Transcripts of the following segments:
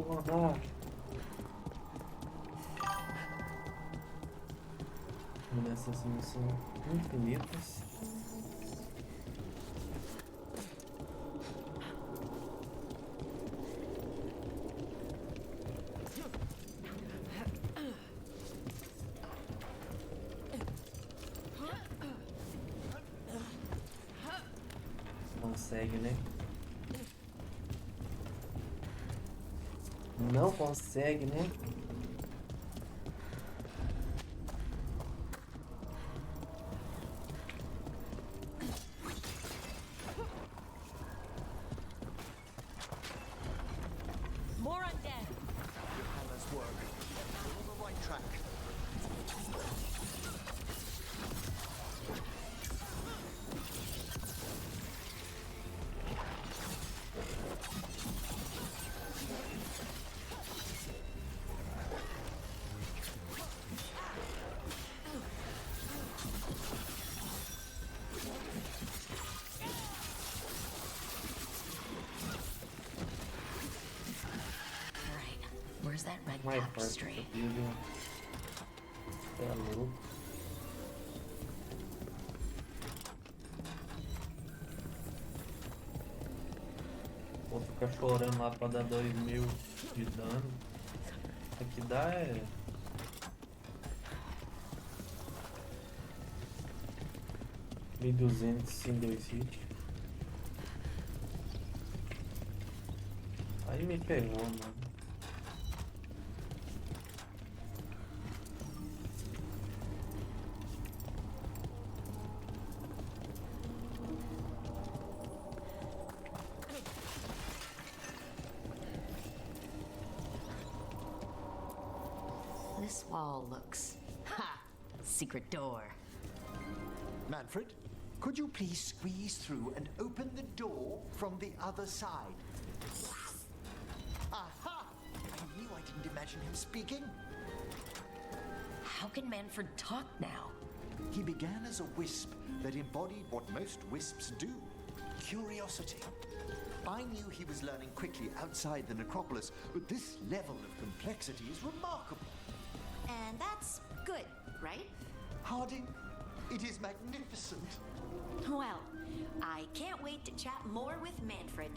segundo andar. Nessas missões infinitas. Consegue, né? Não consegue, né? More undead. How does work? We're on the right track. Alright, where's that red Mais forte tapestry? essa pilha. É louco. Vou ficar chorando lá pra dar 2000 de dano. Aqui dá é 1200 em 2 hits. Aí me pegou, mano. This wall looks... Ha! Secret door. Manfred, could you please squeeze through and open the door from the other side? Aha! I knew I didn't imagine him speaking. How can Manfred talk now? He began as a wisp that embodied what most wisps do, curiosity. I knew he was learning quickly outside the necropolis, but this level of complexity is remarkable. And that's good, right? Harding, it is magnificent. Well, I can't wait to chat more with Manfred.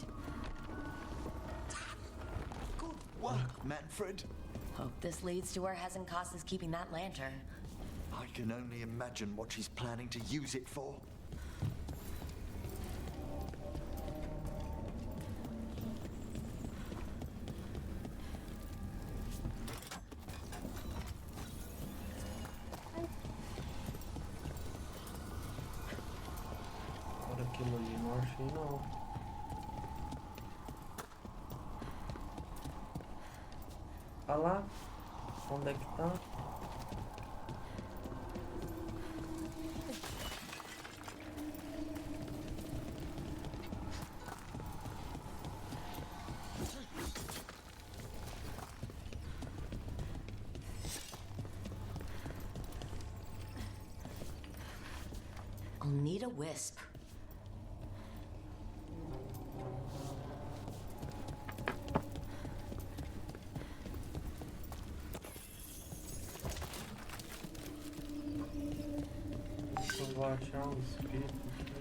Good work, Manfred. Hope this leads to where Hezencast is keeping that lantern. I can only imagine what she's planning to use it for. Olha aquilo ali, não achei não. Olha lá. Onde é que tá? I'll need a wisp. Eu vou achar um espírito aqui.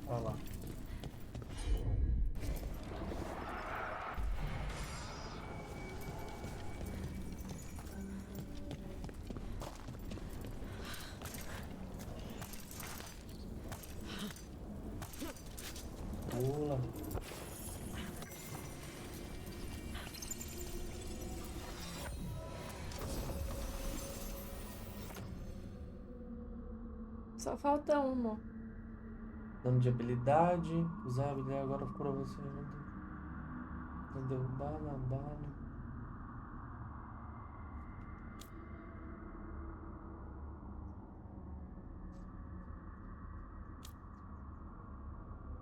Olha lá. Pula. Só falta uma. Dano de habilidade. Usar a habilidade agora cura você. Não deu bala.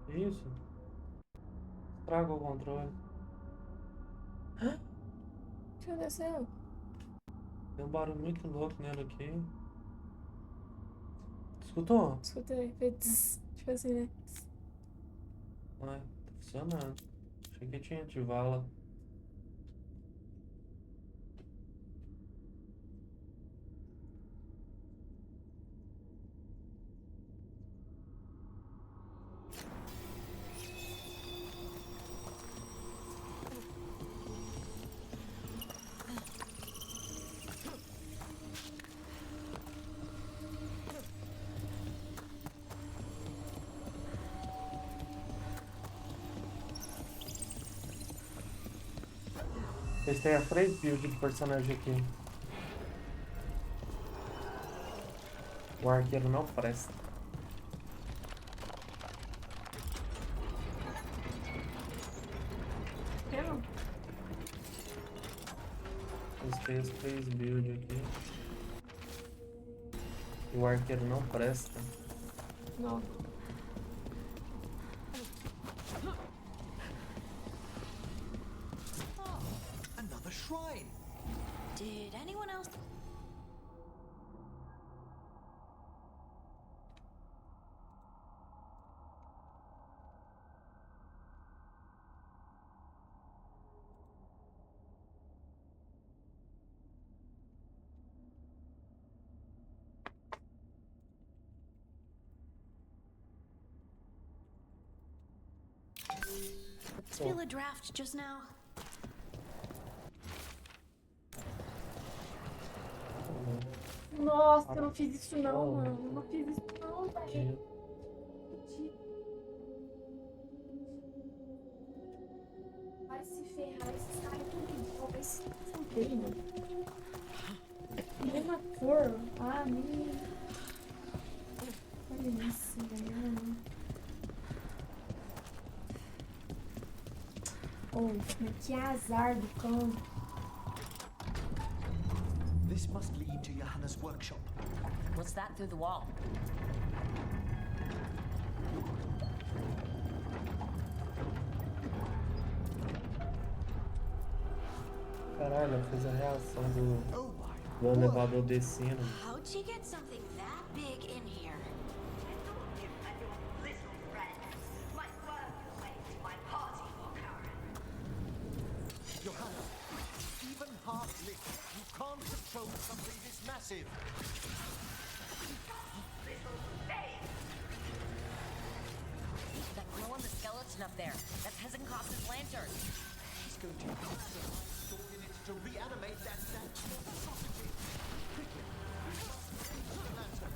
Isso. Traga o controle. O que aconteceu? Tem um barulho muito louco nele aqui. Escutou? Escutei. Fez tss, tipo assim, né? Ai, tá funcionando. Achei O que tinha de vala? Eles têm as 3 builds de personagem aqui. O arqueiro não presta. Eu? Eles têm as 3 builds aqui. E o arqueiro não presta. Não. Another shrine. Did anyone else? Feel a draft just now. Nossa, eu não fiz isso não, mano. Eu não fiz isso não, velho. Vai se ferrar, esse cara tudo vai se fuder, mano. Mesma cor. Ah, nem. Olha isso, velho. Oh, que azar do cão. This must lead to Johanna's workshop. What's that through the wall? Caralho, ela fez a reação do Oh my word. elevador descendo. How'd she get something that big in here? Johanna, even half-lit, you can't control something this massive. That glow on the skeleton up there. That's Hezekiah's lantern. She's going to use the light stored in it to reanimate that monstrosity. Quickly, we must use the lantern.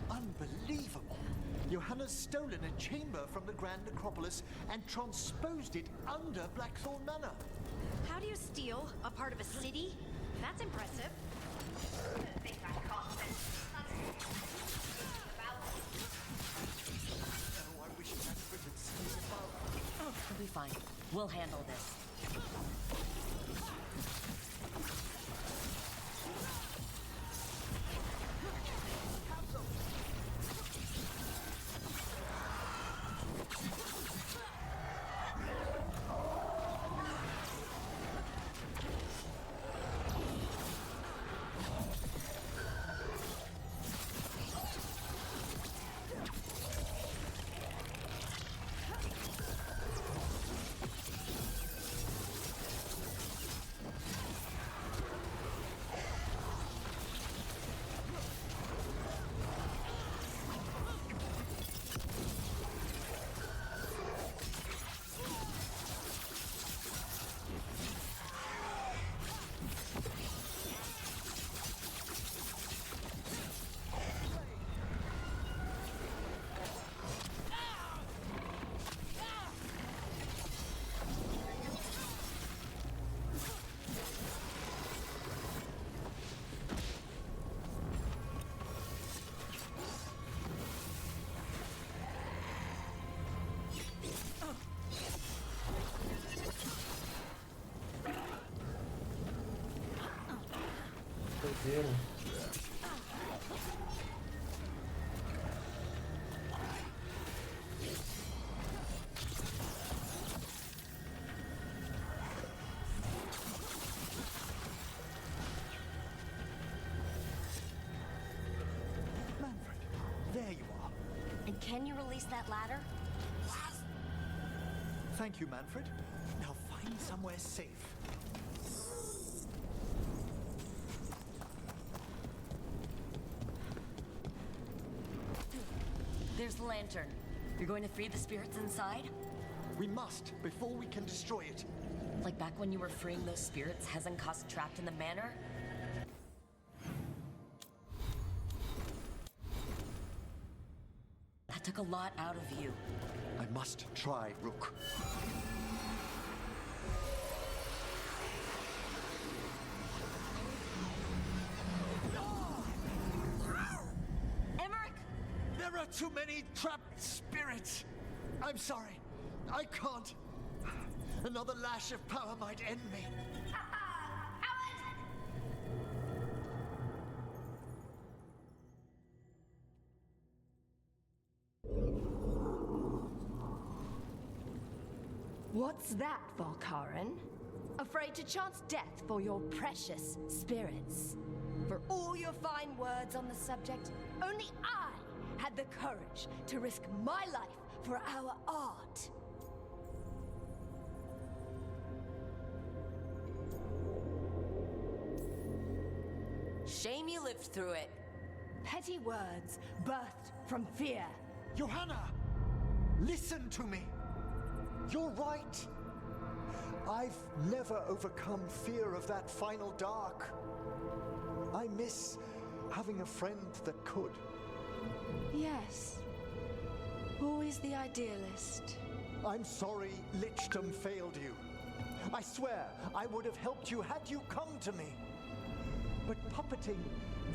Unbelievable! Johanna's stolen a chamber from the Grand Necropolis and transposed it under Blackthorn Manor. How do you steal a part of a city? That's impressive. Oh, I wish that had seen above. It'll be fine. We'll handle this. doideira. Manfred, there you are. And can you release that ladder? Thank you, Manfred. Now find somewhere safe. There's the lantern. You're going to free the spirits inside? We must, before we can destroy it. Like back when you were freeing those spirits Hezenkos trapped in the manor? That took a lot out of you. I must try, Rook. Emmerich! There are too many trapped spirits. I'm sorry. I can't. Another lash of power might end me. What's that, Valkarin? Afraid to chance death for your precious spirits? For all your fine words on the subject, only I had the courage to risk my life for our art. Shame you lived through it. Petty words birthed from fear. Johanna! Listen to me! You're right. I've never overcome fear of that final dark. I miss having a friend that could. Yes. Always the idealist. I'm sorry Lichdom failed you. I swear I would have helped you had you come to me. But puppeting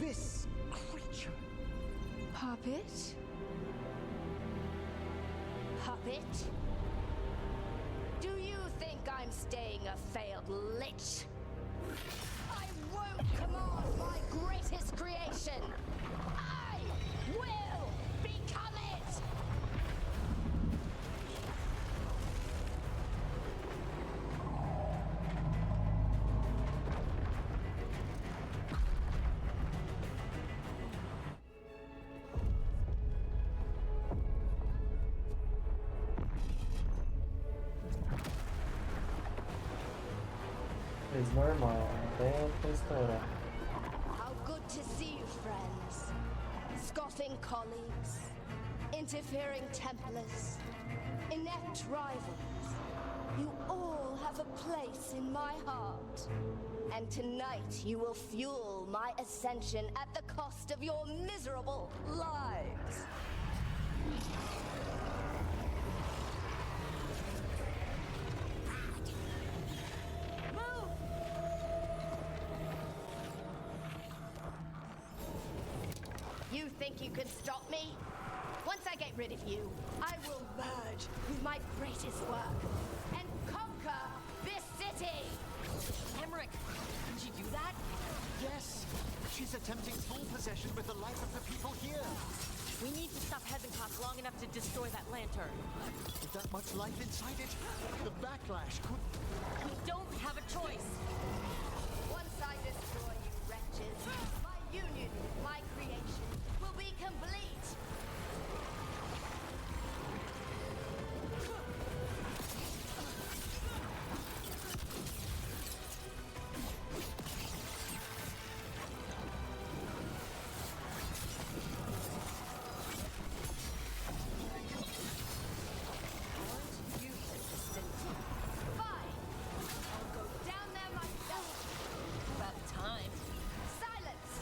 this creature... Puppet? Puppet? Do you think I'm staying a failed lich? I won't command my greatest creation! I will become it! Fez normal, bem pra estourar. How good to see you, friends. Scoffing colleagues, interfering Templars, inept rivals. You all have a place in my heart. And tonight you will fuel my ascension at the cost of your miserable lives. You think you could stop me? Once I get rid of you, I will merge with my greatest work and conquer this city! Emmerich, did you do that? Yes! She's attempting full possession with the life of the people here. We need to stop Hezenkos long enough to destroy that lantern. With that much life inside it, the backlash could... We don't have a choice. Once I destroy you wretches, my union with my creation will be complete! Aren't you resistant? Fine! I'll go down there myself! About time. Silence!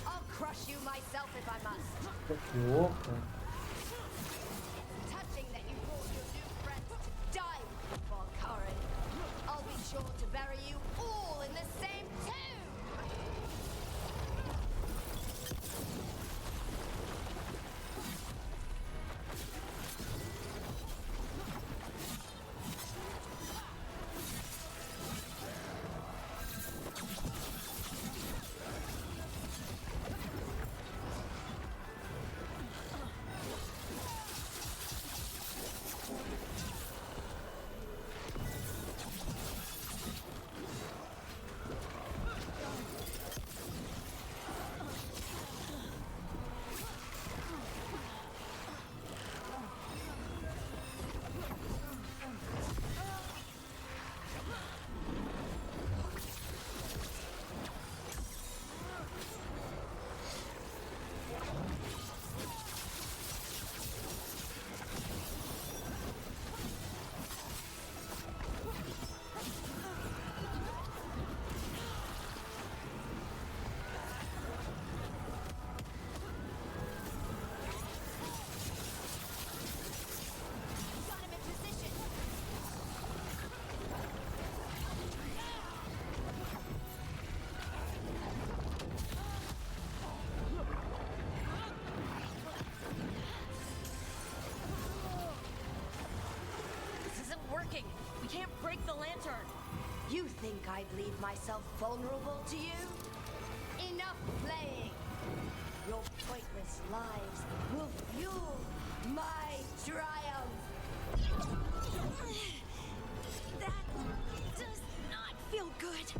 I'll crush you myself if I must. Que louco. Touching that you brought your new friends to die with you, Valkarin. I'll be sure to bury you all in the same tomb! lantern! You think I'd leave myself vulnerable to you? Enough playing! Your pointless lives will fuel my triumph! That does not feel good.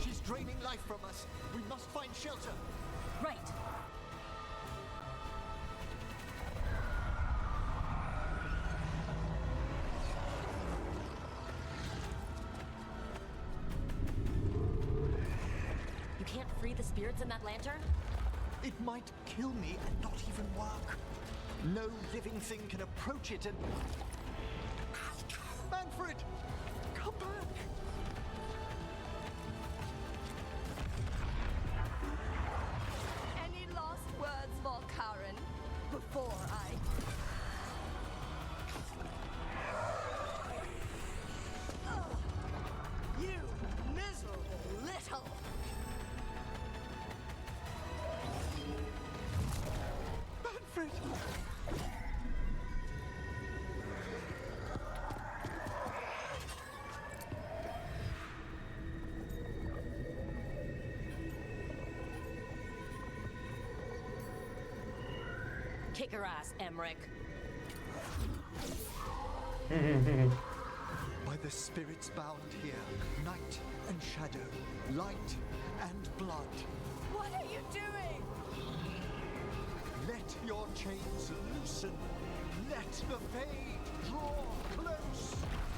She's draining life from us. We must find shelter. Right. You can't free the spirits in that lantern? It might kill me and not even work. No living thing can approach it and... Manfred! Come back! Any last words for Karen before I... Ugh. You miserable little... Manfred! Kick her ass, Emmerich. By the spirits bound here, night and shadow, light and blood. What are you doing? Let your chains loosen. Let the fade draw close.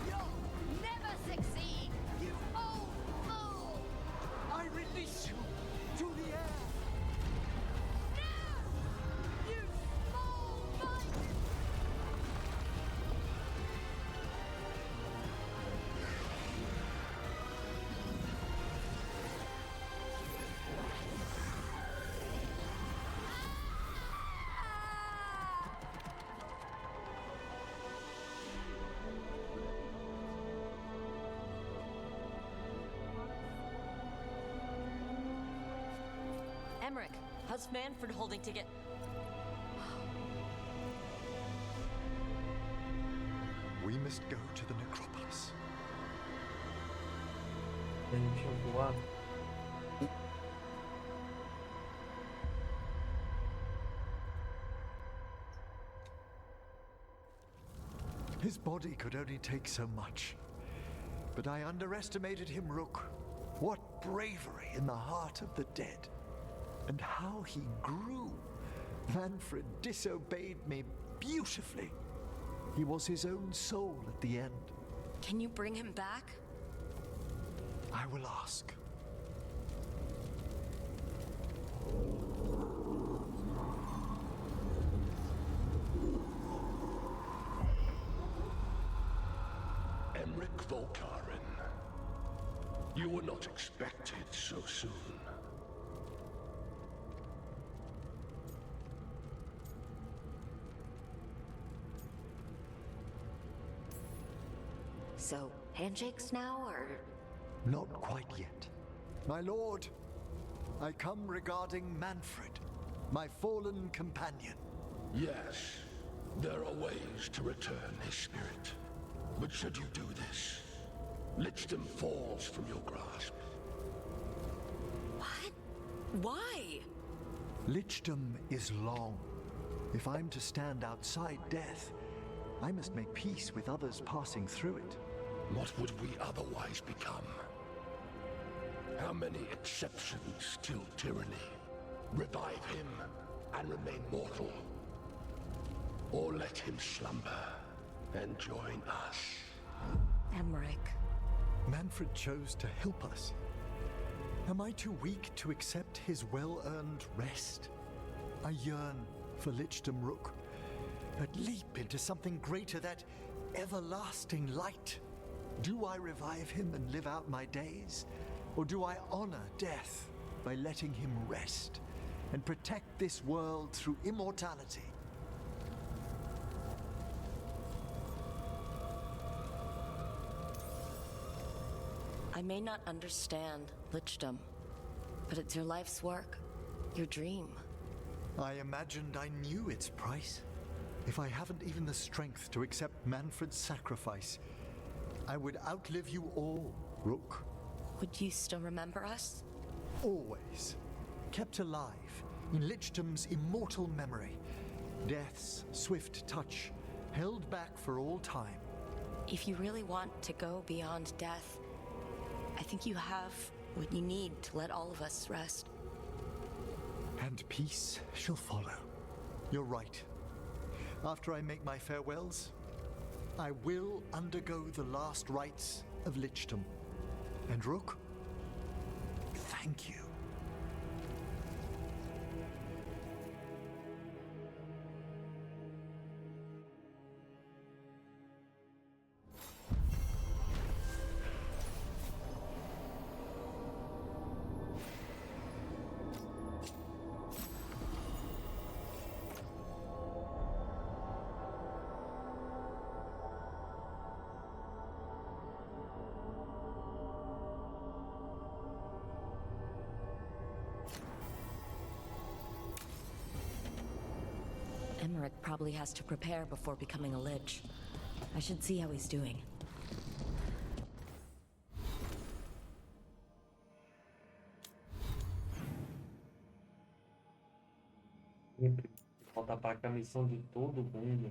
You'll never succeed, you old fool! I release you to the air. No! You small bite! Emmerich, how's Manfred holding to get... We must go to the necropolis. A gente tinha voado. His body could only take so much. But I underestimated him, Rook. What bravery in the heart of the dead. And how he grew. Manfred disobeyed me beautifully. He was his own soul at the end. Can you bring him back? I will ask. Emmerich Volkaren. You were not expected so soon. So, handshakes now, or? Not quite yet. My lord, I come regarding Manfred, my fallen companion. Yes, there are ways to return his spirit. But should you do this, Lichdom falls from your grasp. What? Why? Lichdom is long. If I'm to stand outside death, I must make peace with others passing through it. What would we otherwise become? How many exceptions till tyranny? Revive him and remain mortal. Or let him slumber and join us. Emmerich. Manfred chose to help us. Am I too weak to accept his well-earned rest? I yearn for Lichdom Rook, that leap into something greater, that everlasting light. Do I revive him and live out my days? Or do I honor death by letting him rest and protect this world through immortality? I may not understand Lichdom, but it's your life's work, your dream. I imagined I knew its price. If I haven't even the strength to accept Manfred's sacrifice, I would outlive you all, Rook. Would you still remember us? Always. Kept alive in Lichdom's immortal memory. Death's swift touch, held back for all time. If you really want to go beyond death, I think you have what you need to let all of us rest. And peace shall follow. You're right. After I make my farewells, I will undergo the last rites of Lichdom. And Rook, thank you. Emmerich probably has to prepare before becoming a Lich. I should see how he's doing. Falta para a missão de todo mundo.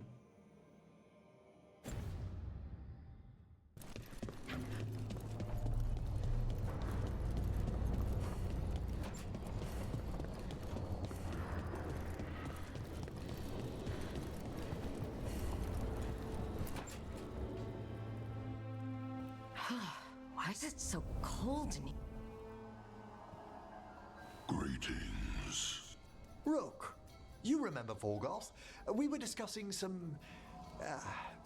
Why is it so cold in here? Greetings. Rook, you remember Vorgoth? We were discussing some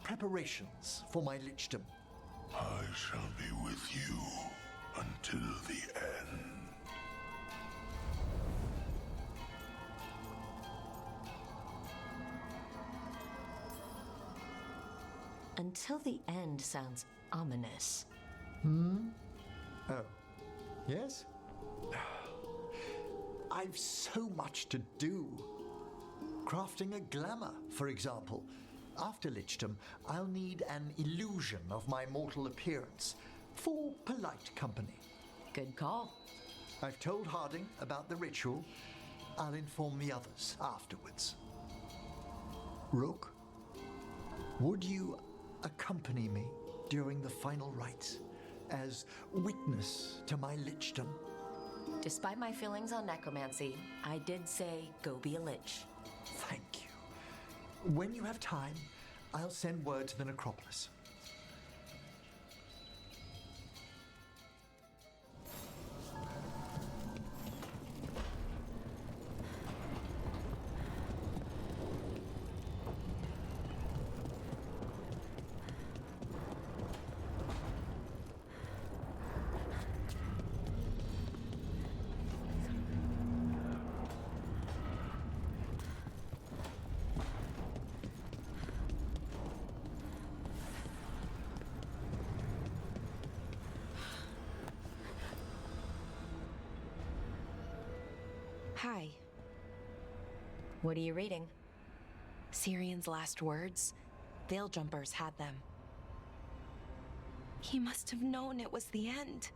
preparations for my Lichdom. I shall be with you until the end. Until the end sounds ominous. Oh, yes? I've so much to do. Crafting a glamour, for example. After Lichdom, I'll need an illusion of my mortal appearance for polite company. Good call. I've told Harding about the ritual. I'll inform the others afterwards. Rook, would you accompany me during the final rites as witness to my Lichdom? Despite my feelings on necromancy, I did say go be a Lich. Thank you. When you have time, I'll send word to the necropolis. Hi. What are you reading? Syrian's last words? Veil Jumpers had them. He must have known it was the end,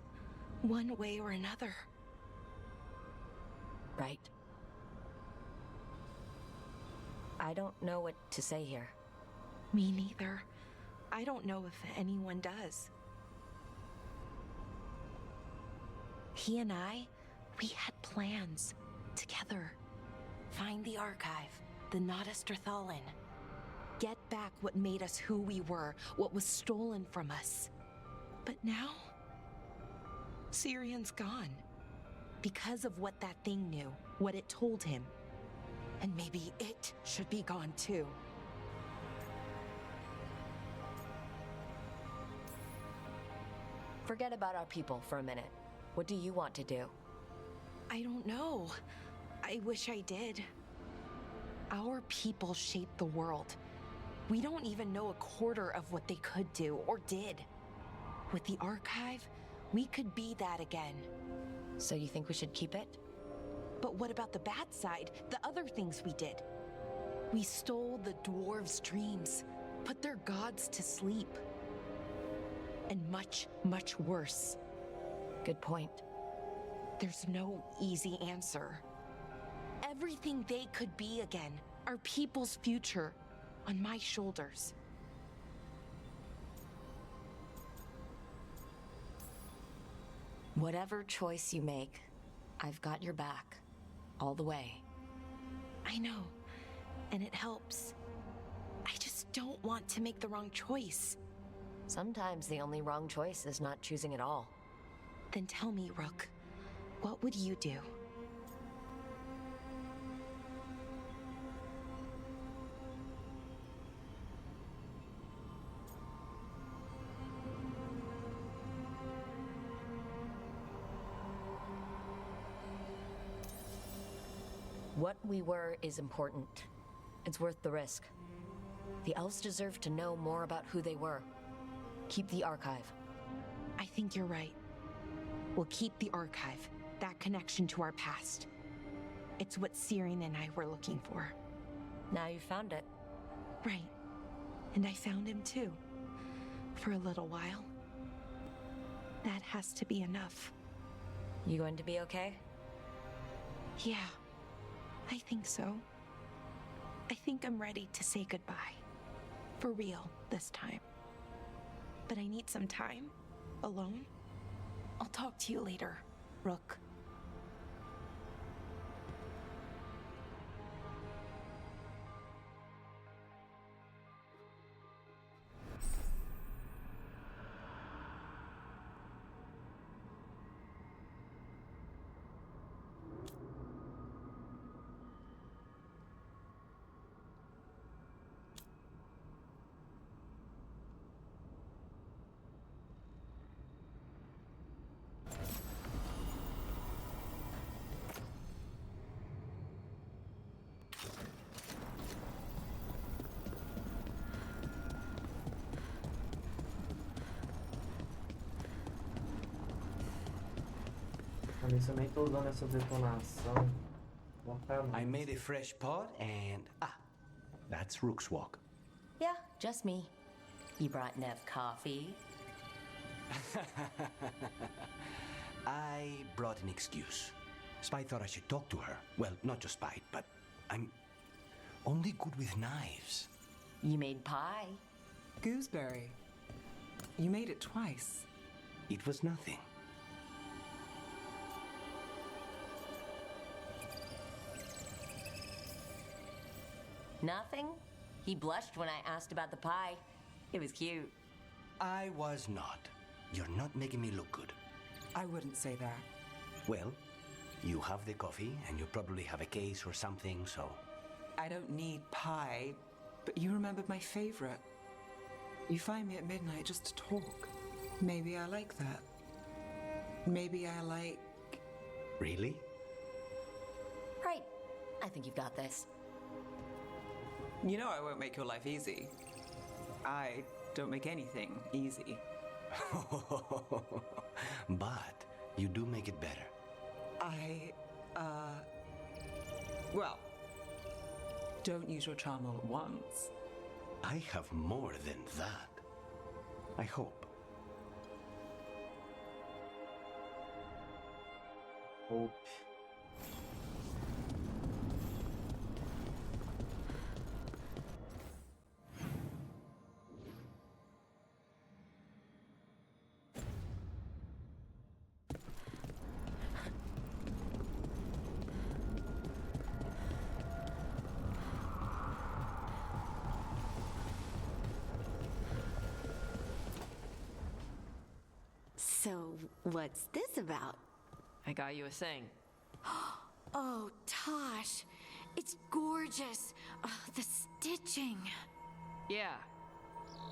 one way or another. Right. I don't know what to say here. Me neither. I don't know if anyone does. He and I, we had plans. Together. Find the archive, the Nodasterthalin. Get back what made us who we were, what was stolen from us. But now, Syrian's gone. Because of what that thing knew, what it told him. And maybe it should be gone too. Forget about our people for a minute. What do you want to do? I don't know. I wish I did. Our people shaped the world. We don't even know a quarter of what they could do or did. With the archive, we could be that again. So you think we should keep it? But what about the bad side, the other things we did? We stole the dwarves' dreams, put their gods to sleep. and much, much worse. Good point. There's no easy answer. Everything they could be again, our people's future, on my shoulders. Whatever choice you make, I've got your back. All the way. I know, and it helps. I just don't want to make the wrong choice. Sometimes the only wrong choice is not choosing at all. Then tell me, Rook, what would you do? What we were is important. It's worth the risk. The elves deserve to know more about who they were. Keep the archive. I think you're right. We'll keep the archive, that connection to our past. It's what Syrian and I were looking for. Now you found it. Right. And I found him too. For a little while. That has to be enough. You going to be okay? Yeah. I think so. I think I'm ready to say goodbye. For real, this time. But I need some time. Alone. I'll talk to you later, Rook. Mas eu nem tô usando essa detonação. I made a fresh pot and... that's Rook's walk. Yeah, just me. You brought Nev coffee? I brought an excuse. Spite thought I should talk to her. Well, not just Spite, but I'm only good with knives. You made pie. Gooseberry. You made it twice. It was nothing. Nothing? He blushed when I asked about the pie. It was cute. I was not. You're not making me look good. I wouldn't say that. Well, you have the coffee, and you probably have a case or something, so... I don't need pie, but you remembered my favorite. You find me at midnight just to talk. Maybe I like that. Maybe I like... Really? Right. I think you've got this. You know I won't make your life easy. I don't make anything easy. But you do make it better. Well, don't use your charm all at once. I have more than that. I hope. Hope. So, what's this about? I got you a thing. Oh, Tosh, it's gorgeous. The stitching. Yeah,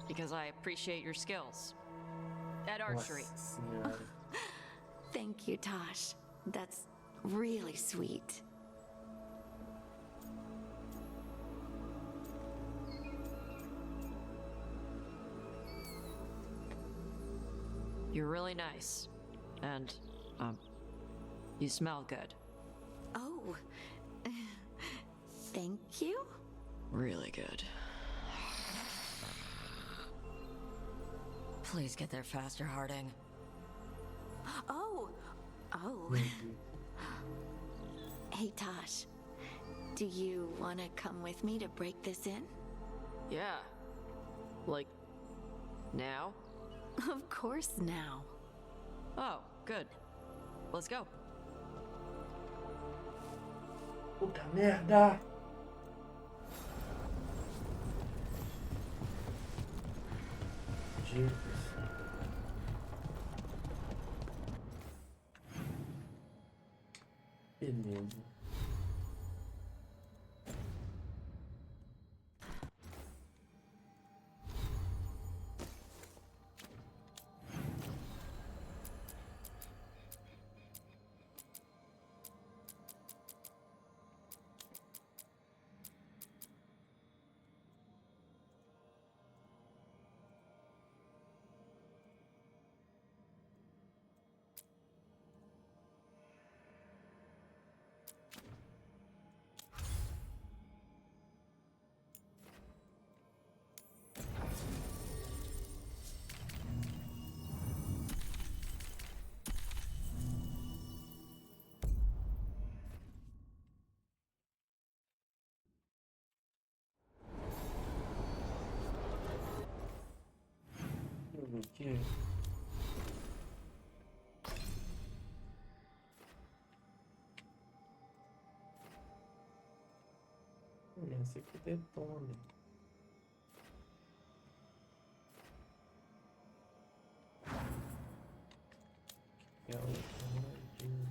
because I appreciate your skills. At archery. Nossa, Thank you, Tosh. That's really sweet. You're really nice. And, you smell good. Oh, thank you? Really good. Please get there faster, Harding. Oh. Hey, Tosh. Do you want to come with me to break this in? Yeah. Like, now? Of course now. Oh, good. Let's go. Puta merda! Jesus. Beleza. Deixa eu ver aqui. Esse aqui detona. Que é o Ronaldinho.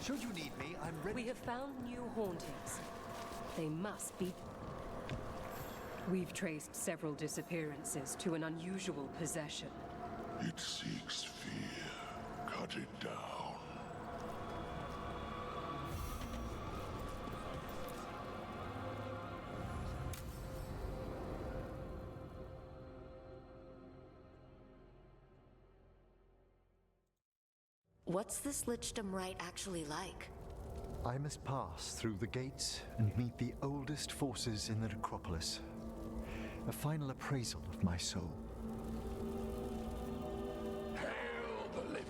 Should you need me, I'm ready. We have found new hauntings. They must be... We've traced several disappearances to an unusual possession. It seeks fear. Cut it down. What's this Lichdom rite actually like? I must pass through the gates and meet the oldest forces in the necropolis. A final appraisal of my soul. Hail the living!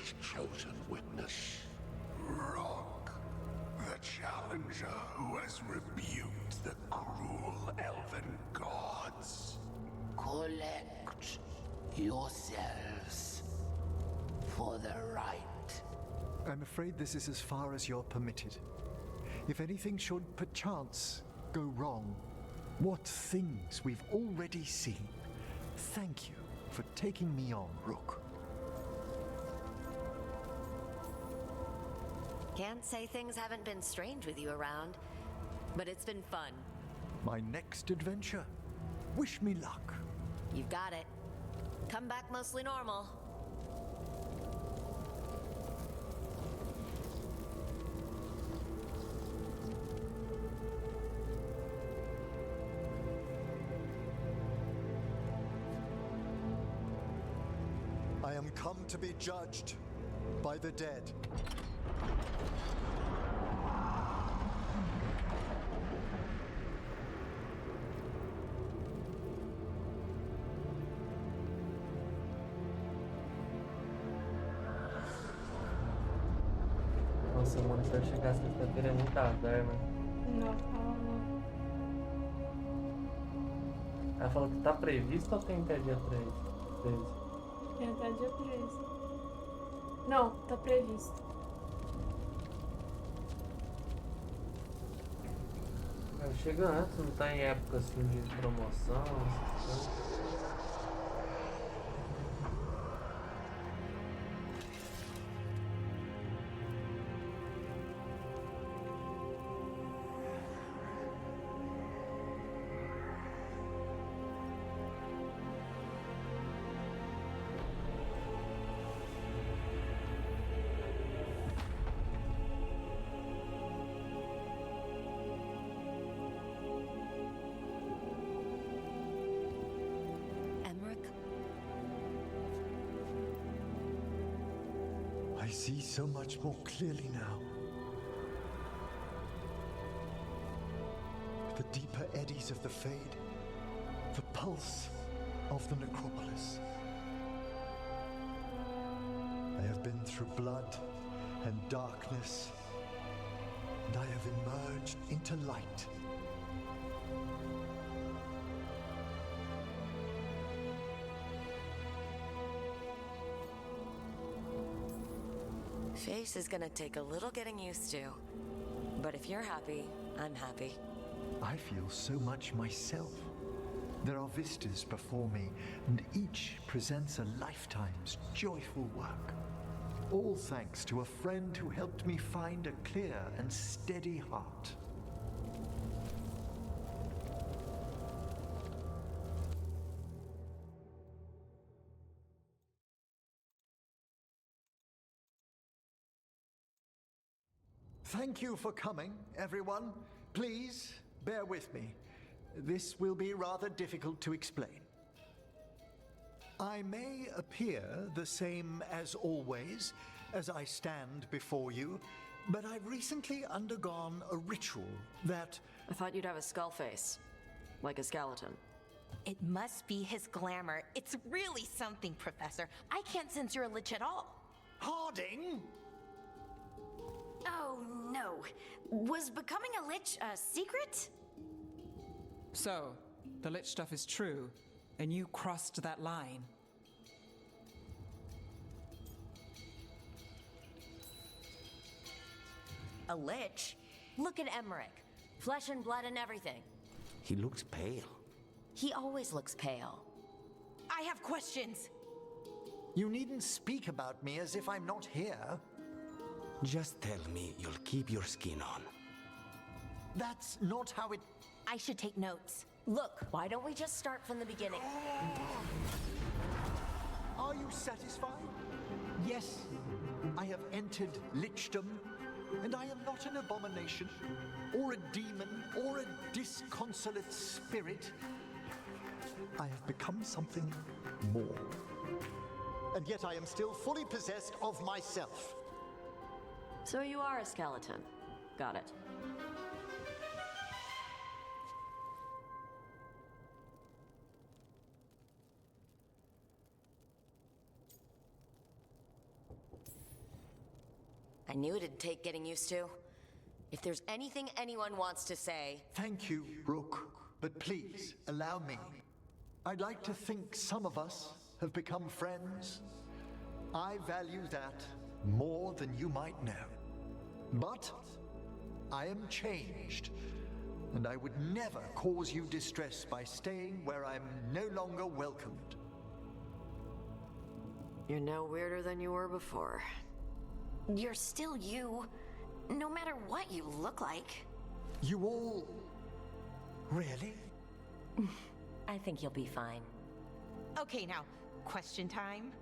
his chosen witness. Rock, the challenger who has rebuked the cruel elven gods. Collect yourselves for the right. I'm afraid this is as far as you're permitted. If anything should perchance go wrong, what things we've already seen. Thank you for taking me on, Rook. Can't say things haven't been strange with you around, but it's been fun. My next adventure. Wish me luck. You've got it. Come back mostly normal. I am come to be judged by the dead. Nossa, mano, se eu chegar sexta-feira é muito azar, mano. Não, fala não. Ela falou que tá previsto ou tem até dia 13? Tem até dia 13. Não, tá previsto. Chega antes, não tá em época assim de promoção, essas coisas. I see so much more clearly now. The deeper eddies of the Fade, the pulse of the necropolis. I have been through blood and darkness, and I have emerged into light. Face is gonna take a little getting used to. But if you're happy, I'm happy. I feel so much myself. There are vistas before me, and each presents a lifetime's joyful work. All thanks to a friend who helped me find a clear and steady heart. Thank you for coming, everyone. Please, bear with me. This will be rather difficult to explain. I may appear the same as always, as I stand before you, but I've recently undergone a ritual that... I thought you'd have a skull face. Like a skeleton. It must be his glamour. It's really something, Professor. I can't sense you're a lich at all. Harding! Oh, no. Was becoming a lich a secret? So, the lich stuff is true, and you crossed that line. A lich? Look at Emmerich. Flesh and blood and everything. He looks pale. He always looks pale. I have questions. You needn't speak about me as if I'm not here. Just tell me you'll keep your skin on. That's not how it... I should take notes. Look, why don't we just start from the beginning? Are you satisfied? Yes, I have entered lichdom, and I am not an abomination, or a demon, or a disconsolate spirit. I have become something more. And yet I am still fully possessed of myself. So you are a skeleton. Got it. I knew it'd take getting used to. If there's anything anyone wants to say... Thank you, Rook. But please, allow me. I'd like to think some of us have become friends. I value that more than you might know. But I am changed, and I would never cause you distress by staying where I'm no longer welcomed. You're no weirder than you were before. You're still you, no matter what you look like. You all... really? I think you'll be fine. Okay, now, question time.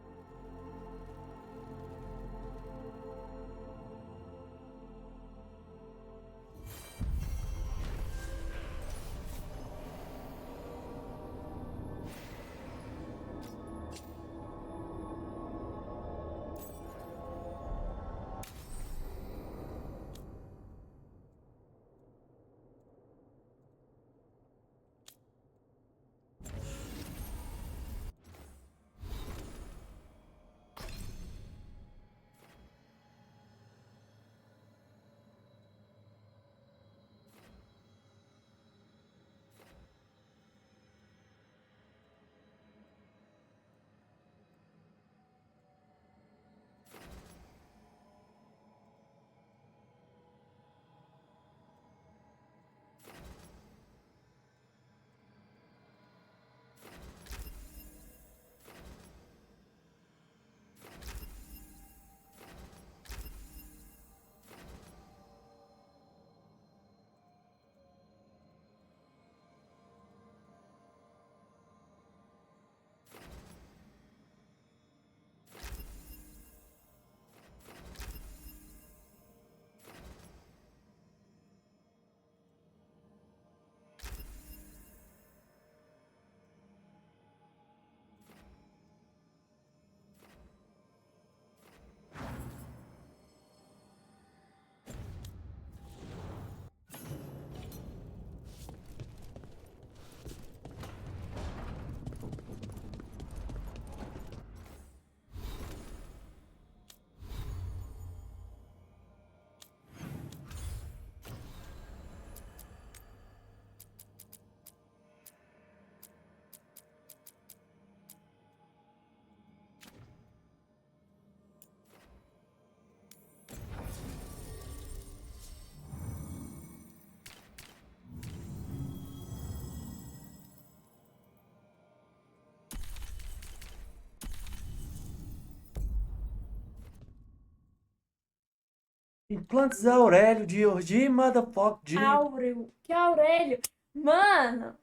Implantes Aurélio de Orgi, motherfucker, de... Áureo. Que Aurélio? Mano!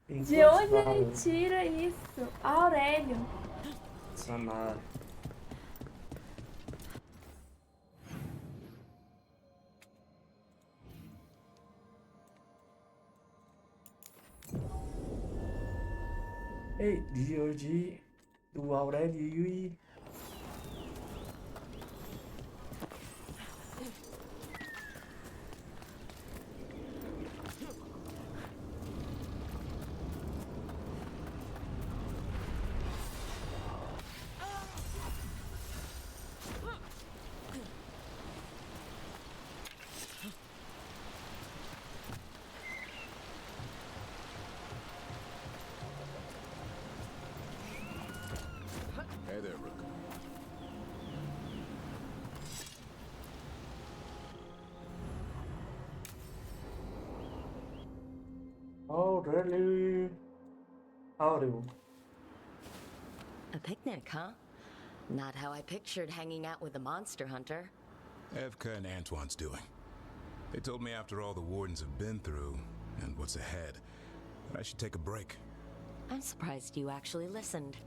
De onde ele tira isso? Aurélio. Samário. Ei, de Orgi, do Aurélio e... Hey there, Rook. Aurélio. Aureo. A picnic, huh? Not how I pictured hanging out with a monster hunter. Evka and Antoine's doing. They told me after all the Wardens have been through, and what's ahead, that I should take a break. I'm surprised you actually listened.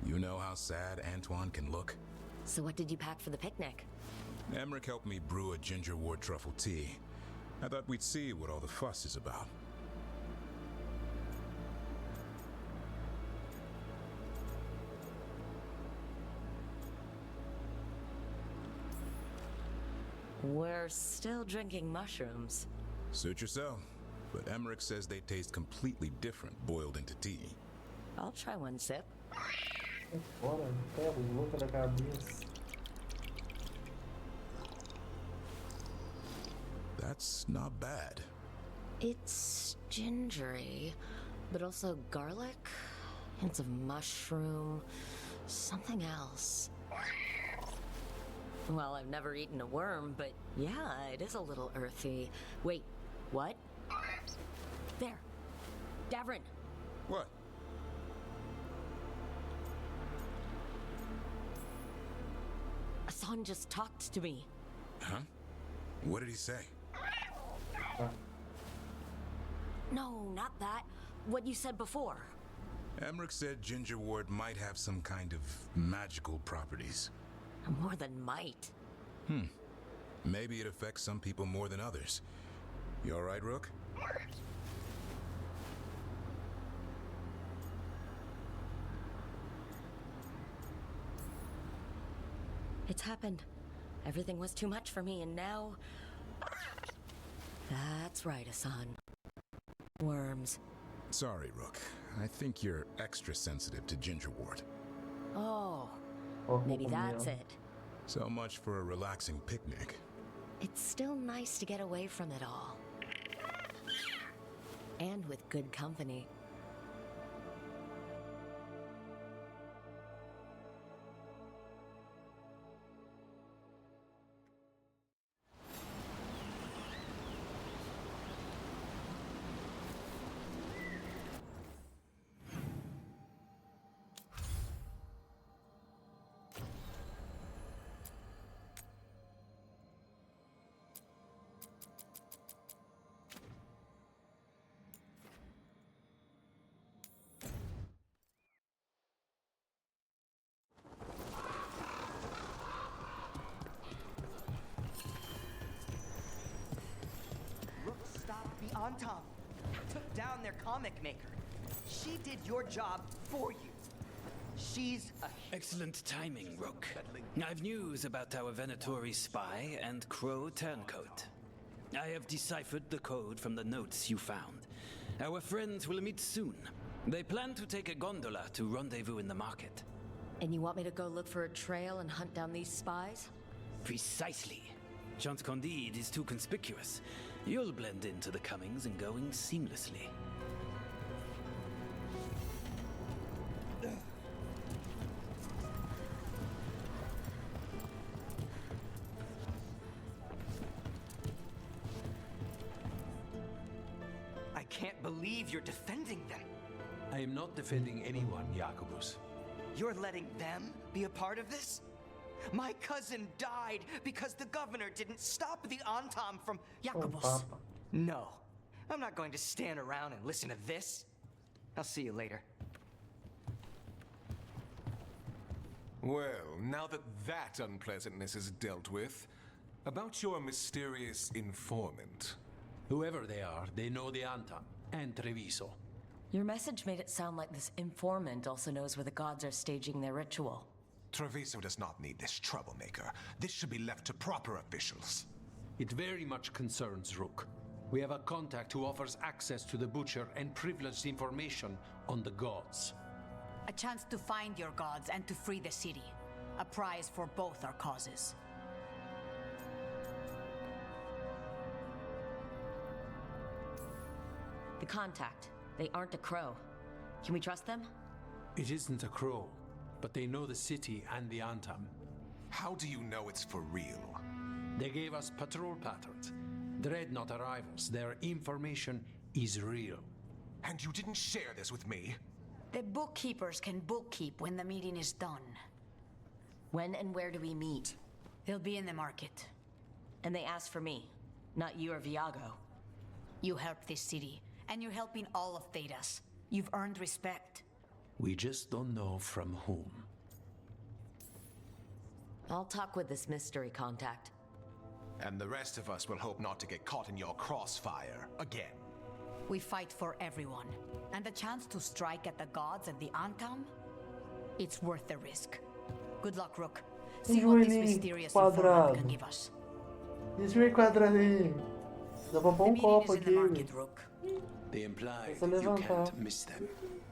You know how sad Antoine can look? So what did you pack for the picnic? Emmerich helped me brew a ginger wort truffle tea. I thought we'd see what all the fuss is about. We're still drinking mushrooms. Suit yourself. But Emmerich says they taste completely different boiled into tea. I'll try one sip. Fora, pega louca da cabeça. That's not bad. It's gingery, but also garlic, hints of mushroom, something else. Well, I've never eaten a worm, but yeah, it is a little earthy. Wait, what? There. Davrin. What? Hassan just talked to me. Huh? What did he say? No, not that. What you said before. Emmerich said Ginger Ward might have some kind of magical properties. More than might. Maybe it affects some people more than others. You all right, Rook? It's happened. Everything was too much for me, and now... That's right, Hassan. Worms. Sorry, Rook. I think you're extra sensitive to Ginger Ward. Oh, maybe that's it. So much for a relaxing picnic. It's still nice to get away from it all. And with good company. Antam took down their comic maker. She did your job for you. She's a... Excellent timing, Rook. I've news about our Venatori spy and Crow turncoat. I have deciphered the code from the notes you found. Our friends will meet soon. They plan to take a gondola to rendezvous in the market. And you want me to go look for a trail and hunt down these spies? Precisely. Chance Candide is too conspicuous. You'll blend into the comings and goings seamlessly. I can't believe you're defending them. I am not defending anyone, Jacobus. You're letting them be a part of this? My cousin died because the governor didn't stop the Antam from... Jacobus. No. I'm not going to stand around and listen to this. I'll see you later. Well, now that that unpleasantness is dealt with, about your mysterious informant. Whoever they are, they know the Antam and Treviso. Your message made it sound like this informant also knows where the gods are staging their ritual. Treviso does not need this troublemaker. This should be left to proper officials. It very much concerns Rook. We have a contact who offers access to the Butcher and privileged information on the gods. A chance to find your gods and to free the city. A prize for both our causes. The contact. They aren't a crow. Can we trust them? It isn't a crow, but they know the city and the Antam. How do you know it's for real? They gave us patrol patterns. Dreadnought arrivals. Their information is real. And you didn't share this with me? The bookkeepers can bookkeep when the meeting is done. When and where do we meet? They'll be in the market. And they asked for me, not you or Viago. You helped this city, and you're helping all of Thedas. You've earned respect. We just don't know from whom. I'll talk with this mystery contact. And the rest of us will hope not to get caught in your crossfire again. We fight for everyone. And the chance to strike at the gods and the Antam? It's worth the risk. Good luck, Rook. See what this mysterious informant can give us. Isso é quadradinho. Dá pra pôr copo aqui. They imply Essa you levantar. can't miss them.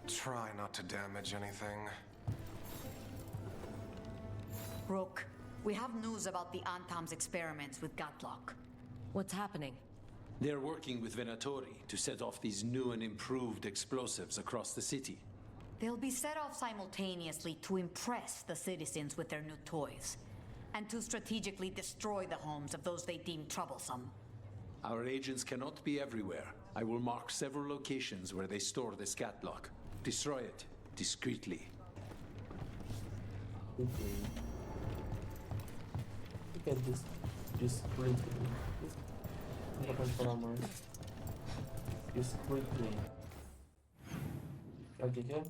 Try not to damage anything. Rook, we have news about the Antam's experiments with Gatlock. What's happening? They're working with Venatori to set off these new and improved explosives across the city. They'll be set off simultaneously to impress the citizens with their new toys, and to strategically destroy the homes of those they deem troublesome. Our agents cannot be everywhere. I will mark several locations where they store the scat block. Destroy it discreetly. Fica discreetly. Não pode falar mais. Discreetly. O que é?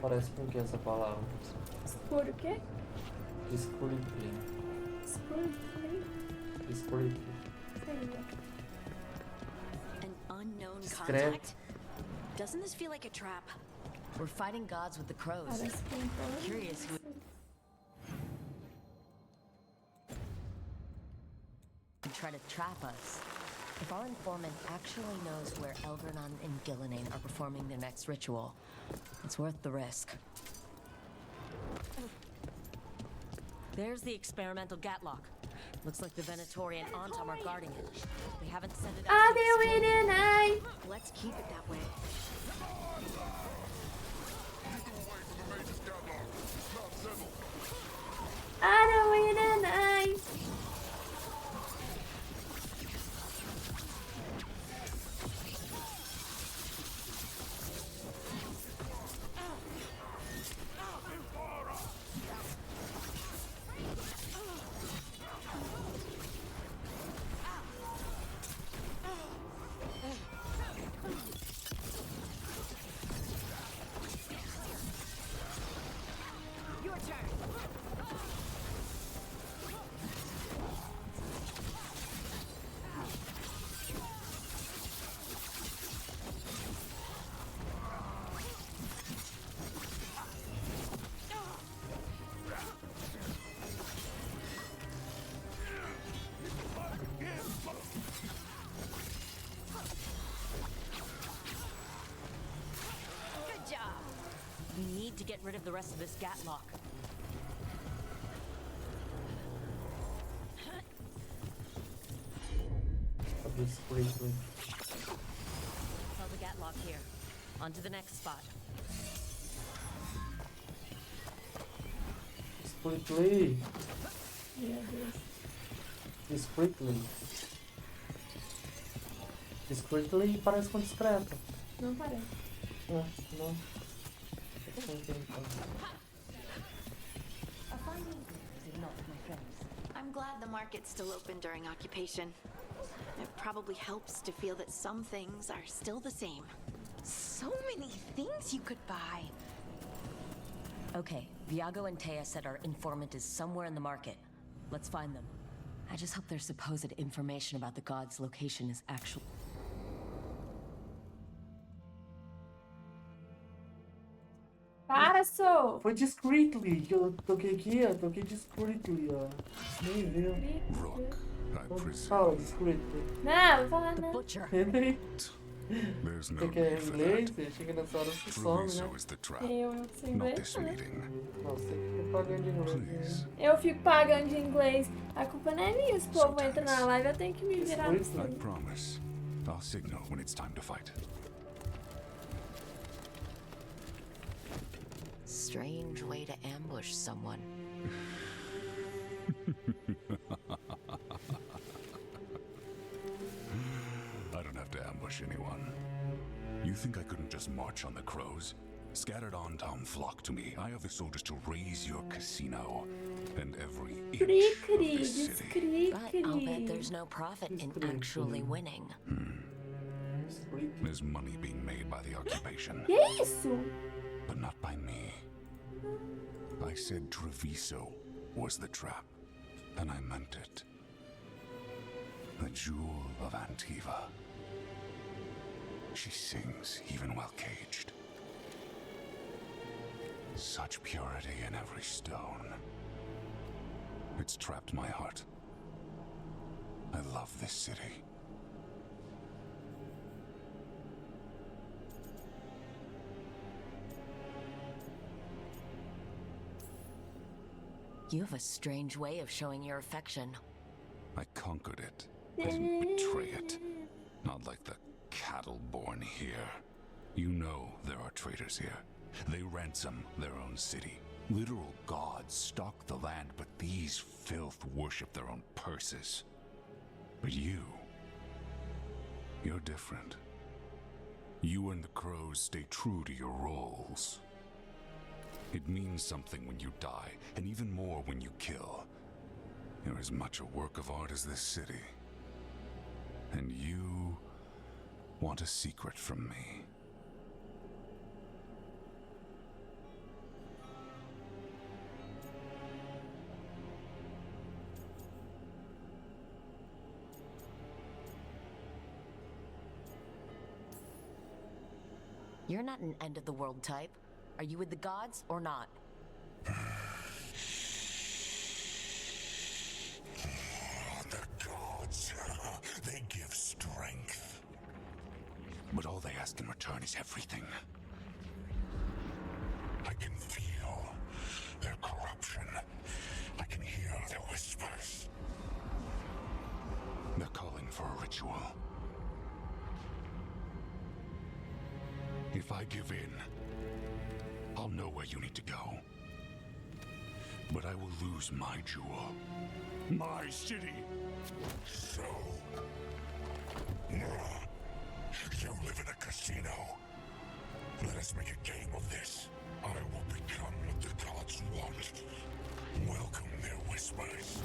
Parece com o que essa palavra? Por o quê? Discreetly. Discreetly? Discreetly. An unknown Discreto. contact? Doesn't this feel like a trap? We're fighting gods with the crows. Curious who... try to trap us. If our informant actually knows where Elvernon and Gillinan are performing their next ritual, it's worth the risk. There's the experimental Gatlock. Looks like the Venatori and Antam are guarding it. They haven't sent it out. Let's keep it that way. We need to get rid of the rest of this Gatlock. Discreetly. Tell the Gatlock here. On to the next spot. Discreetly. Meu Deus. Discreetly. Discreetly parece com discreto. Não parece. Não. I'm glad the market's still open during occupation. It probably helps to feel that some things are still the same. So many things you could buy. Okay, Viago and Taya said our informant is somewhere in the market. Let's find them. I just hope their supposed information about the god's location is actual. Para, Sou! Foi discreetly que eu toquei aqui, ó. Toquei discreetly, ó. Nem viu. Fala discreetly. Não, vou falar não. There's no Porque é need for inglês, that. chega nessa hora você some, Treviso né? is the trap, Eu sei not inglês, this né? meeting. Nossa, eu fico pagando de inglês. Eu fico pagando de inglês. A culpa não é minha. Se o povo entra na live, eu tenho que me virar no I cima. promise. I'll signal when it's time to fight. Strange way to ambush someone. I don't have to ambush anyone. You think I couldn't just march on the crows? Scattered on town flock to me. I have the soldiers to raise your casino and every inch of the city. But I'll bet there's no profit in actually winning. There's money being made by the occupation. Que isso? But not by me. I said Treviso was the trap, and I meant it. The jewel of Antiva. She sings even while caged. Such purity in every stone. It's trapped my heart. I love this city. You have a strange way of showing your affection. I conquered it. I didn't betray it. Not like the cattle born here. You know there are traitors here. They ransom their own city. Literal gods stalk the land, but these filth worship their own purses. But you're different. You and the crows stay true to your roles. It means something when you die, and even more when you kill. You're as much a work of art as this city. And you want a secret from me. You're not an end-of-the-world type. Are you with the gods or not? The gods, they give strength. But all they ask in return is everything. I can feel their corruption. I can hear their whispers. They're calling for a ritual. If I give in, I'll know where you need to go. But I will lose my jewel. My city! So... you live in a casino. Let us make a game of this. I will become what the gods want. Welcome their whispers.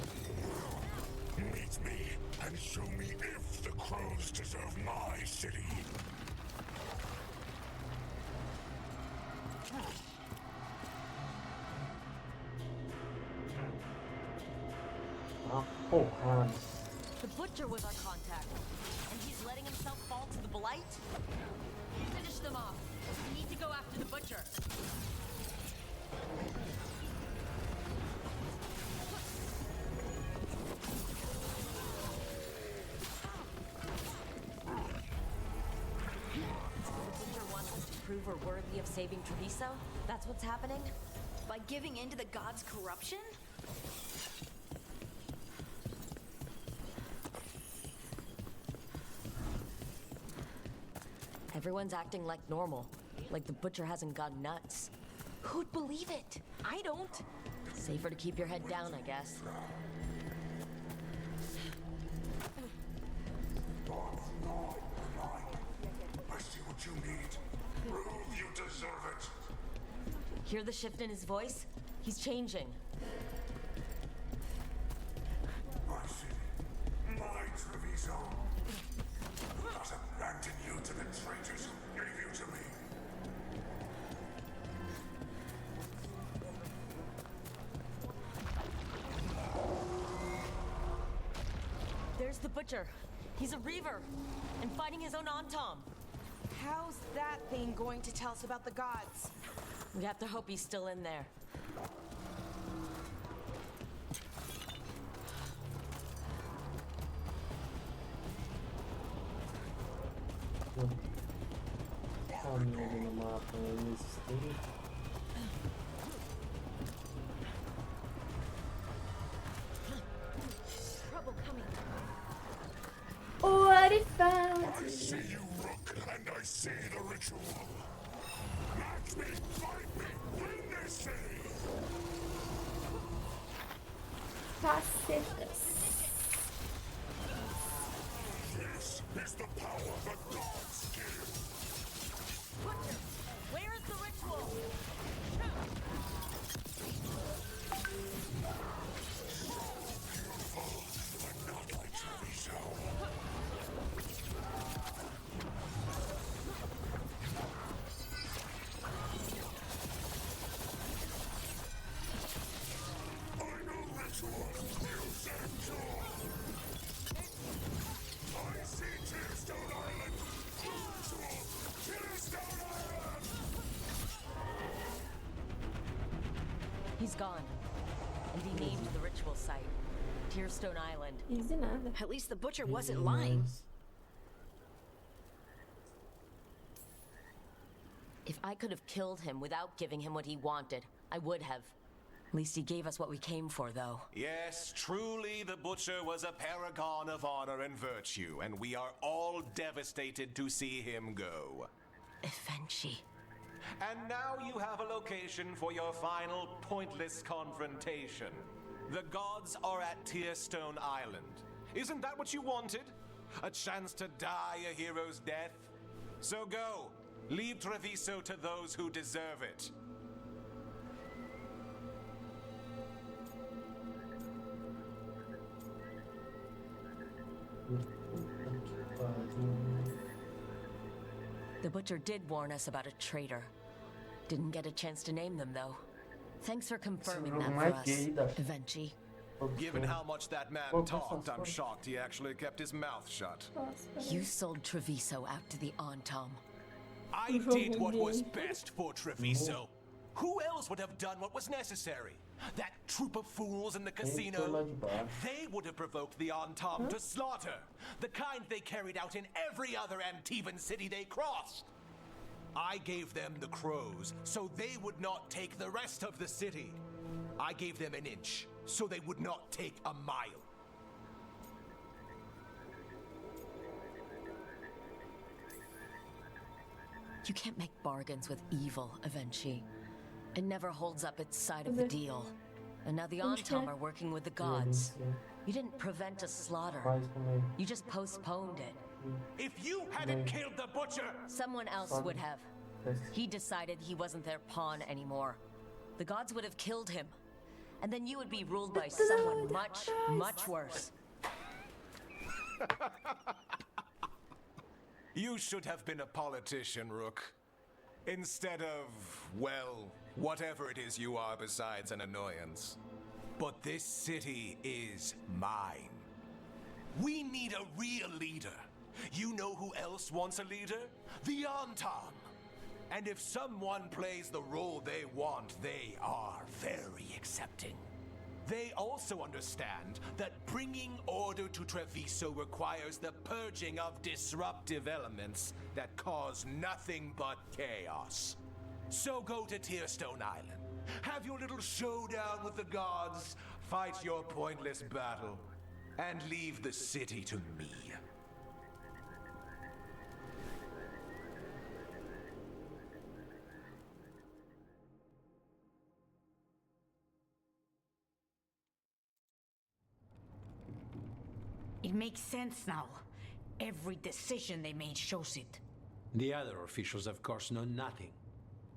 Meet me and show me if the crows deserve my city. Porra. The Butcher was our contact, and he's letting himself fall to the Blight? Finish them off. We need to go after the Butcher. The Butcher wants us to prove we're worthy of saving Treviso? That's what's happening? By giving in to the gods' corruption? Everyone's acting like normal, like the Butcher hasn't gone nuts. Who'd believe it? I don't. Safer to keep your head down, I guess. I see what you need. Prove you deserve it. Hear the shift in his voice? He's changing. My city, my Treviso. Not abandon you to the traitors who gave you to me. There's the Butcher. He's a Reaver, and fighting his own Antom. How's that thing going to tell us about the gods? We have to hope he's still in there. Caminhando no mapa existente. Trouble coming. What if I see you, Rook, and I see the ritual. Match me, fight me, win this city. Cacetas. This is the power the gods give. Butcher, where is the ritual? Beautiful, but not like Treviso. Final ritual, use and draw. I see Tearstone Island. Ritual, Tearstone Island. He's gone. And he named the ritual site. Tearstone Island. Easy nada. At least the Butcher wasn't lying. If I could have killed him without giving him what he wanted, I would have. At least he gave us what we came for, though. Yes, truly the Butcher was a paragon of honor and virtue, and we are all devastated to see him go. Eventually. And now you have a location for your final pointless confrontation. The gods are at Tearstone Island. Isn't that what you wanted? A chance to die a hero's death? So go. Leave Treviso to those who deserve it. The Butcher did warn us about a traitor. Didn't get a chance to name them, though. Thanks for confirming that for us, Eventually. Given how much that man talked, I'm shocked he actually kept his mouth shut. You sold Treviso out to the Antam. I did what was best for Treviso. Who else would have done what was necessary? That troop of fools in the casino? They would have provoked the Antam to slaughter, the kind they carried out in every other Antivan city they crossed. I gave them the crows, so they would not take the rest of the city. I gave them an inch, so they would not take a mile. You can't make bargains with evil, Eventually. It never holds up its side of the deal. And now the Antam are working with the gods. You didn't prevent a slaughter. You just postponed it. If you hadn't killed the Butcher, someone else would have. He decided he wasn't their pawn anymore. The gods would have killed him. And then you would be ruled by someone much, much worse. You should have been a politician, Rook. Instead of, well, whatever it is you are besides an annoyance. But this city is mine. We need a real leader. You know who else wants a leader? The Antam. And if someone plays the role they want, they are very accepting. They also understand that bringing order to Treviso requires the purging of disruptive elements that cause nothing but chaos. So go to Tearstone Island, have your little showdown with the gods, fight your pointless battle, and leave the city to me. It makes sense now. Every decision they made shows it. The other officials, of course, know nothing.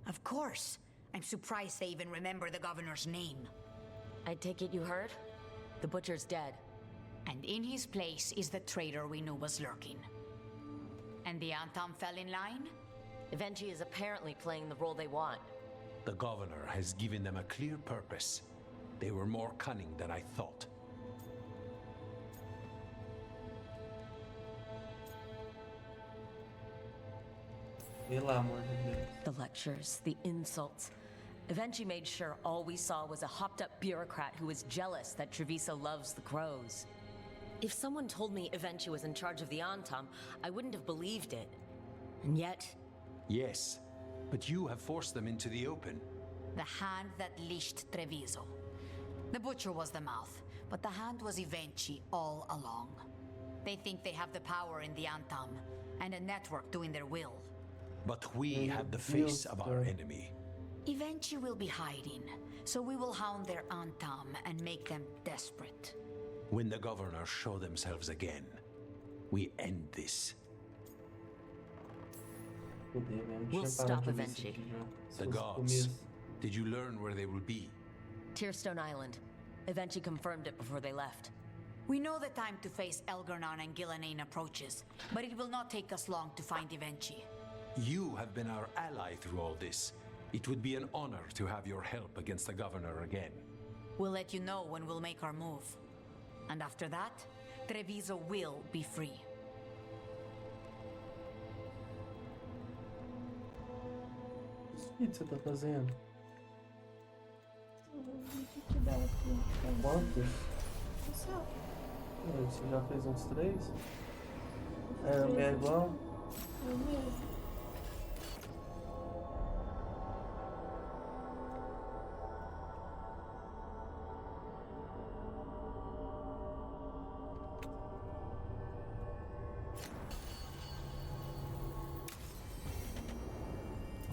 Of course. I'm surprised they even remember the governor's name. I take it you heard? The Butcher's dead. And in his place is the traitor we knew was lurking. And the Antam fell in line? Eventually is apparently playing the role they want. The governor has given them a clear purpose. They were more cunning than I thought. The lectures, the insults. Eventually made sure all we saw was a hopped-up bureaucrat who was jealous that Treviso loves the crows. If someone told me Eventually was in charge of the Antam, I wouldn't have believed it. And yet... Yes, but you have forced them into the open. The hand that leashed Treviso. The Butcher was the mouth, but the hand was Eventually all along. They think they have the power in the Antam, and a network doing their will. But we have the face of our enemy. Eventually we'll be hiding, so we will hound their Antam and make them desperate. When the governors show themselves again, we end this. We'll stop Eventually. The gods. Did you learn where they will be? Tearstone Island. Eventually confirmed it before they left. We know the time to face Elgarnon and Gillanane approaches, but it will not take us long to find Eventually. You have been our ally through all this. It would be an honor to have your help against the governor again. We'll let you know when we'll make our move. And after that, Treviso will be free. O que você tá fazendo? Quantos? Você já fez uns 3? É, o meu é igual? É o mesmo.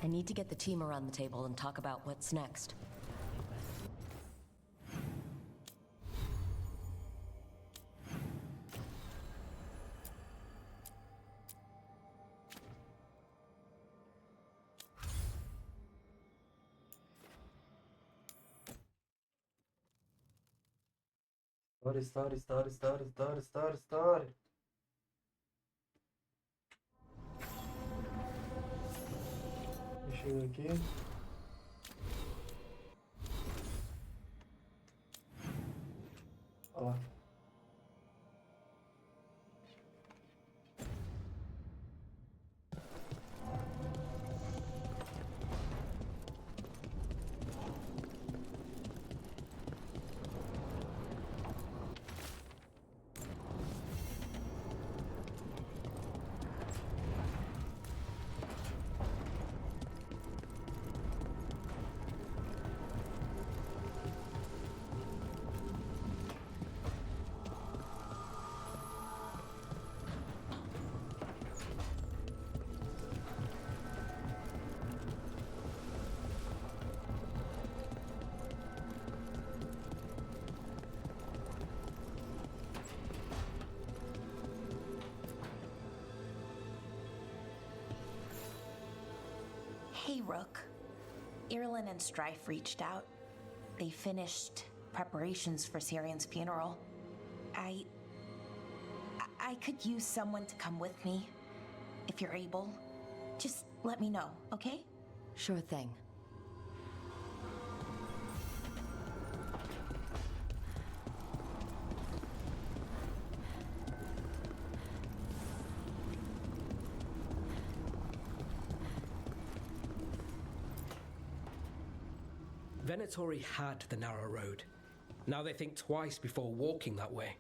I need to get the team around the table and talk about what's next. Story. Deixa eu ver aqui. Ó. Hey, Rook. Irlin and Strife reached out. They finished preparations for Syrian's funeral. I could use someone to come with me, if you're able. Just let me know, okay? Sure thing. Venatori had the narrow road. Now they think twice before walking that way.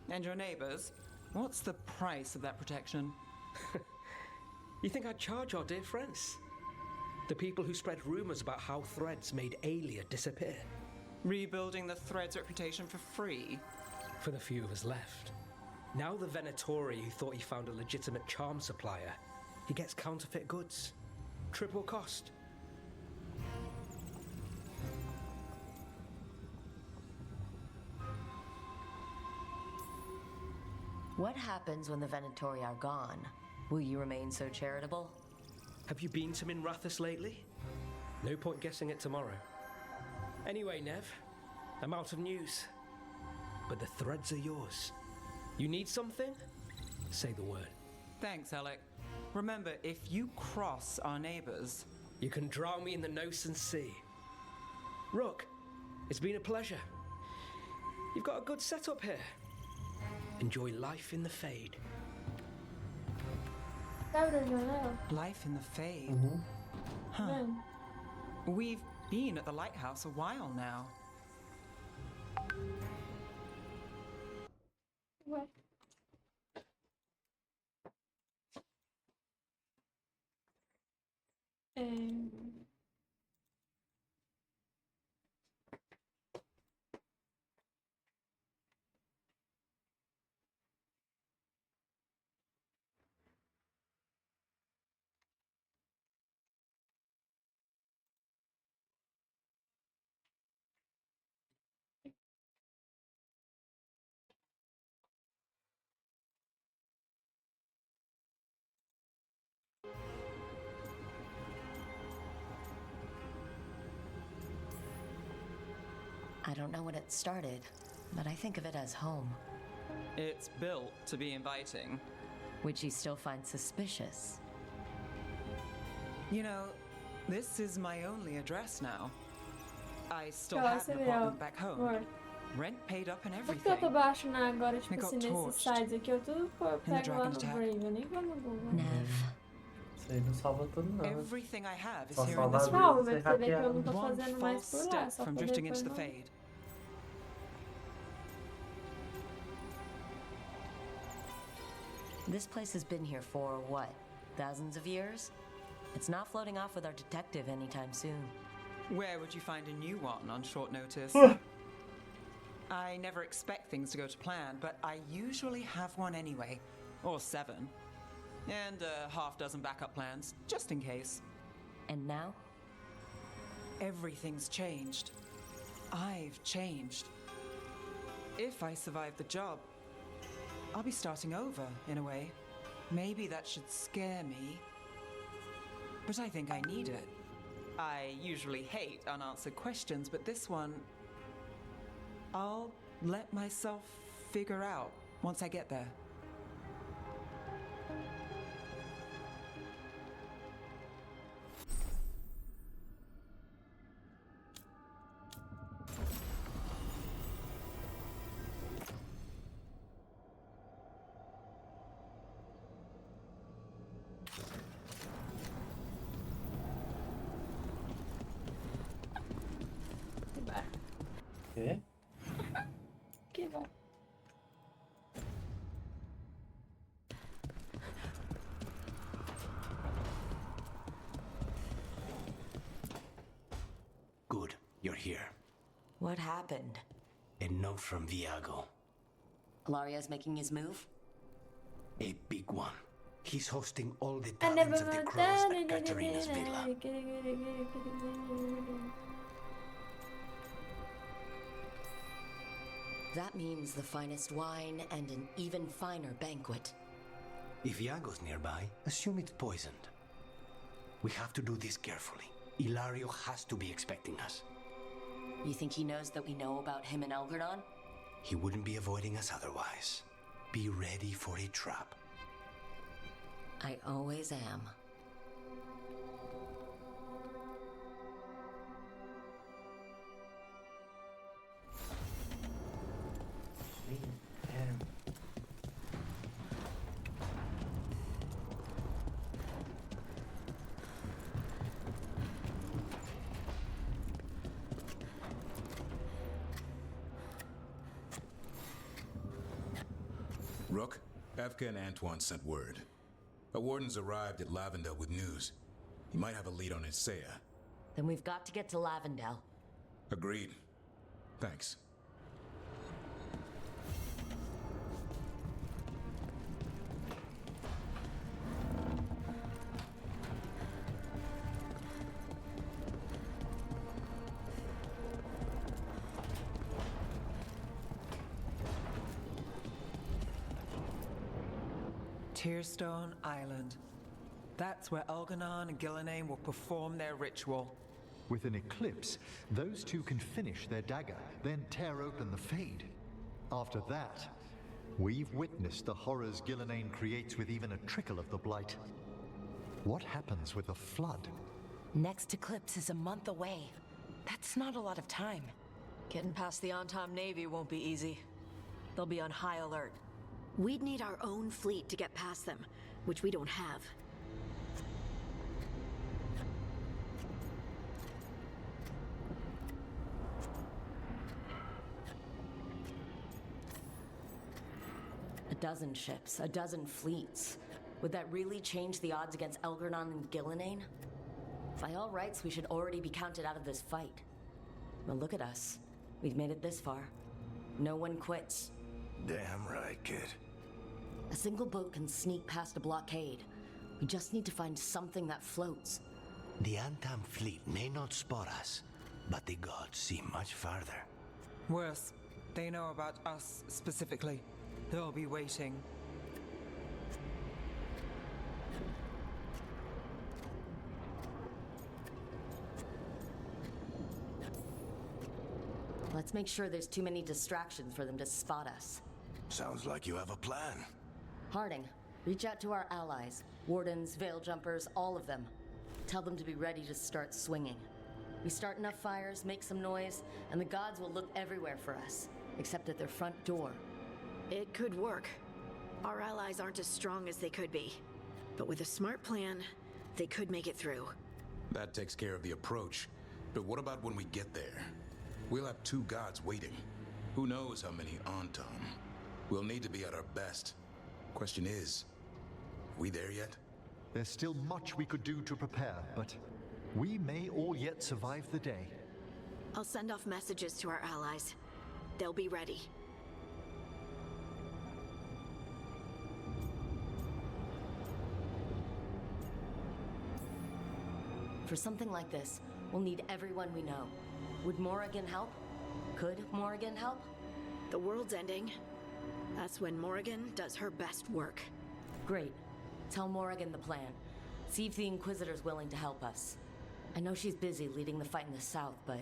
And your neighbors? What's the price of that protection? You think I'd charge our dear friends? The people who spread rumors about how Threads made Aelia disappear. Rebuilding the Threads' reputation for free? For the few of us left. Now the Venatori who thought he found a legitimate charm supplier, he gets counterfeit goods. Triple cost. What happens when the Venatori are gone? Will you remain so charitable? Have you been to Minrathous lately? No point guessing it tomorrow. Anyway, Nev, I'm out of news. But the Threads are yours. You need something? Say the word. Thanks, Alec. Remember, if you cross our neighbors... You can drown me in the Nosen Sea. Rook, it's been a pleasure. You've got a good setup here. Enjoy life in the Fade. Life in the Fade? Mm-hmm. Huh. We've been at the lighthouse a while now. What? I don't know when it started, but I think of it as home. It's built to be inviting. Which you still find suspicious. You know, this is my only address now. I still Ó, have você an vê, ó. apartment back home. Amor, Rent paid up and por que eu tô everything. baixando agora, tipo I got assim, nesses torched. sites aqui, eu tudo pego lá no Dragon's Brave, eu nem vou no Google. Isso aí não salva tudo, não. Everything I have is Só here in salva this a Não, room. mas você vê que eu não tô One fazendo mais false por lá, step só from pra drifting depois into the não... Fade. This place has been here for, what, thousands of years? It's not floating off with our detective anytime soon. Where would you find a new one on short notice? I never expect things to go to plan, but I usually have one anyway. Or 7. And a half dozen backup plans, just in case. And now? Everything's changed. I've changed. If I survive the job, I'll be starting over, in a way. Maybe that should scare me. But I think I need it. I usually hate unanswered questions, but this one, I'll let myself figure out once I get there. ¿Qué? ¿Qué va? Good, you're here. What happened? A note from Viago. Ilaria's making his move? A big one. He's hosting all the I never talents of the went crows down. at Katarina's villa. That means the finest wine and an even finer banquet. If Iago's nearby, assume it's poisoned. We have to do this carefully. Ilario has to be expecting us. You think he knows that we know about him and Elgernon? He wouldn't be avoiding us otherwise. Be ready for a trap. I always am. Rook, Evka and Antoine sent word. A warden's arrived at Lavendel with news. He might have a lead on Isaiah. Then we've got to get to Lavendel. Agreed. Thanks. Tearstone Island. That's where Elgernon and Gillenane will perform their ritual. With an eclipse, those two can finish their dagger, then tear open the Fade. After that, we've witnessed the horrors Gillenane creates with even a trickle of the Blight. What happens with a flood? Next eclipse is a month away. That's not a lot of time. Getting past the Antom Navy won't be easy. They'll be on high alert. We'd need our own fleet to get past them, which we don't have. A dozen ships, a dozen fleets. Would that really change the odds against Elgernon and Gillenane? By all rights, we should already be counted out of this fight. But look at us. We've made it this far. No one quits. Damn right, kid. A single boat can sneak past a blockade. We just need to find something that floats. The Antam fleet may not spot us, but the gods see much farther. Worse, they know about us specifically. They'll be waiting. Let's make sure there's too many distractions for them to spot us. Sounds like you have a plan. Harding, reach out to our allies. Wardens, veil jumpers, all of them. Tell them to be ready to start swinging. We start enough fires, make some noise, and the gods will look everywhere for us, except at their front door. It could work. Our allies aren't as strong as they could be. But with a smart plan, they could make it through. That takes care of the approach. But what about when we get there? We'll have two gods waiting. Who knows how many Antom? We'll need to be at our best. Question is, are we there yet? There's still much we could do to prepare, but we may all yet survive the day. I'll send off messages to our allies. They'll be ready. For something like this, we'll need everyone we know. Would Morrigan help? Could Morrigan help? The world's ending. That's when Morrigan does her best work. Great. Tell Morrigan the plan. See if the Inquisitor's willing to help us. I know she's busy leading the fight in the south, but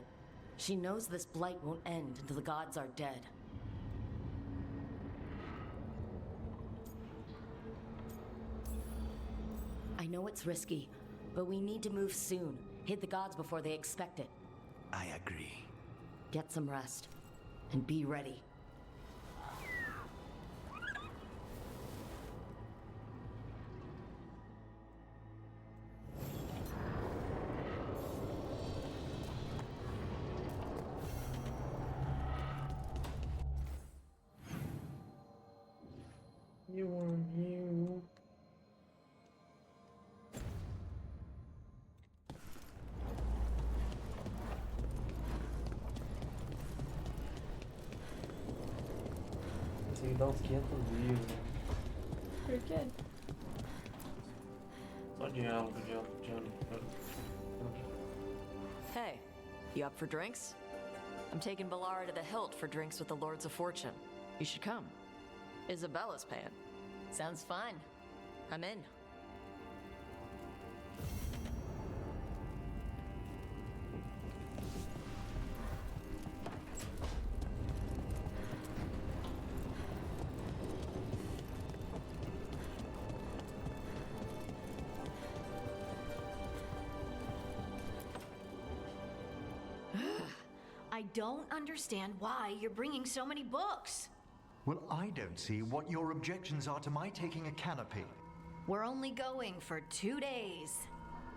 she knows this blight won't end until the gods are dead. I know it's risky, but we need to move soon. Hit the gods before they expect it. I agree. Get some rest. And be ready. You. Consegui dar uns 500 views, né? Por quê? Só diálogo. Hey, you up for drinks? I'm taking Bellara to the Hilt for drinks with the Lords of Fortune. You should come. Isabella's paying. Sounds fun. I'm in. I don't understand why you're bringing so many books. Well, I don't see what your objections are to my taking a canopy. We're only going for 2 days.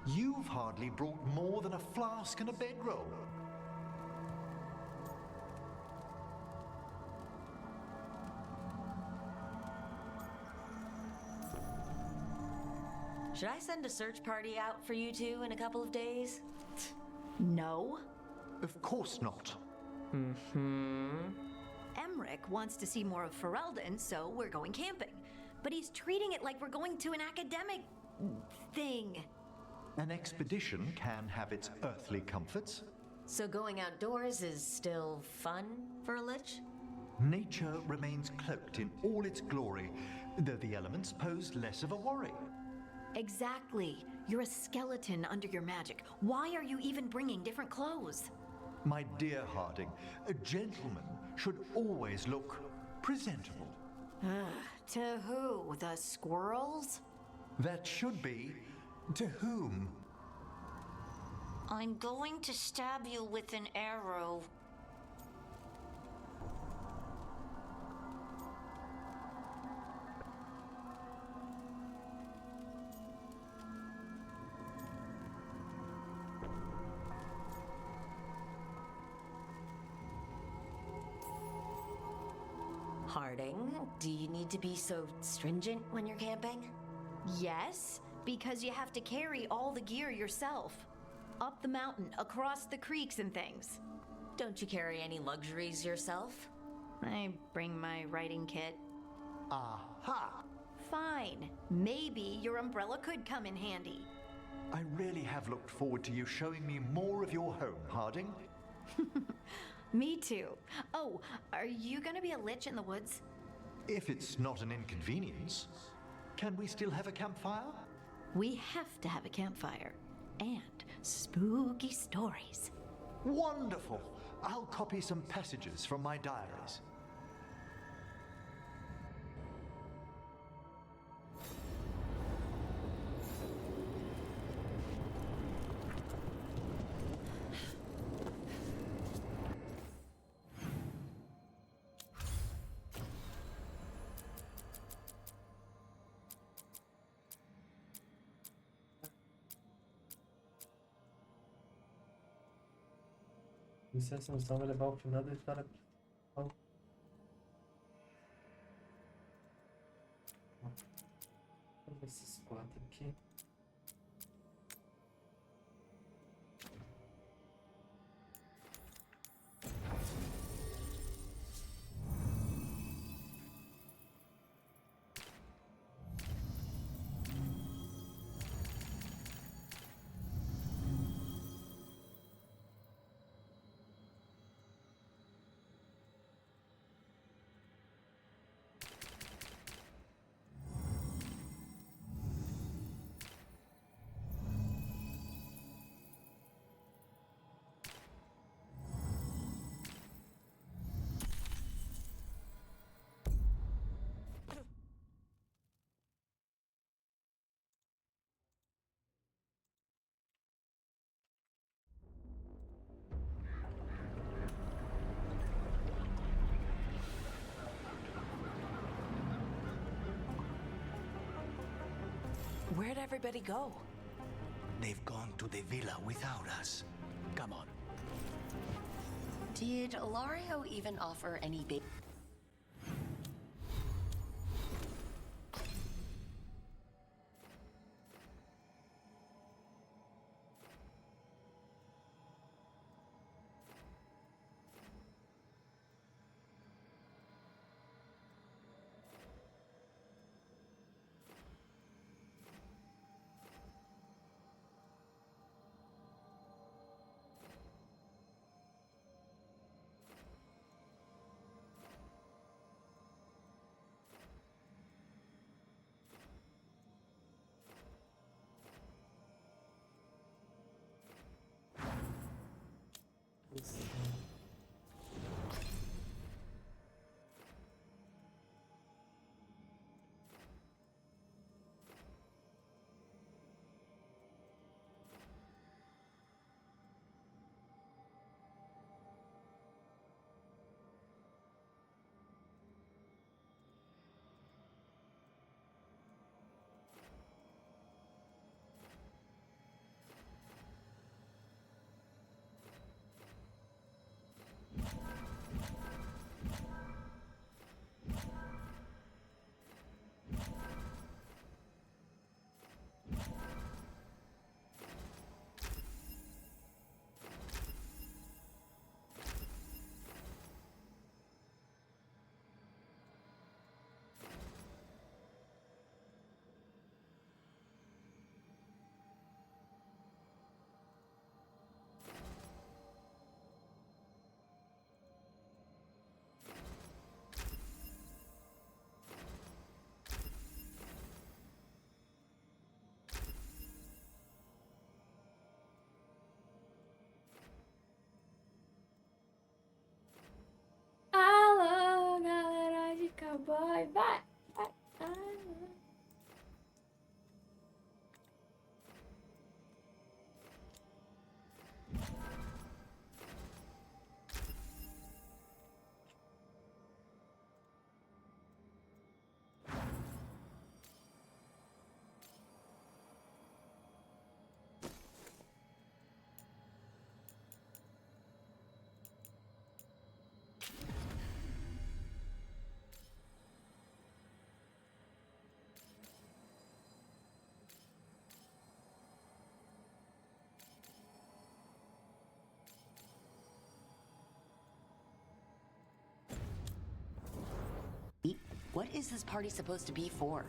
You've hardly brought more than a flask and a bedroll. Should I send a search party out for you two in a couple of days? No. Of course not. Emmerich wants to see more of Ferelden, so we're going camping. But he's treating it like we're going to an academic thing. An expedition can have its earthly comforts. So going outdoors is still fun for a lich? Nature remains cloaked in all its glory, though the elements pose less of a worry. Exactly. You're a skeleton under your magic. Why are you even bringing different clothes? My dear Harding, a gentleman should always look presentable. To who? The squirrels? That should be to whom? I'm going to stab you with an arrow. Harding, do you need to be so stringent when you're camping? Yes, because you have to carry all the gear yourself. Up the mountain, across the creeks and things. Don't you carry any luxuries yourself? I bring my writing kit. Aha! Fine. Maybe your umbrella could come in handy. I really have looked forward to you showing me more of your home, Harding. Me too. Oh, are you gonna be a lich in the woods? If it's not an inconvenience, can we still have a campfire? We have to have a campfire. And spooky stories. Wonderful! I'll copy some passages from my diaries. Isso, essa missão vai levar ao final da história principal. Vamos ver esses 4 aqui. Where'd everybody go? They've gone to the villa without us. Come on. Did Ilario even offer any bait? Alô, galera de cowboy, vai, vai, alô. What is this party supposed to be for?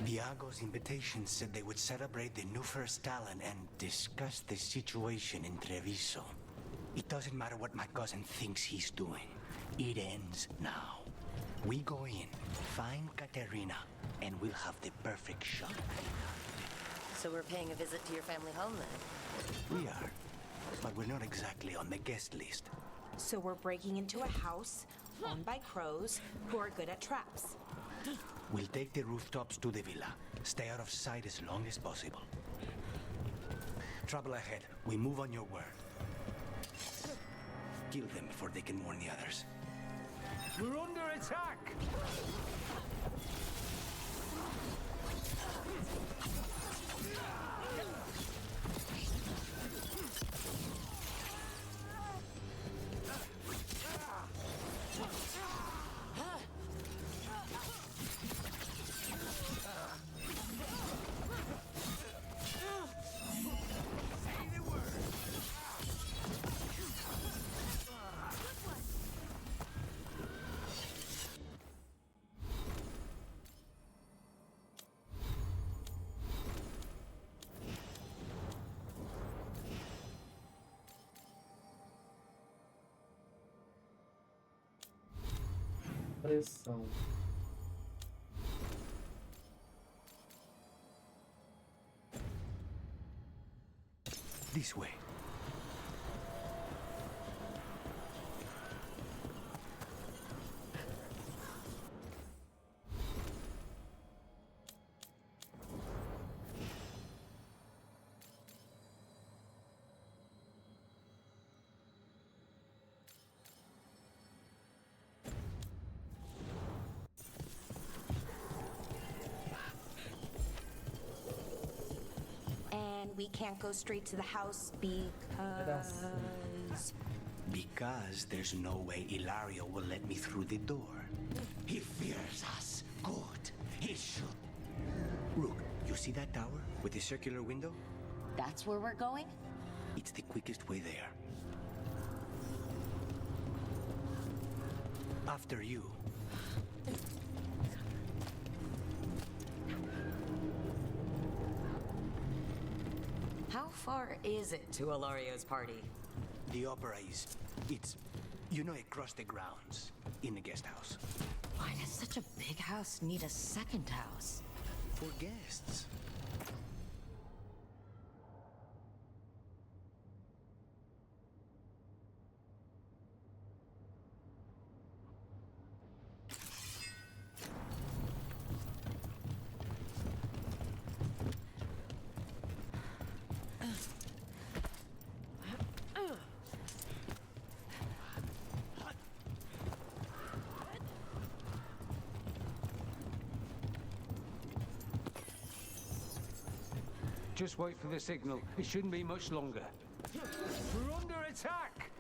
Viago's invitation said they would celebrate the new first talent and discuss the situation in Treviso. It doesn't matter what my cousin thinks he's doing. It ends now. We go in, find Katerina, and we'll have the perfect shot. So we're paying a visit to your family home then? We are, but we're not exactly on the guest list. So we're breaking into a house owned by crows who are good at traps. We'll take the rooftops to the villa. Stay out of sight as long as possible. Trouble ahead. We move on your word. Kill them before they can warn the others. We're under attack! Pressão. This way. we can't go straight to the house because... Because there's no way Ilario will let me through the door. He fears us. Good. He should. Rook, you see that tower with the circular window? That's where we're going? It's the quickest way there. After you. How far is it to Ilario's party? The opera is... It's... You know, across the grounds. In the guest house. Why does such a big house need a second house? For guests. Just wait for the signal. It shouldn't be much longer. We're under attack!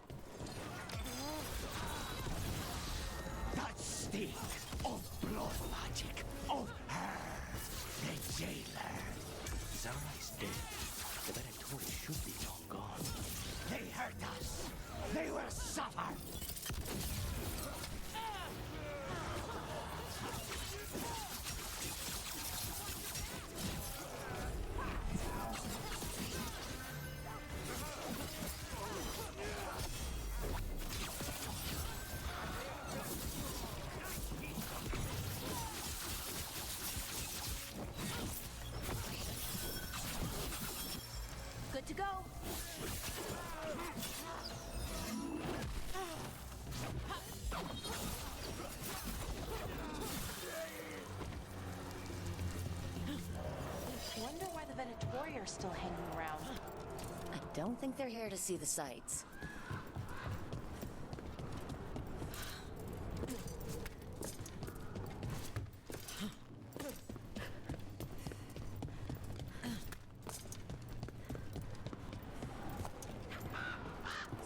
That stink of blood magic of her, the jailer. Zara is dead. The Venatori should be long gone. They hurt us. They will suffer. Good to go. Wonder why the Venatori are still hanging around. I don't think they're here to see the sights.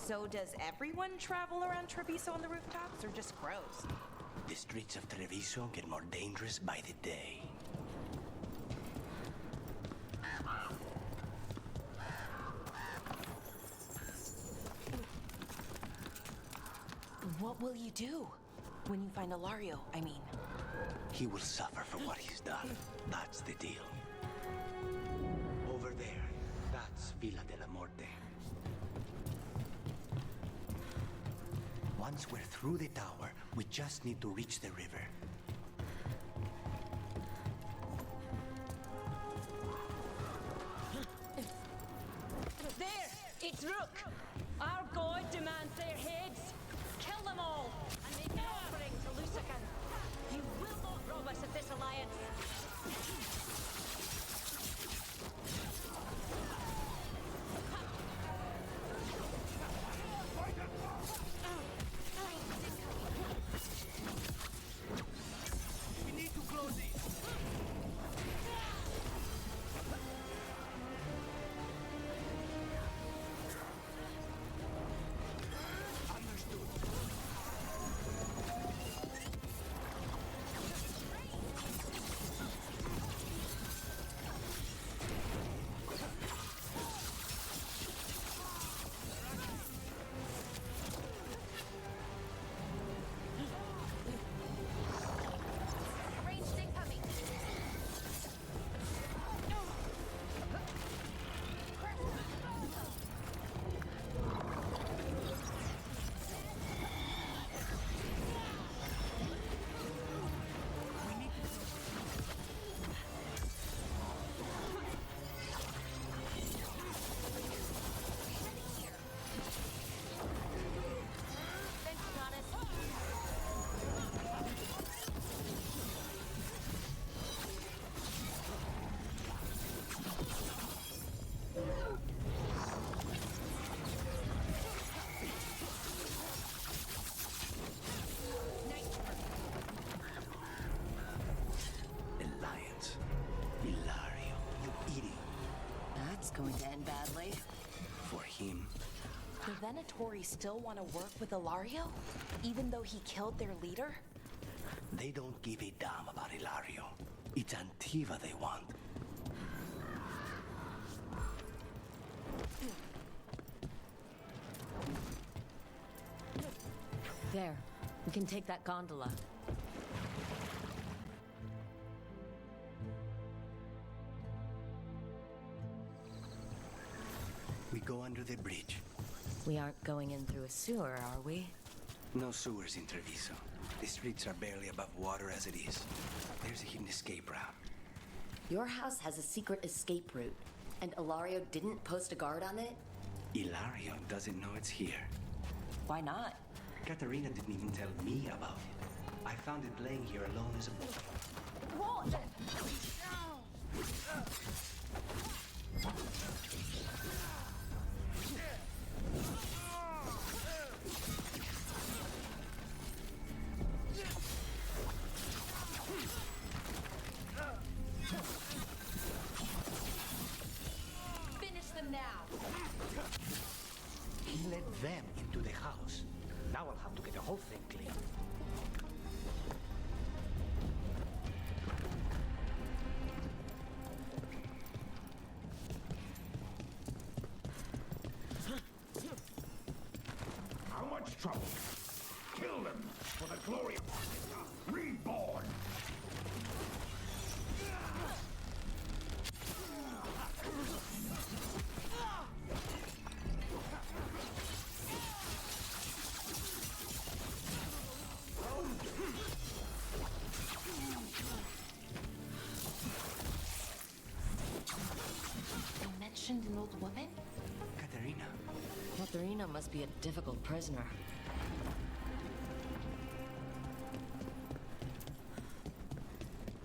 So does everyone travel around Treviso on the rooftops, or just crows? The streets of Treviso get more dangerous by the day. What will you do? When you find Ilario, I mean. He will suffer for what he's done. That's the deal. Over there, that's Villa de la Morte. Once we're through the tower, we just need to reach the river. There! It's Rook! Our god demands their heads! Kill them all, and make an offering to Lucican! You will not rob us of this alliance! We need to close it! Venatori still want to work with Ilario, even though he killed their leader? They don't give a damn about Ilario. It's Antiva they want. There. We can take that gondola. We go under the bridge. We aren't going in through a sewer, are we? No sewers in Treviso. The streets are barely above water as it is. There's a hidden escape route. Your house has a secret escape route, and Ilario didn't post a guard on it? Ilario doesn't know it's here. Why not? Katerina didn't even tell me about it. I found it laying here alone as a book. What? Finish them now! He led them into the house. Now I'll have to get the whole thing clean. How much trouble? Kill them for the glory of reborn. You mentioned an old woman? Katerina. Katerina must be a difficult prisoner.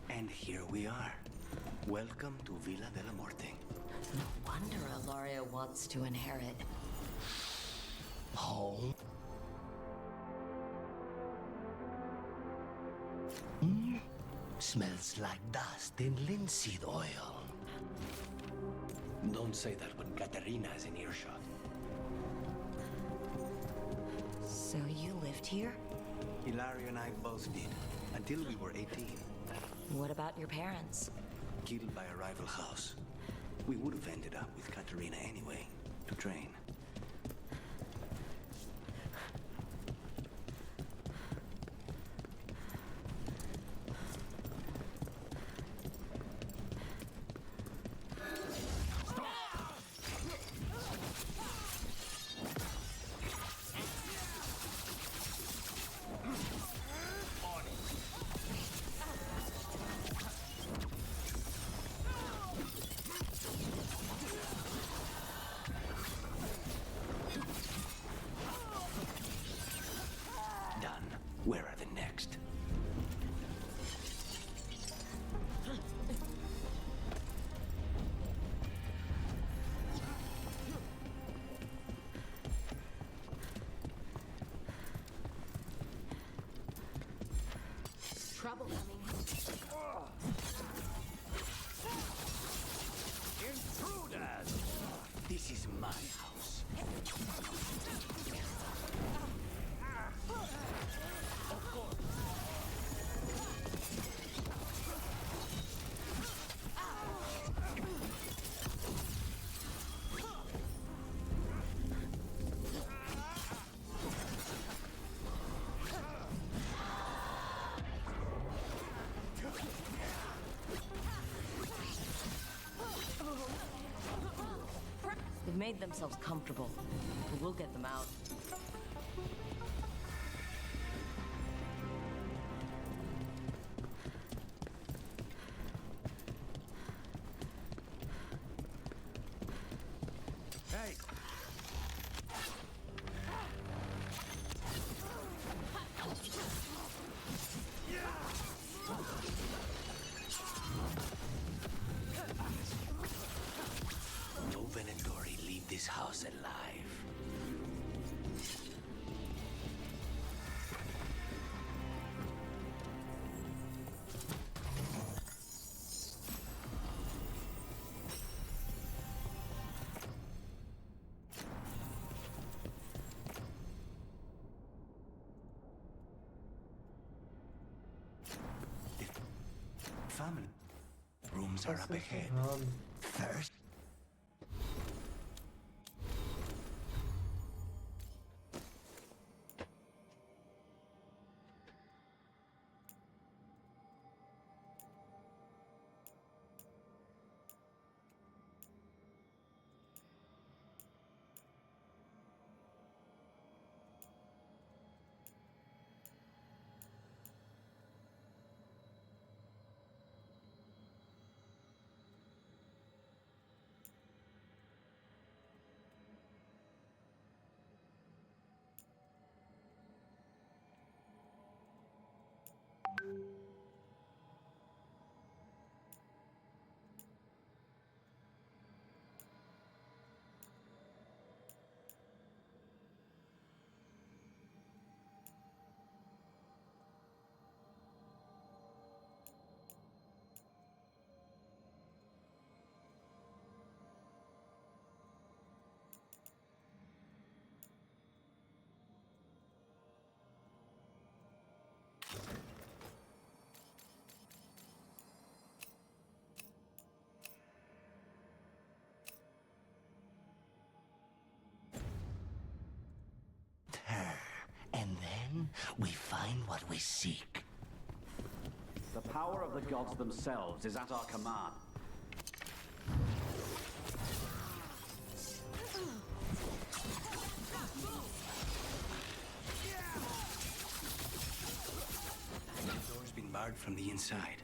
And here we are. Welcome to Villa de la Muerte. No wonder Ilario wants to inherit. Home? Smells like dust and linseed oil. Don't say that when Katerina is in earshot. So you lived here? Hilario and I both did, until we were 18. What about your parents? Killed by a rival house. We would have ended up with Katerina anyway, to train. Where are the next? Trouble coming. Intruders! This is my house. They've made themselves comfortable, but we'll get them out. Hey! No Venatori leave this house alive. problems are up ahead. First, and then we find what we seek. The power of the gods themselves is at our command. The door's been barred from the inside.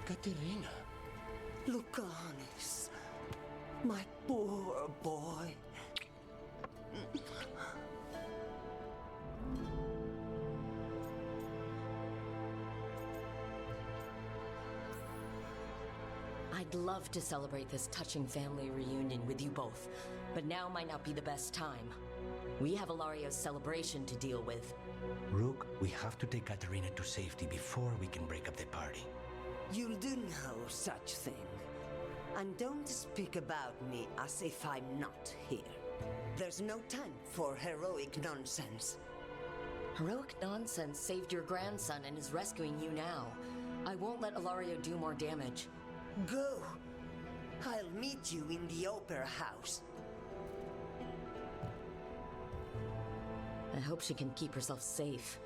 Katerina. Lucanis. My poor boy. I'd love to celebrate this touching family reunion with you both, but now might not be the best time. We have Ilario's celebration to deal with. Rook, we have to take Katerina to safety before we can break up the party. You'll do no such thing. And don't speak about me as if I'm not here. There's no time for heroic nonsense. Heroic nonsense saved your grandson and is rescuing you now. I won't let Ilario do more damage. Go. I'll meet you in the Opera House. I hope she can keep herself safe.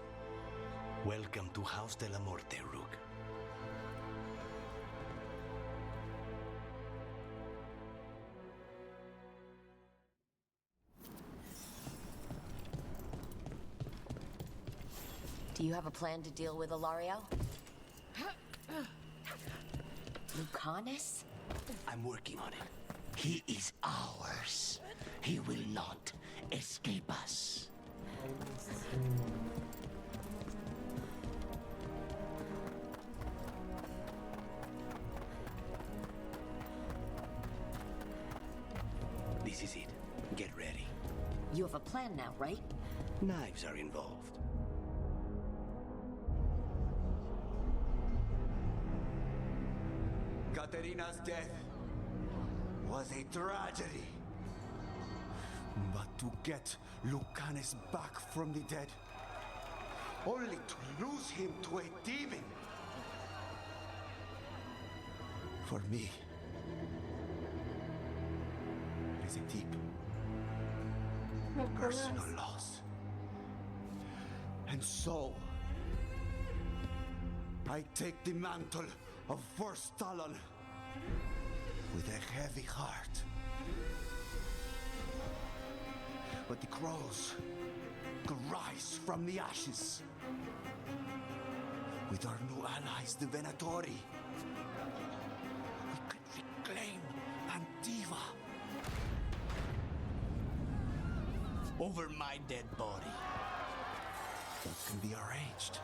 Welcome to House de la Morte, Rook. Do you have a plan to deal with Ilario? Lucanis? I'm working on it. He is ours. He will not escape us. This is it. Get ready. You have a plan now, right? Knives are involved. Katerina's death was a tragedy. But to get Lucanis back from the dead, only to lose him to a demon. For me, it is a deep, personal loss. And so, I take the mantle of First Talon with a heavy heart. But the crows could rise from the ashes. With our new allies, the Venatori, we could reclaim Antiva. Over my dead body. That can be arranged.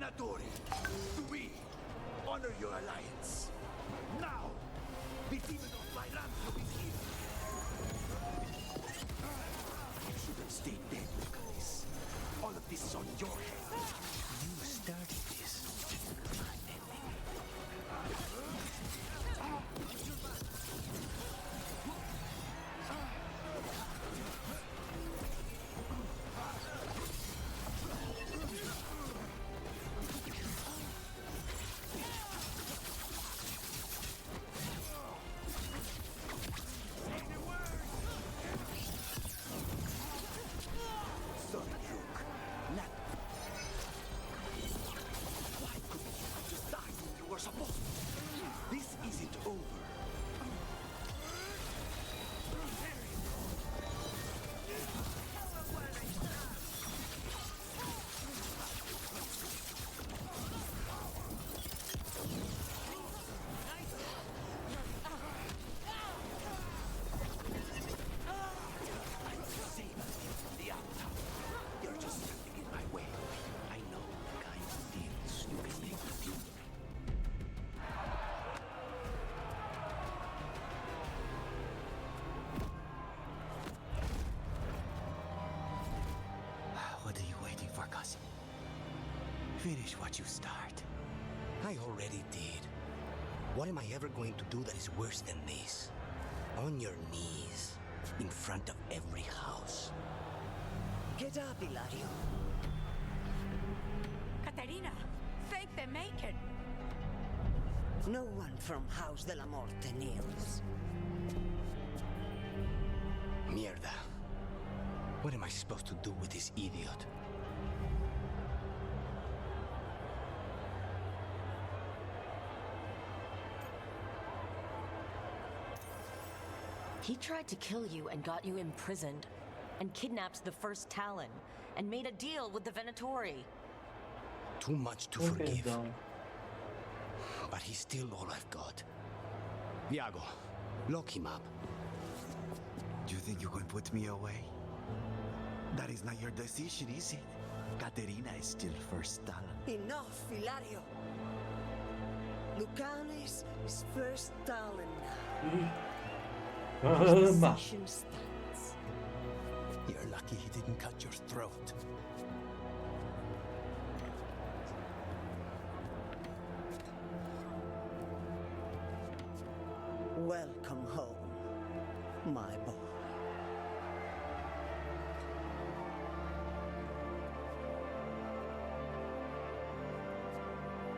Venatori, to we honor your alliance. Now, the demon of Lyranthro is here. You should have stayed dead, Lucas. All of this is on your head. You started this. Finish what you start. I already did. What am I ever going to do that is worse than this? On your knees, in front of every house. Get up, Hilario. Caterina, thank the Maker. No one from House de la Morte kneels. Mierda. What am I supposed to do with this idiot? He tried to kill you and got you imprisoned, and kidnapped the first Talon, and made a deal with the Venatori. Too much to forgive. But he's still all I've got. Iago, lock him up. Do you think you can put me away? That is not your decision, is it? Caterina is still first Talon. Enough, Hilario. Lucanes is first Talon now. His decision stands. You're lucky he didn't cut your throat. Welcome home, my boy.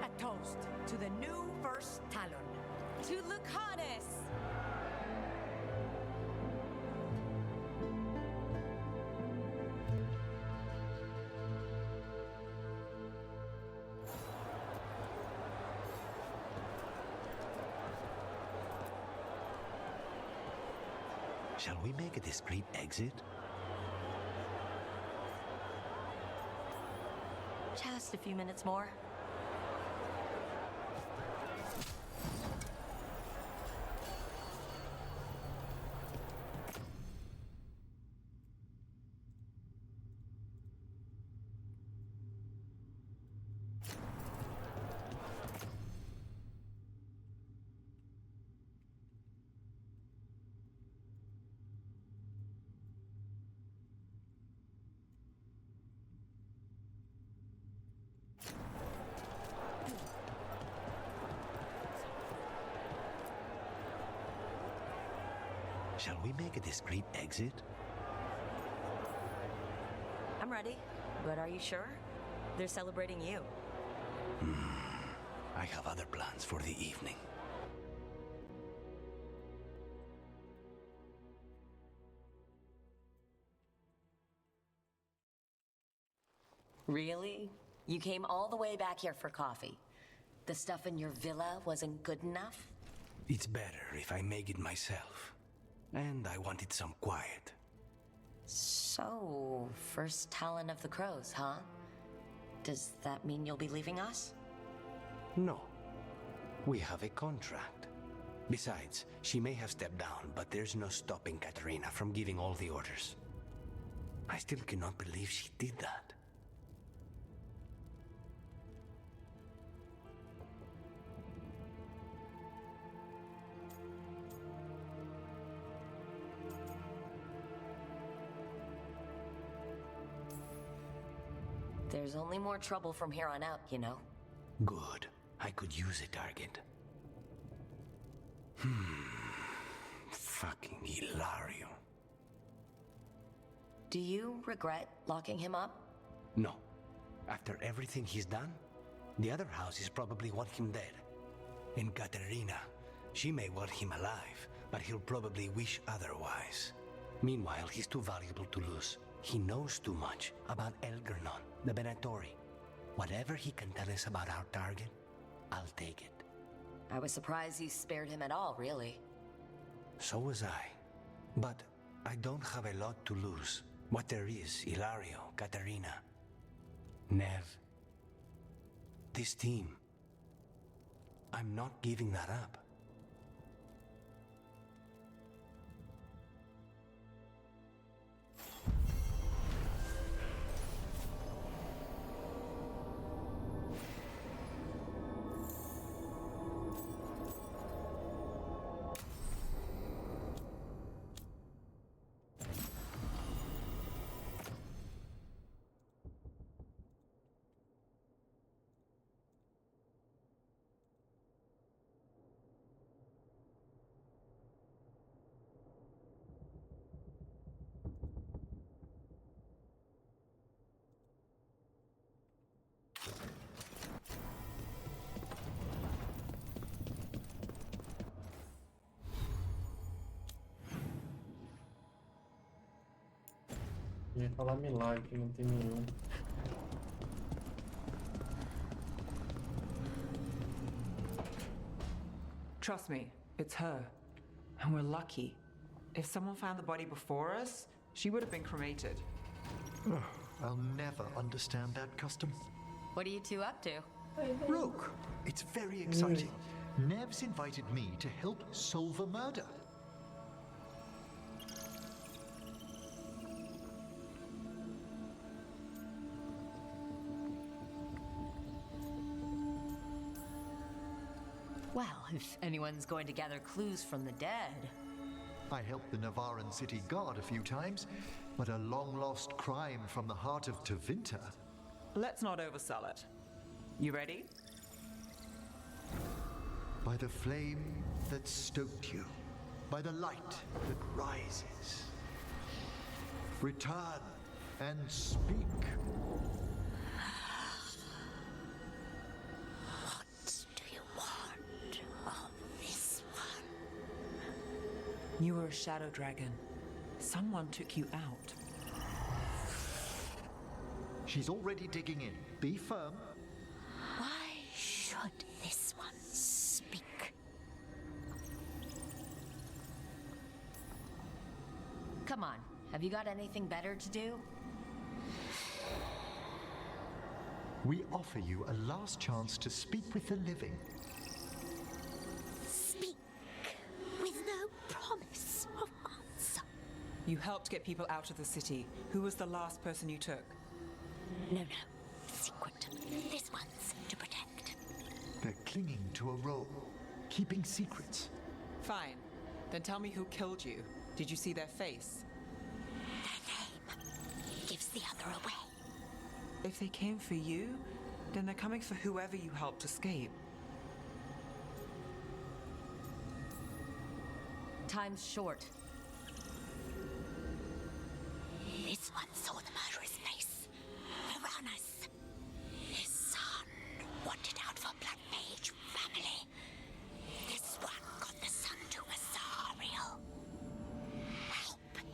A toast to the new first Talon. To Lucanes! Shall we make a discreet exit? Just a few minutes more. Shall we make a discreet exit? I'm ready, but are you sure? They're celebrating you. I have other plans for the evening. Really? You came all the way back here for coffee? The stuff in your villa wasn't good enough? It's better if I make it myself. And I wanted some quiet. So, first Talon of the Crows, huh? Does that mean you'll be leaving us? No. We have a contract. Besides, she may have stepped down, but there's no stopping Katerina from giving all the orders. I still cannot believe she did that. There's only more trouble from here on out, you know. Good. I could use a target. Fucking Hilario. Do you regret locking him up? No. After everything he's done, the other houses probably want him dead. And Katerina, she may want him alive, but he'll probably wish otherwise. Meanwhile, he's too valuable to lose. He knows too much about Elgernon, the Benatori. Whatever he can tell us about our target, I'll take it. I was surprised you spared him at all, really. So was I. But I don't have a lot to lose. What there is, Hilario, Katerina, Nev, this team. I'm not giving that up. Eu ia falar milagre, não tem nenhum. Trust me, it's her. And we're lucky. If someone found the body before us, she would have been cremated. I'll never understand that custom. What are you two up to? Look, it's very exciting. Nev's invited me to help solve a murder. Well, if anyone's going to gather clues from the dead. I helped the Navaran city guard a few times, but a long-lost crime from the heart of Tevinter. Let's not oversell it. You ready? By the flame that stoked you, by the light that rises. Return and speak. What do you want of this one? You were a shadow dragon. Someone took you out. She's already digging in. Be firm. Why should this one speak? Come on, have you got anything better to do? We offer you a last chance to speak with the living. Speak with no promise of answer. You helped get people out of the city. Who was the last person you took? No. Secret. This one's to protect. They're clinging to a role, keeping secrets. Fine. Then tell me who killed you. Did you see their face? Their name gives the other away. If they came for you, then they're coming for whoever you helped escape. Time's short. This one saw the murderer's face. Piranhas. His son wanted out for Blood Mage family. This one got the son to Azariel. Help him.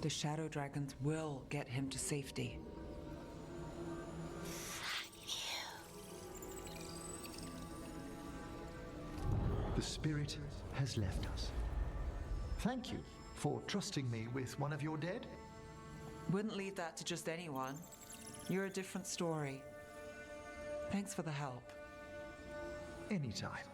The shadow dragons will get him to safety. The spirit has left us. Thank you for trusting me with one of your dead. Wouldn't leave that to just anyone. You're a different story. Thanks for the help. Anytime.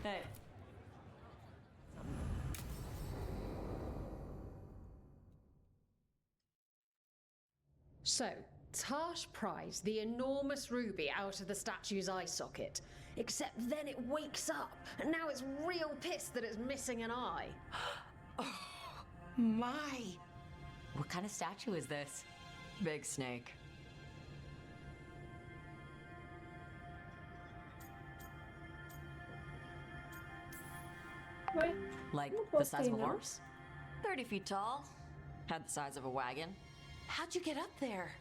Hey. So, Tash pries the enormous ruby out of the statue's eye socket. Except then it wakes up, and now it's real pissed that it's missing an eye. Oh, my. What kind of statue is this? Big snake. Ué, Like não the size of a postei, não? horse? 30 feet tall. Had the size of a wagon. How'd you get up there?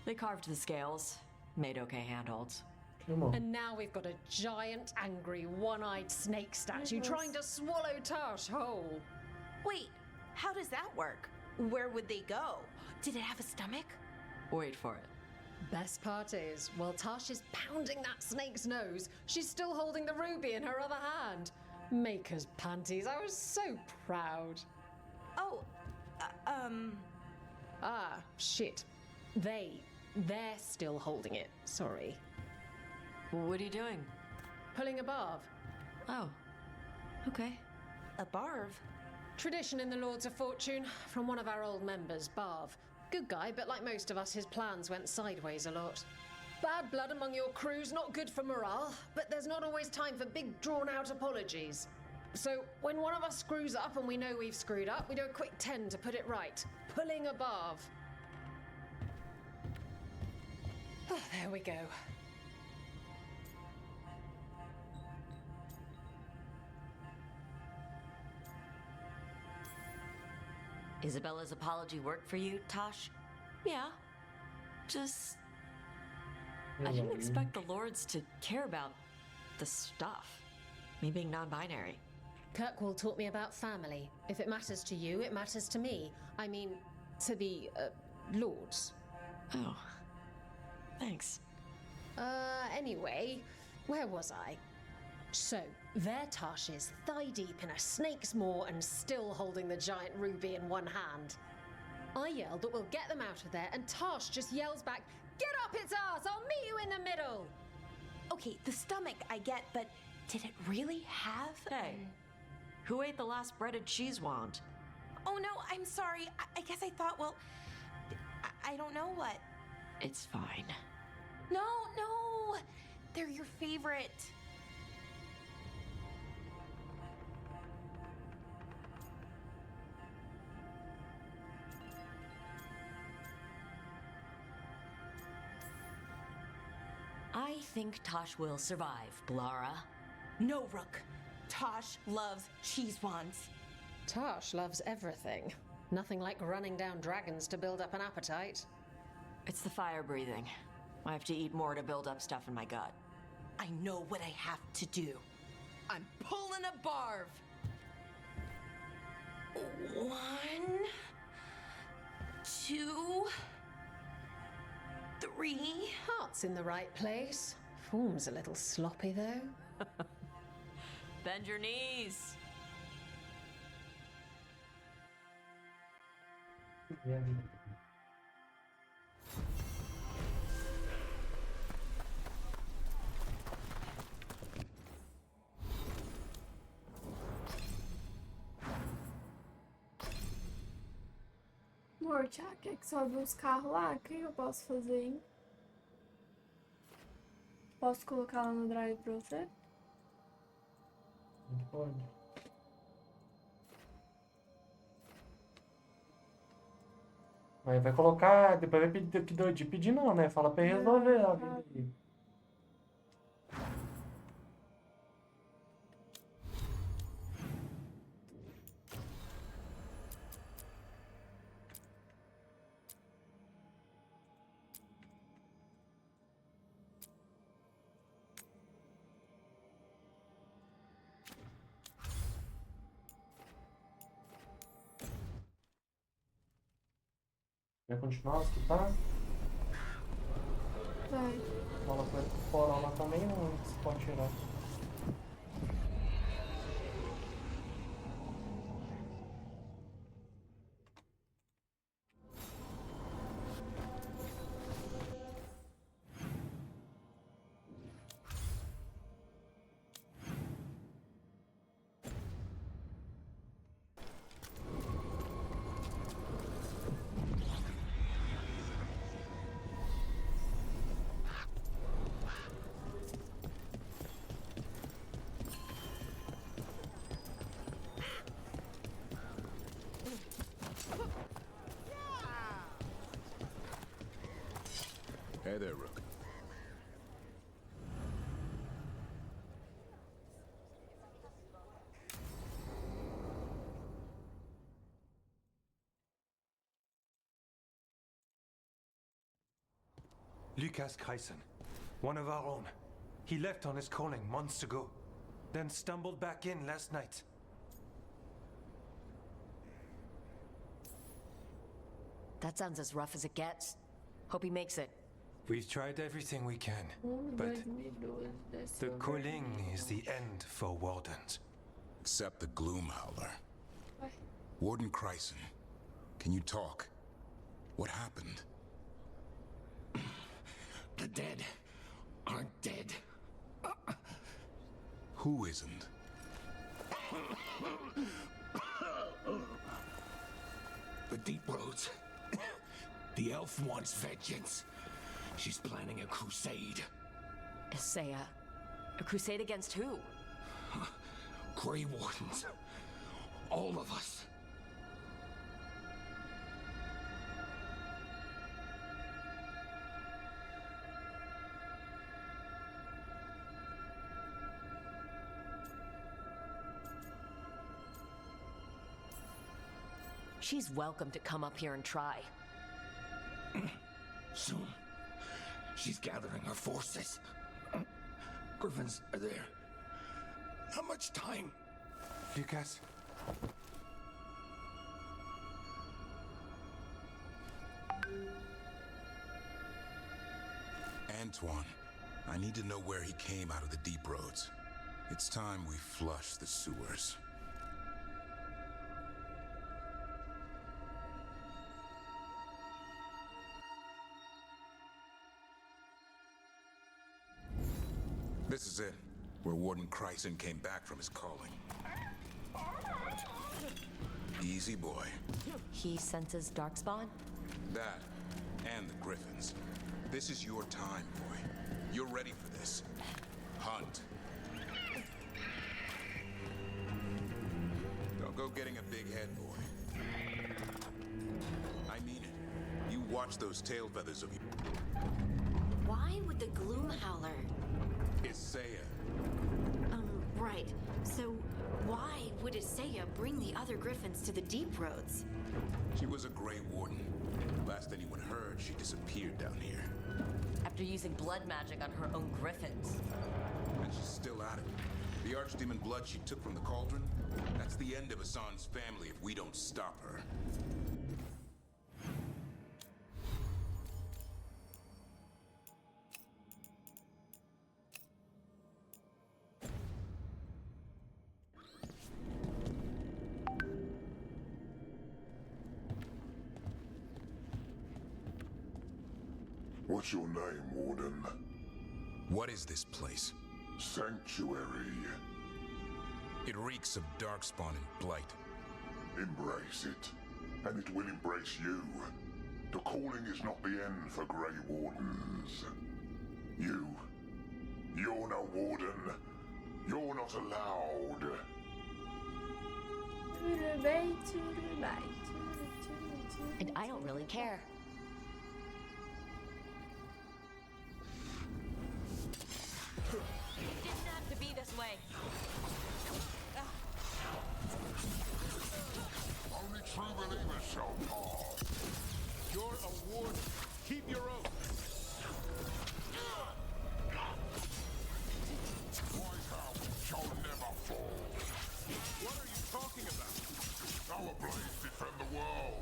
They carved the scales. Made okay handholds. And now we've got a giant, angry, one-eyed snake statue trying to swallow Tash whole. Wait, how does that work? Where would they go? Did it have a stomach? Wait for it. Best part is, while Tash is pounding that snake's nose, she's still holding the ruby in her other hand. Maker's panties, I was so proud. Oh, Ah, shit. They're still holding it, sorry. What are you doing? Pulling a barb. Oh, okay. A barb? Tradition in the Lords of Fortune, from one of our old members, Barv. Good guy, but like most of us, his plans went sideways a lot. Bad blood among your crew's not good for morale, but there's not always time for big, drawn-out apologies. So, when one of us screws up and we know we've screwed up, we do a quick 10 to put it right. Pulling a Barv. Oh, there we go. Isabella's apology worked for you, Tosh? Yeah. Just... I didn't expect the Lords to care about the stuff. Me being non-binary. Kirkwall taught me about family. If it matters to you, it matters to me. I mean, to the, Lords. Oh. Thanks. Anyway, where was I? So, there Tash is, thigh-deep in a snake's maw and still holding the giant ruby in one hand. I yelled that we'll get them out of there, and Tash just yells back, "Get up its ass! I'll meet you in the middle!" Okay, the stomach I get, but did it really have... Hey, who ate the last breaded cheese wand? Oh no, I'm sorry. I guess I thought, well... I don't know what. It's fine. No! They're your favorite. I think Tosh will survive, Blara. No, Rook. Tosh loves cheese wands. Tash loves everything. Nothing like running down dragons to build up an appetite. It's the fire breathing. I have to eat more to build up stuff in my gut. I know what I have to do. I'm pulling a barv. 1, 2, 3. Heart's in the right place. Form's a little sloppy, though. Bend your knees. Yeah. Amor, Tiago, quer que sobe os carros lá? O que eu posso fazer, hein? Posso colocar lá no drive pra você? Pode. Aí vai colocar, depois vai pedir que doido de pedir não, né? Fala pra ele resolver a vida aí. Vai continuar os que tá? Vai. Fala pra ele que fora lá também não se pode tirar. Hey there, Rook. Lucas Kreisen, one of our own. He left on his calling months ago, then stumbled back in last night. That sounds as rough as it gets. Hope he makes it. We've tried everything we can, but the calling is the end for Wardens. Except the Gloomhowler. Warden Kreisen, can you talk? What happened? The dead aren't dead. Who isn't? The Deep Roads. The elf wants vengeance. She's planning a crusade. Isaiah. A crusade against who? Grey Wardens. All of us. She's welcome to come up here and try. Soon. She's gathering her forces. Griffins are there. How much time? Lucas? Antoine, I need to know where he came out of the Deep Roads. It's time we flush the sewers. This is it, where Warden Kreisen came back from his calling. Easy, boy. He senses Darkspawn? That, and the Griffins. This is your time, boy. You're ready for this. Hunt. Don't go getting a big head, boy. I mean it. You watch those tail feathers of you. Why would the Gloomhowler? Isaiah. Right. So why would Isaiah bring the other Griffins to the Deep Roads? She was a Grey Warden. Last anyone heard, she disappeared down here. After using blood magic on her own Griffins. And she's still at it. The Archdemon blood she took from the cauldron, that's the end of Hassan's family if we don't stop her. What's your name, Warden? What is this place? Sanctuary. It reeks of Darkspawn and Blight. Embrace it, and it will embrace you. The calling is not the end for Grey Wardens. You're no Warden. You're not allowed. And I don't really care. It didn't have to be this way. Only true believers shall pass. You're a warden. Keep your oath. White House shall never fall. What are you talking about? Our blades defend the world.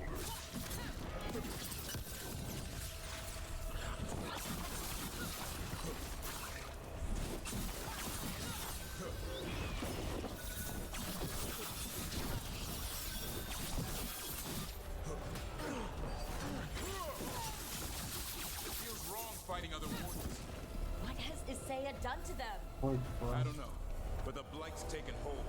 Fighting other wardens. What has Isaiah done to them? I don't know, but the Blight's taken hold.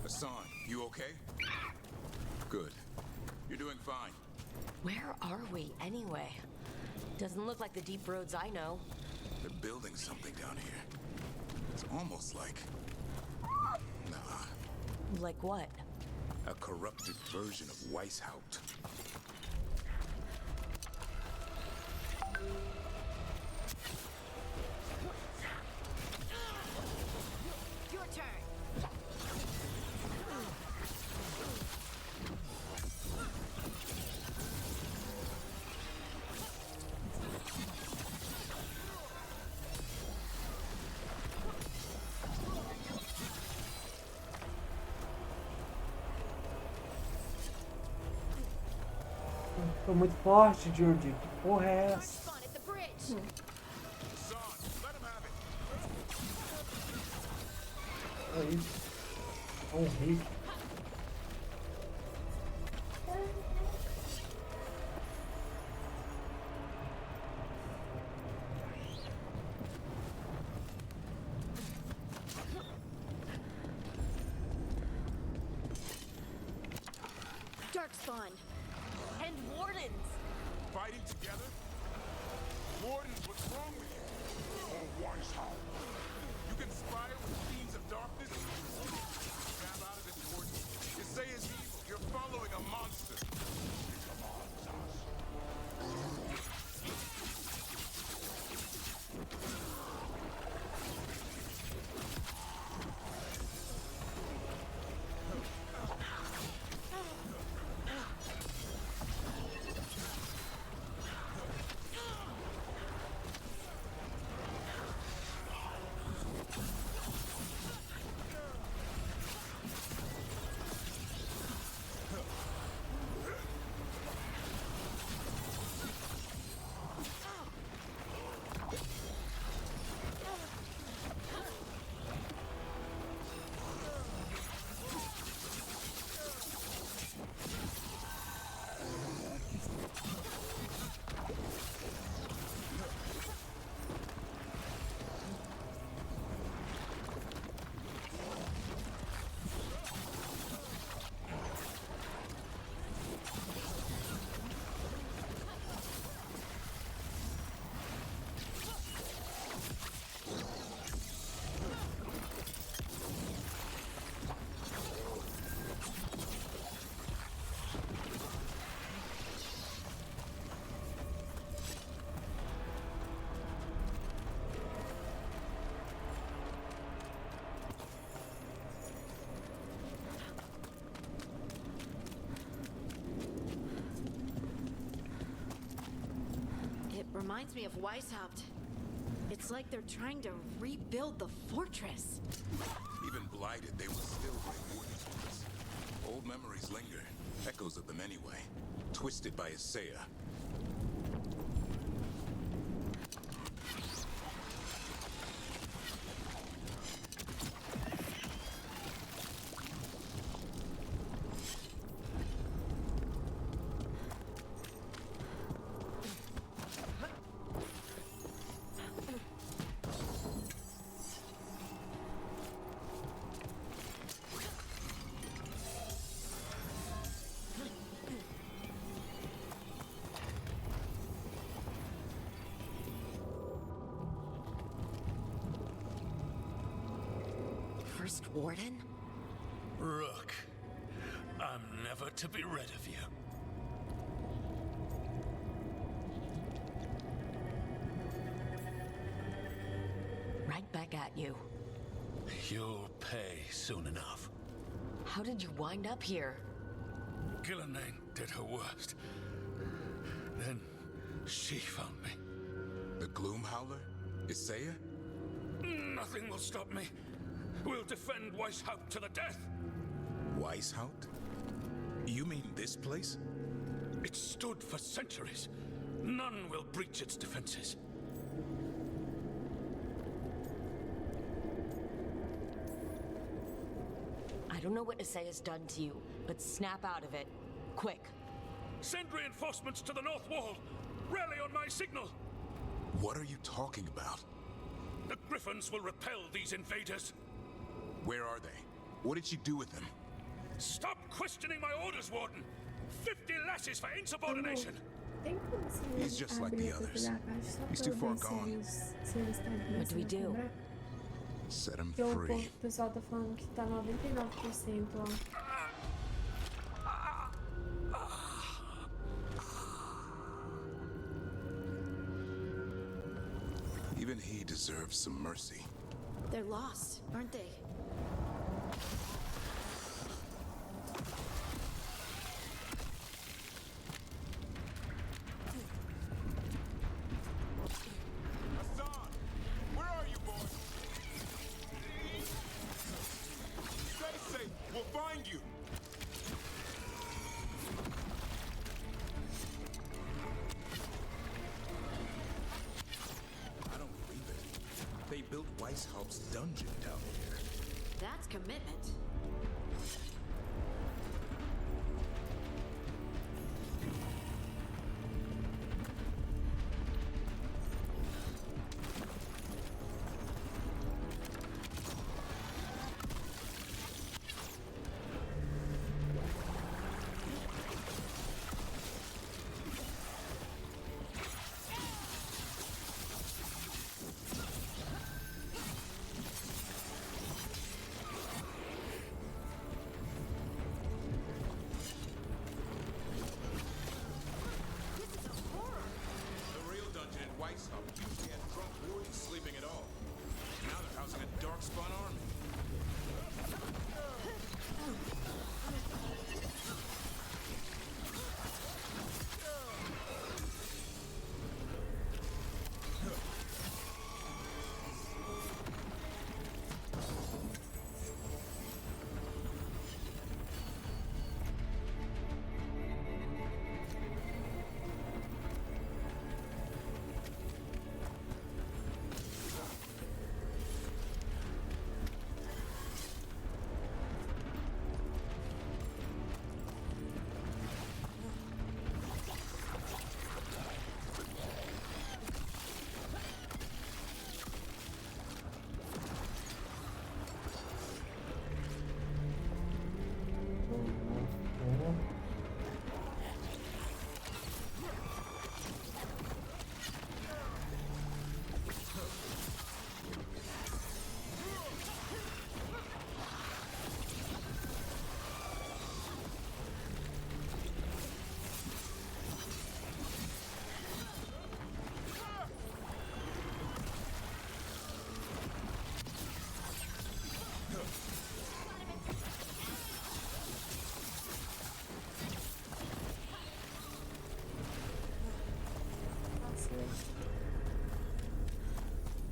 Hassan, you okay? Good. You're doing fine. Where are we, anyway? Doesn't look like the Deep Roads I know. They're building something down here. It's almost like Like what? A corrupted version of Weishaupt. Your turn. Tô muito forte, Jordi. Que porra é essa? Spawn at the bridge. É isso. É um rico. Darkspawn. And wardens. Fighting together? Wardens, what's wrong with you? Oh, Weishaupt. You conspire with fiends of darkness? Grab out of it, Warden. You say it's evil. You're following a monster. He commands us. Reminds me of Weishaupt. It's like they're trying to rebuild the fortress. Even blighted, they were still great wardens once. Old memories linger. Echoes of them anyway. Twisted by Isaiah. First Warden? Rook, I'm never to be rid of you. Right back at you. You'll pay soon enough. How did you wind up here? Gillenane did her worst. Then she found me. The Gloom Howler? Isaiah? Nothing will stop me. We'll defend Weishaupt to the death. Weishaupt? You mean this place? It stood for centuries. None will breach its defenses. I don't know what Isaiah's done to you, but snap out of it. Quick. Send reinforcements to the north wall. Rally on my signal. What are you talking about? The Griffins will repel these invaders. Where are they? What did she do with them? Stop questioning my orders, Warden! 50 lashes for insubordination! He's just like the others. He's too far gone. What do we do? Set him Que o free. pessoal tá falando que tá 99%, ó. Even he deserves some mercy. They're lost, aren't they? Hassan! Where are you, boy? Stay safe. We'll find you. I don't believe it. They built Weishaupt's dungeon down here. That's commitment. The real dungeon in Weishaupt usually had drunk wardens sleeping at all. Now they're housing a darkspawn army.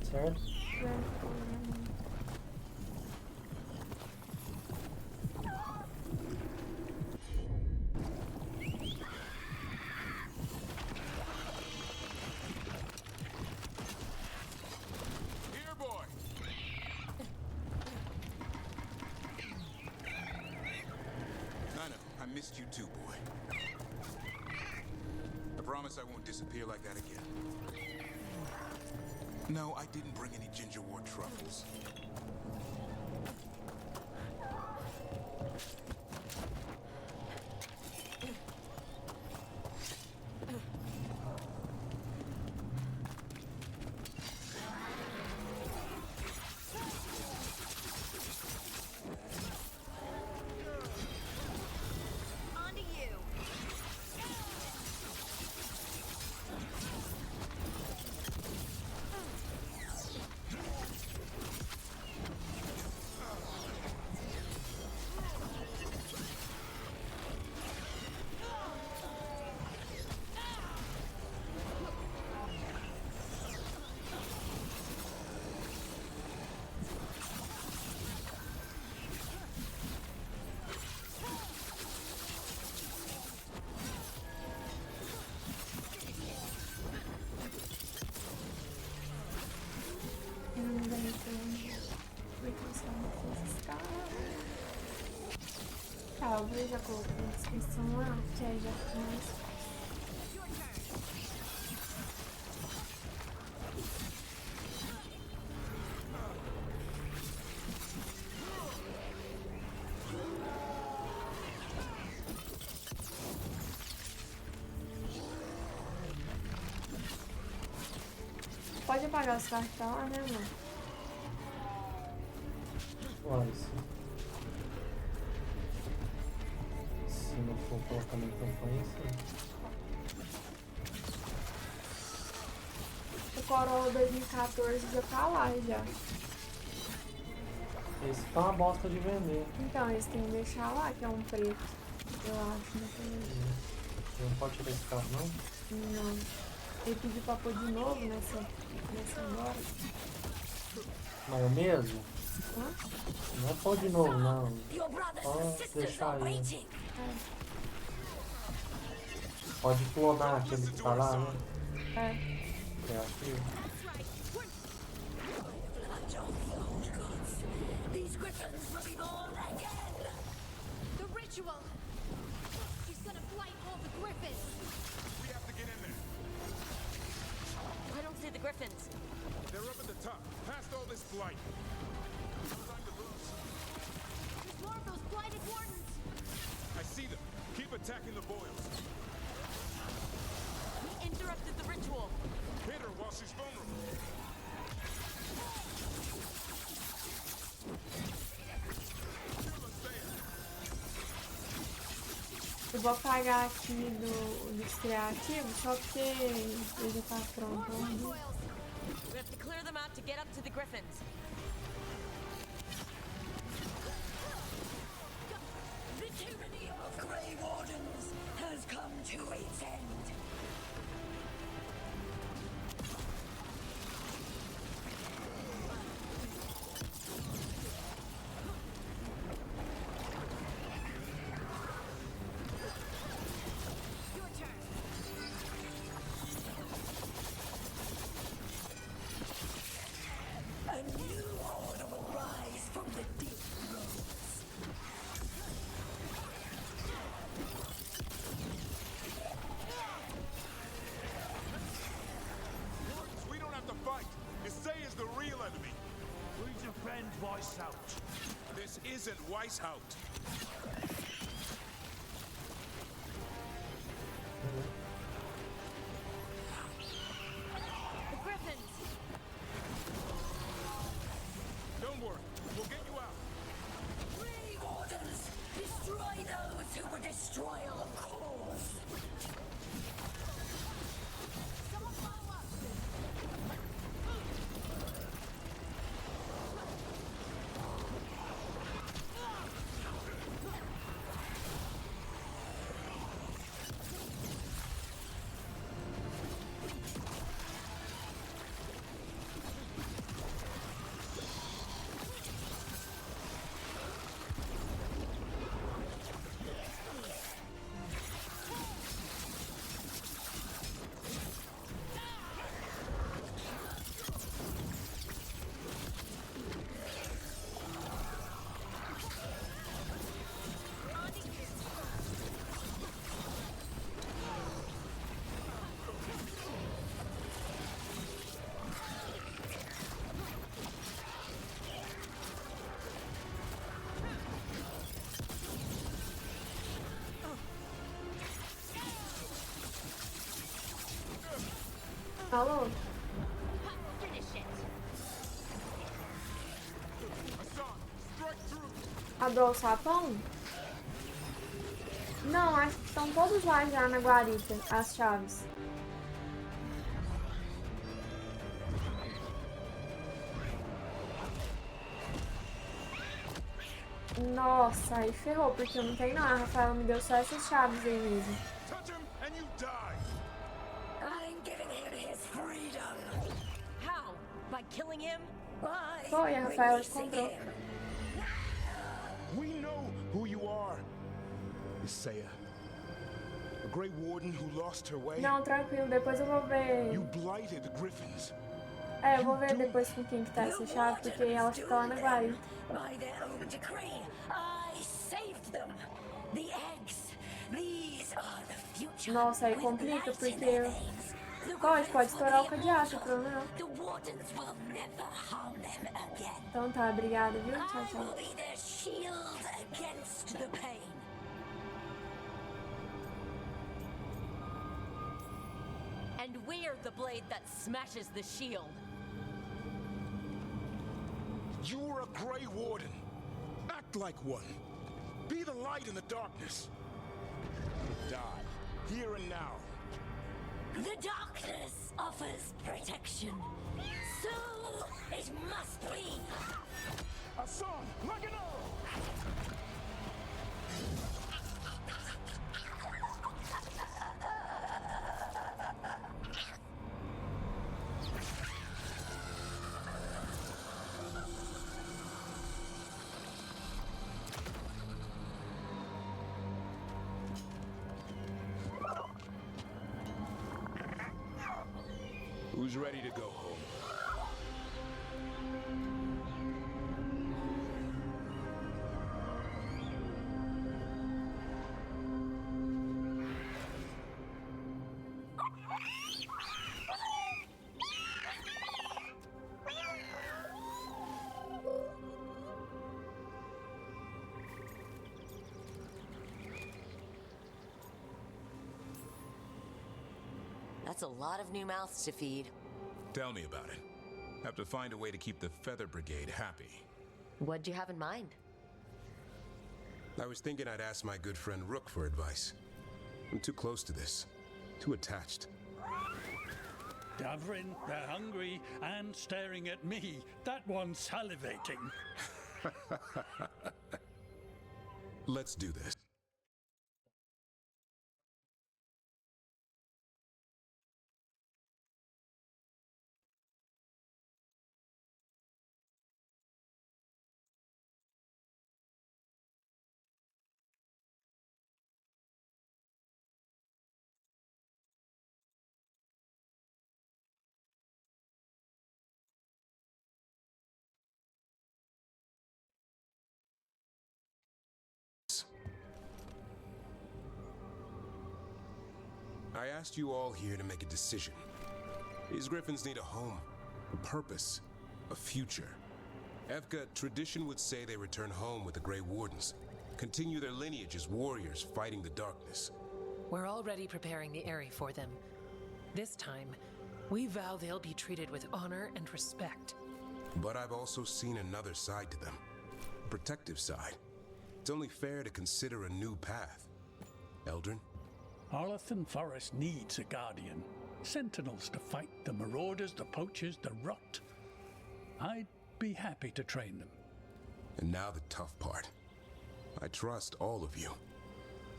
Certo? Here, boy. I know. I missed you too, boy. I promise I won't disappear like that again. No, I didn't bring any gingerwort truffles. Onto you. Eu não ganhei tanto. Porque eu só não fiz escala. Talvez já coloquei na descrição lá, que aí já fica mais fácil. Pode apagar os cartões lá, né, amor? Uai, se não for colocando em campanha, sim. O Corolla 2014 já tá lá já. Esse tá uma bosta de vender. Então, eles têm que deixar lá, que é um preto. Eu acho, não sei. Você não pode tirar esse carro, não? Não. Ele pediu pra pôr de novo nessa agora. Mas é o mesmo? Hã? Não é pôr de novo, não. Pode deixar aí. Pode clonar aquele que tá lá, né? É. É aquilo. These griffins will be born again! The ritual! She's gonna blight all the griffins! We have to get in there. I don't see the griffins. They're up at the top, past all this blight. No time to lose. There's more of those blighted wardens! I see them. Keep attacking the boils. We interrupted the ritual. Hit her while she's vulnerable. Eu vou apagar aqui dos criativos, só porque ele já tá pronto. We have to clear them out to get up to the griffins. The tyranny of Grey Wardens has come to its end. A new order will rise from the deep roads. We don't have to fight. Isaiah's the real enemy. We defend Weishaupt. This isn't Weishaupt. The griffins! Don't worry, we'll get you out. Grey Wardens, destroy those who would destroy our cause. Someone follow up. Alô? Adou o sapão? Não, acho que estão todos lá já na guarita, as chaves. Nossa, aí ferrou, porque eu não tenho não. A Rafaela me deu só essas chaves aí mesmo. Touch him and you die. I'm giving him his freedom. How? By killing him? By Foi, a Rafaela releasing comprou. him. We know who you are. Isaiah. A Grey Warden who lost her way. Não, tranquilo, depois eu vou ver. You blighted the Griffins. É, eu vou ver depois com quem que tá essa chave, porque ela fica lá na guarita. By their own decree, I saved them. The eggs. These are the future. Nossa, aí with complica, light in porque their veins. The pode Griffins estourar o will be cadeado, immortal. problema não. The Wardens will never harm them again. Então tá, obrigada, viu? Tchau, I tchau. will be their shield against the pain. And we're the blade that smashes the shield. You were a Grey Warden. Act like one. Be the light in the darkness. Die, here and now. The darkness offers protection. So it must be. A son, like an arrow! Who's ready to go home? That's a lot of new mouths to feed. Tell me about it. Have to find a way to keep the Feather Brigade happy. What'd you have in mind? I was thinking I'd ask my good friend Rook for advice. I'm too close to this. Too attached. Davrin, they're hungry and staring at me. That one's salivating. Let's do this. I asked you all here to make a decision. These griffins need a home, a purpose, a future. Evka, tradition would say they return home with the Grey Wardens, continue their lineage as warriors fighting the darkness. We're already preparing the Eyrie for them. This time, we vow they'll be treated with honor and respect. But I've also seen another side to them, a protective side. It's only fair to consider a new path. Eldrin? Arlathan Forest needs a guardian. Sentinels to fight the marauders, the poachers, the rot. I'd be happy to train them. And now the tough part. I trust all of you.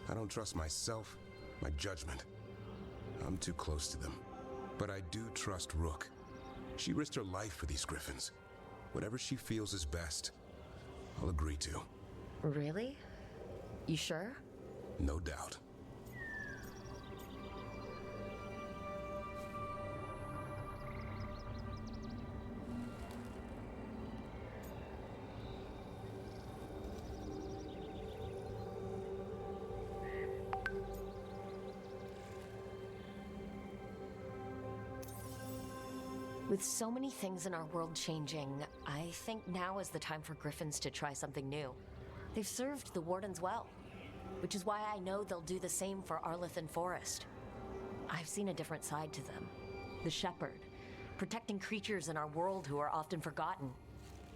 I don't trust myself, my judgment. I'm too close to them. But I do trust Rook. She risked her life for these griffins. Whatever she feels is best, I'll agree to. Really? You sure? No doubt. With so many things in our world changing, I think now is the time for griffins to try something new. They've served the Wardens well, which is why I know they'll do the same for Arlathan Forest. I've seen a different side to them. The shepherd, protecting creatures in our world who are often forgotten.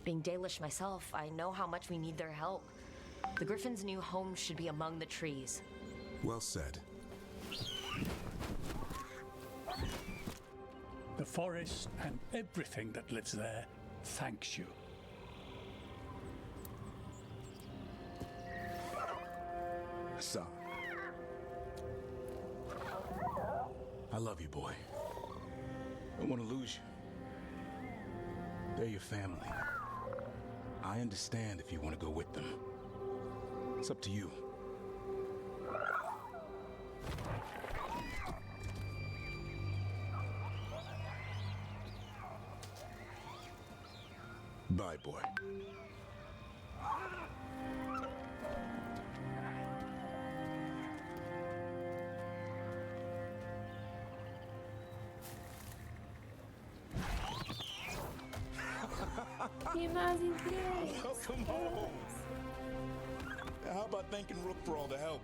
Being Dalish myself, I know how much we need their help. The griffins' new home should be among the trees. Well said. The forest and everything that lives there thanks you. Son. I love you, boy. Don't want to lose you. They're your family. I understand if you want to go with them. It's up to you. Bye, boy. Welcome home. How about thanking Rook for all the help?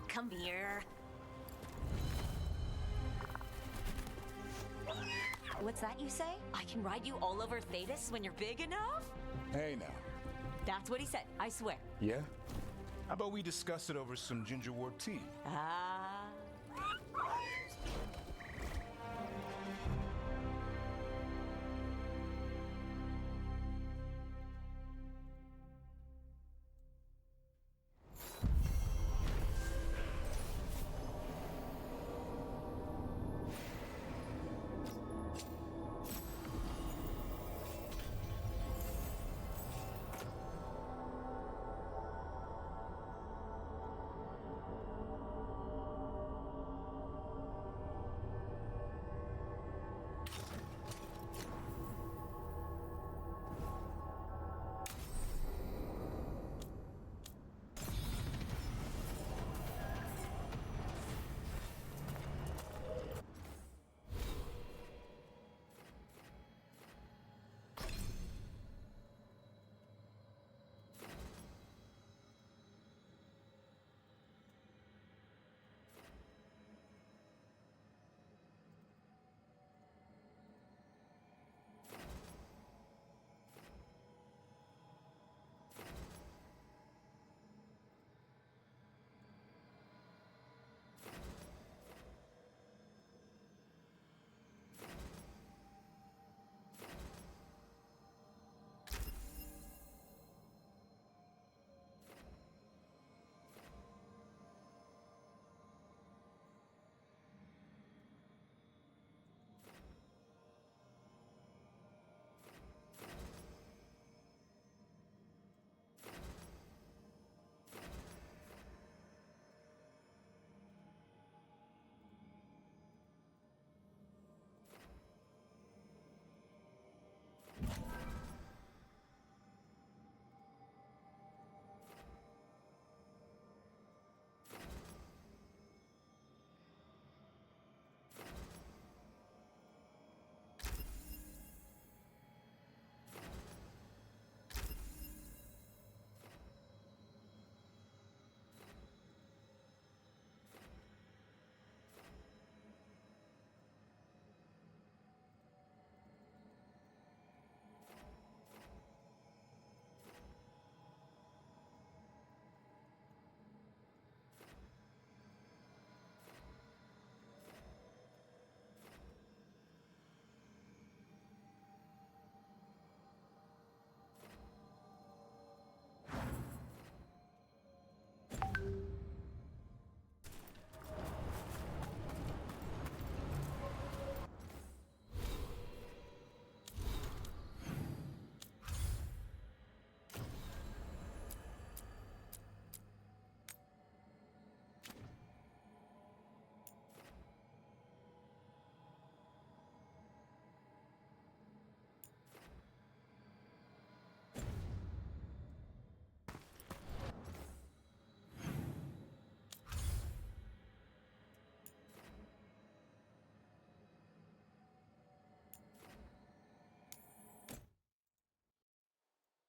Come here. What's that you say? I can ride you all over Thetis when you're big enough? Hey now. That's what he said, I swear. Yeah? How about we discuss it over some ginger wort tea? Ah.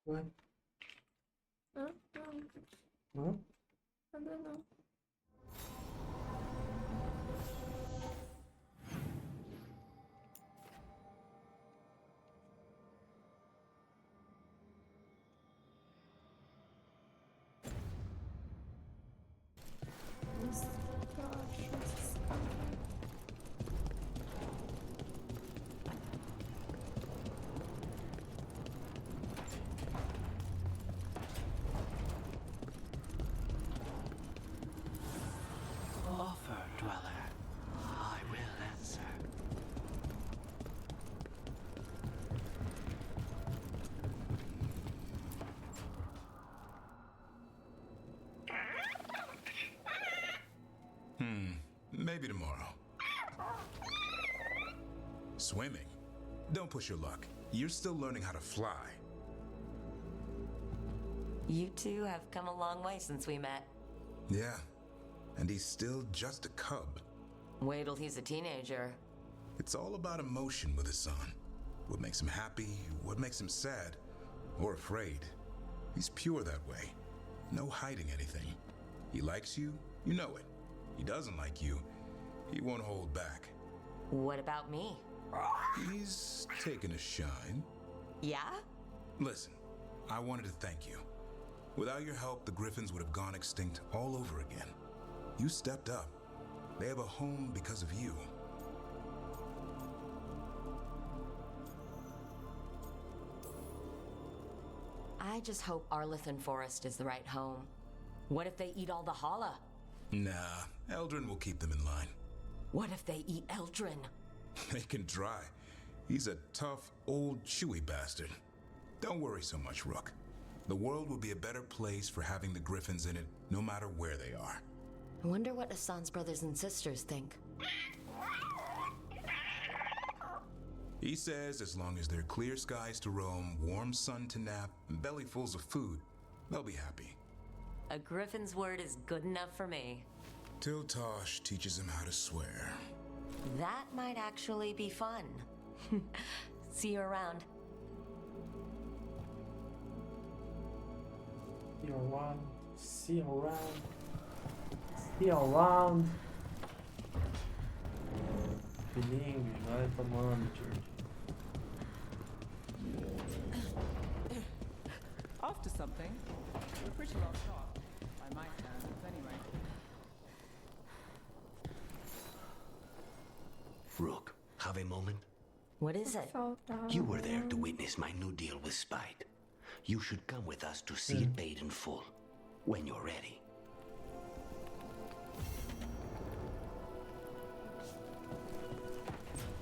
Ué? Hã? Não. Hã? Nada não. Nossa, o que eu acho desses caras? Offer, dweller. I will answer. Maybe tomorrow. Swimming? Don't push your luck. You're still learning how to fly. You two have come a long way since we met. Yeah, and he's still just a cub. Wait till he's a teenager. It's all about emotion with his son. What makes him happy, what makes him sad, or afraid. He's pure that way. No hiding anything. He likes you, you know it. He doesn't like you, he won't hold back. What about me? He's taken a shine. Yeah? Listen, I wanted to thank you. Without your help, the Griffins would have gone extinct all over again. You stepped up. They have a home because of you. I just hope Arlithan Forest is the right home. What if they eat all the Hala? Nah, Eldrin will keep them in line. What if they eat Eldrin? They can try. He's a tough, old, chewy bastard. Don't worry so much, Rook. The world will be a better place for having the Griffins in it, no matter where they are. I wonder what Hassan's brothers and sisters think. He says as long as there are clear skies to roam, warm sun to nap, and bellyfuls of food, they'll be happy. A Griffin's word is good enough for me. Till Tosh teaches him how to swear. That might actually be fun. See you around. See you around. See you around. See you around. Bilingue, vai tomando, George. After something. We're pretty well shot, by my standards, anyway. Rook, have a moment? What is it? You were there to witness my new deal with Spite. You should come with us to see it paid in full, when you're ready.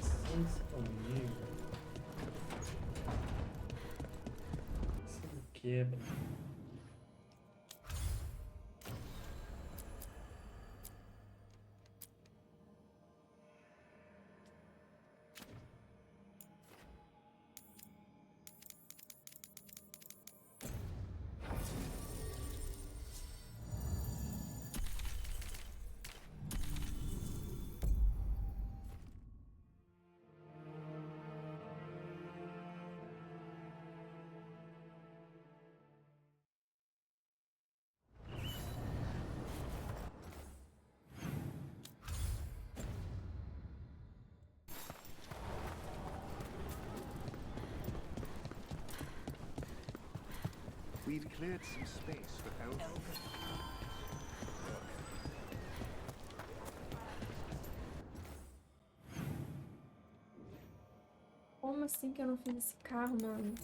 Sense of you. Isso quebra. We've cleared some space for Elven. Como assim que eu não fiz esse carro, mano?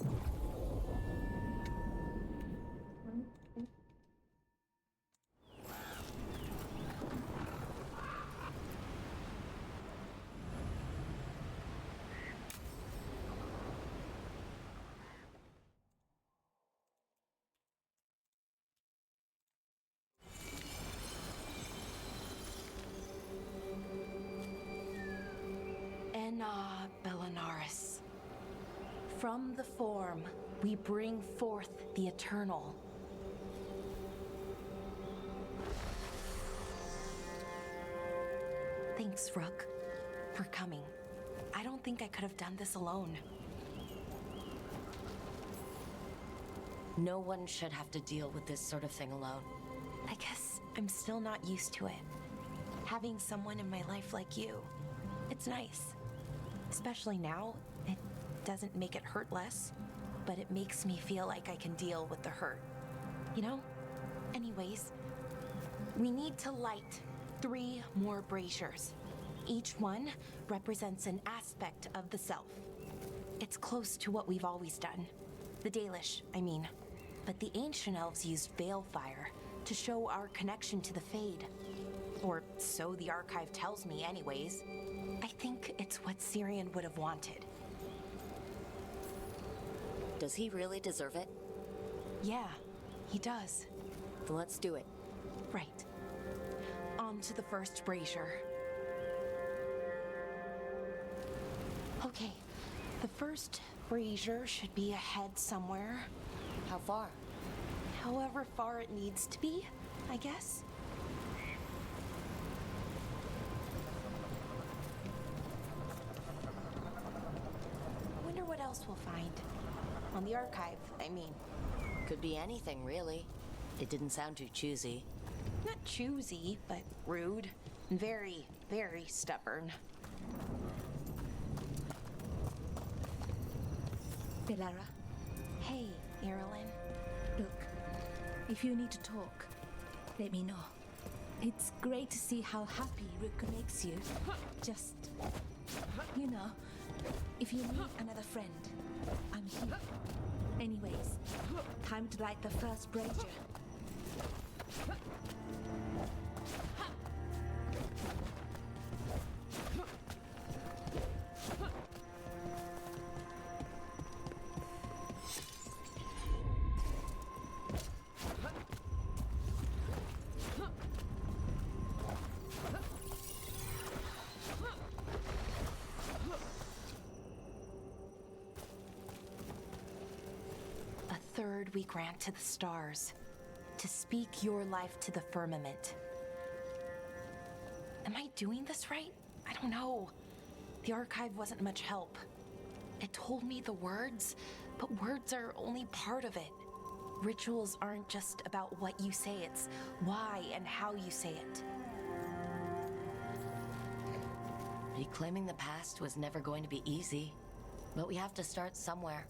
Belinaris. From the form, we bring forth the eternal. Thanks, Rook, for coming. I don't think I could have done this alone. No one should have to deal with this sort of thing alone. I guess I'm still not used to it. Having someone in my life like you, it's nice. Especially now, it doesn't make it hurt less, but it makes me feel like I can deal with the hurt. You know? Anyways, we need to light 3 more braziers. Each one represents an aspect of the self. It's close to what we've always done. The Dalish, I mean. But the ancient elves used balefire to show our connection to the Fade. Or so the archive tells me anyways. I think it's what Syrian would have wanted. Does he really deserve it? Yeah, he does. Then let's do it. Right. On to the first brazier. Okay, the first brazier should be ahead somewhere. How far? However far it needs to be, I guess. I wonder what else we'll find. On the archive, I mean. Could be anything, really. It didn't sound too choosy. Not choosy, but rude. And very, very stubborn. Belara. Hey, Irulan. Look, if you need to talk, let me know. It's great to see how happy Rook makes you. Just, you know, if you need another friend, I'm here. Anyways, time to light the first brazier. Third we grant to the stars, to speak your life to the firmament. Am I doing this right? I don't know. The archive wasn't much help. It told me the words, but words are only part of it. Rituals aren't just about what you say, it's why and how you say it. Reclaiming the past was never going to be easy, but we have to start somewhere.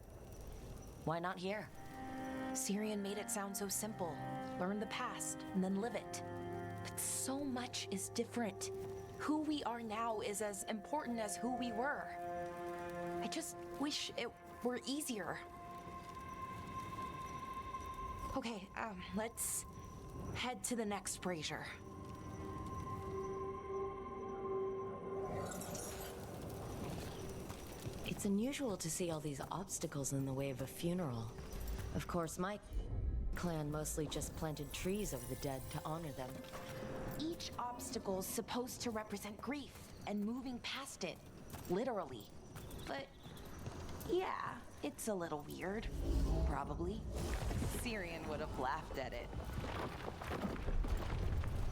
Why not here? Syrian made it sound so simple. Learn the past and then live it. But so much is different. Who we are now is as important as who we were. I just wish it were easier. Okay, let's head to the next brazier. It's unusual to see all these obstacles in the way of a funeral. Of course, my clan mostly just planted trees over the dead to honor them. Each obstacle's supposed to represent grief and moving past it, literally. But yeah, it's a little weird, probably. Syrian would have laughed at it.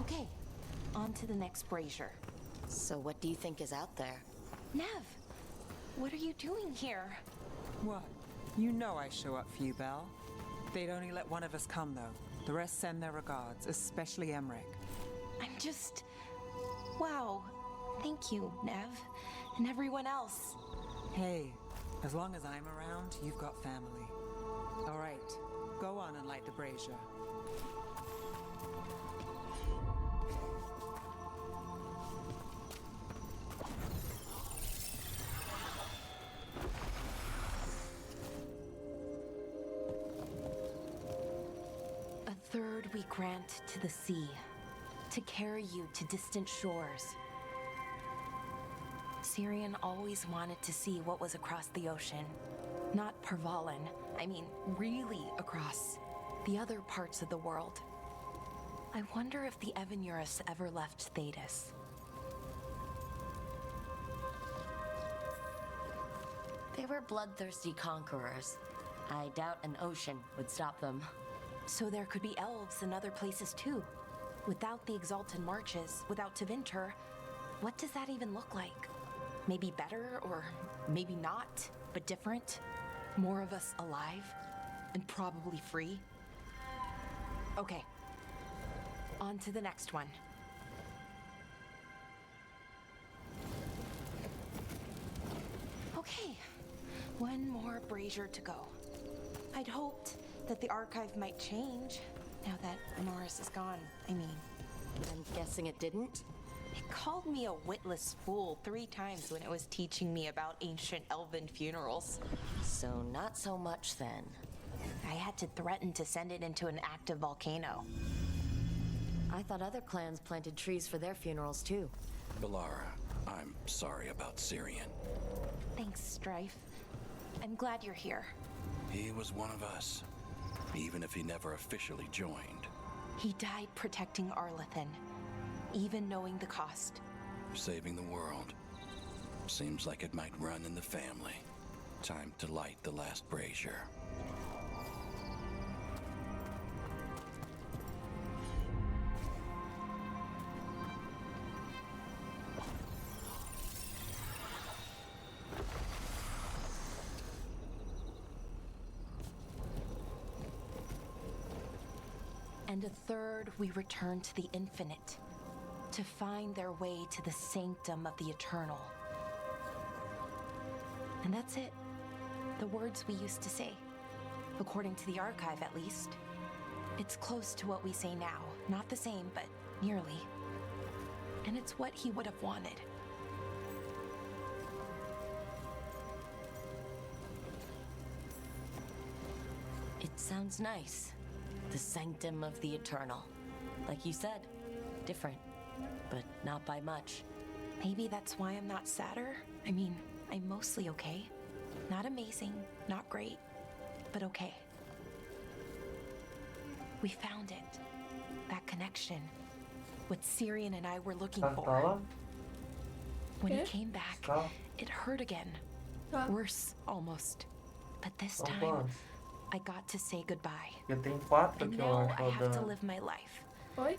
Okay, on to the next brazier. So what do you think is out there? Nev, what are you doing here? What? You know I show up for you, Belle. They'd only let one of us come, though. The rest send their regards, especially Emmerich. I'm just... Wow. Thank you, Nev. And everyone else. Hey, as long as I'm around, you've got family. All right, go on and light the brazier. Third, we grant to the sea, to carry you to distant shores. Syrian always wanted to see what was across the ocean. Not Pervalin, I mean really across. The other parts of the world. I wonder if the Evanurus ever left Thedas. They were bloodthirsty conquerors. I doubt an ocean would stop them. So there could be elves in other places too. Without the Exalted Marches, without Tevinter, what does that even look like? Maybe better, or maybe not, but different? More of us alive, and probably free? Okay, on to the next one. Okay, one more brazier to go. I'd hoped that the archive might change, now that Norris is gone, I mean. I'm guessing it didn't? It called me a witless fool 3 times when it was teaching me about ancient elven funerals. So not so much then. I had to threaten to send it into an active volcano. I thought other clans planted trees for their funerals too. Belara, I'm sorry about Syrian. Thanks, Strife. I'm glad you're here. He was one of us, even if he never officially joined. He died protecting Arlathan, even knowing the cost. Saving the world. Seems like it might run in the family. Time to light the last brazier. And a third, we return to the infinite, to find their way to the sanctum of the eternal. And that's it. The words we used to say. According to the archive, at least. It's close to what we say now. Not the same, but nearly. And it's what he would have wanted. It sounds nice. The sanctum of the eternal. Like you said, different, but not by much. Maybe that's why I'm not sadder. I mean, I'm mostly okay. Not amazing, not great, but okay. We found it. That connection. What Syrian and I were looking for. When he came back, it hurt again. Worse, almost. But this time, I got to say goodbye. And now I have to live my life.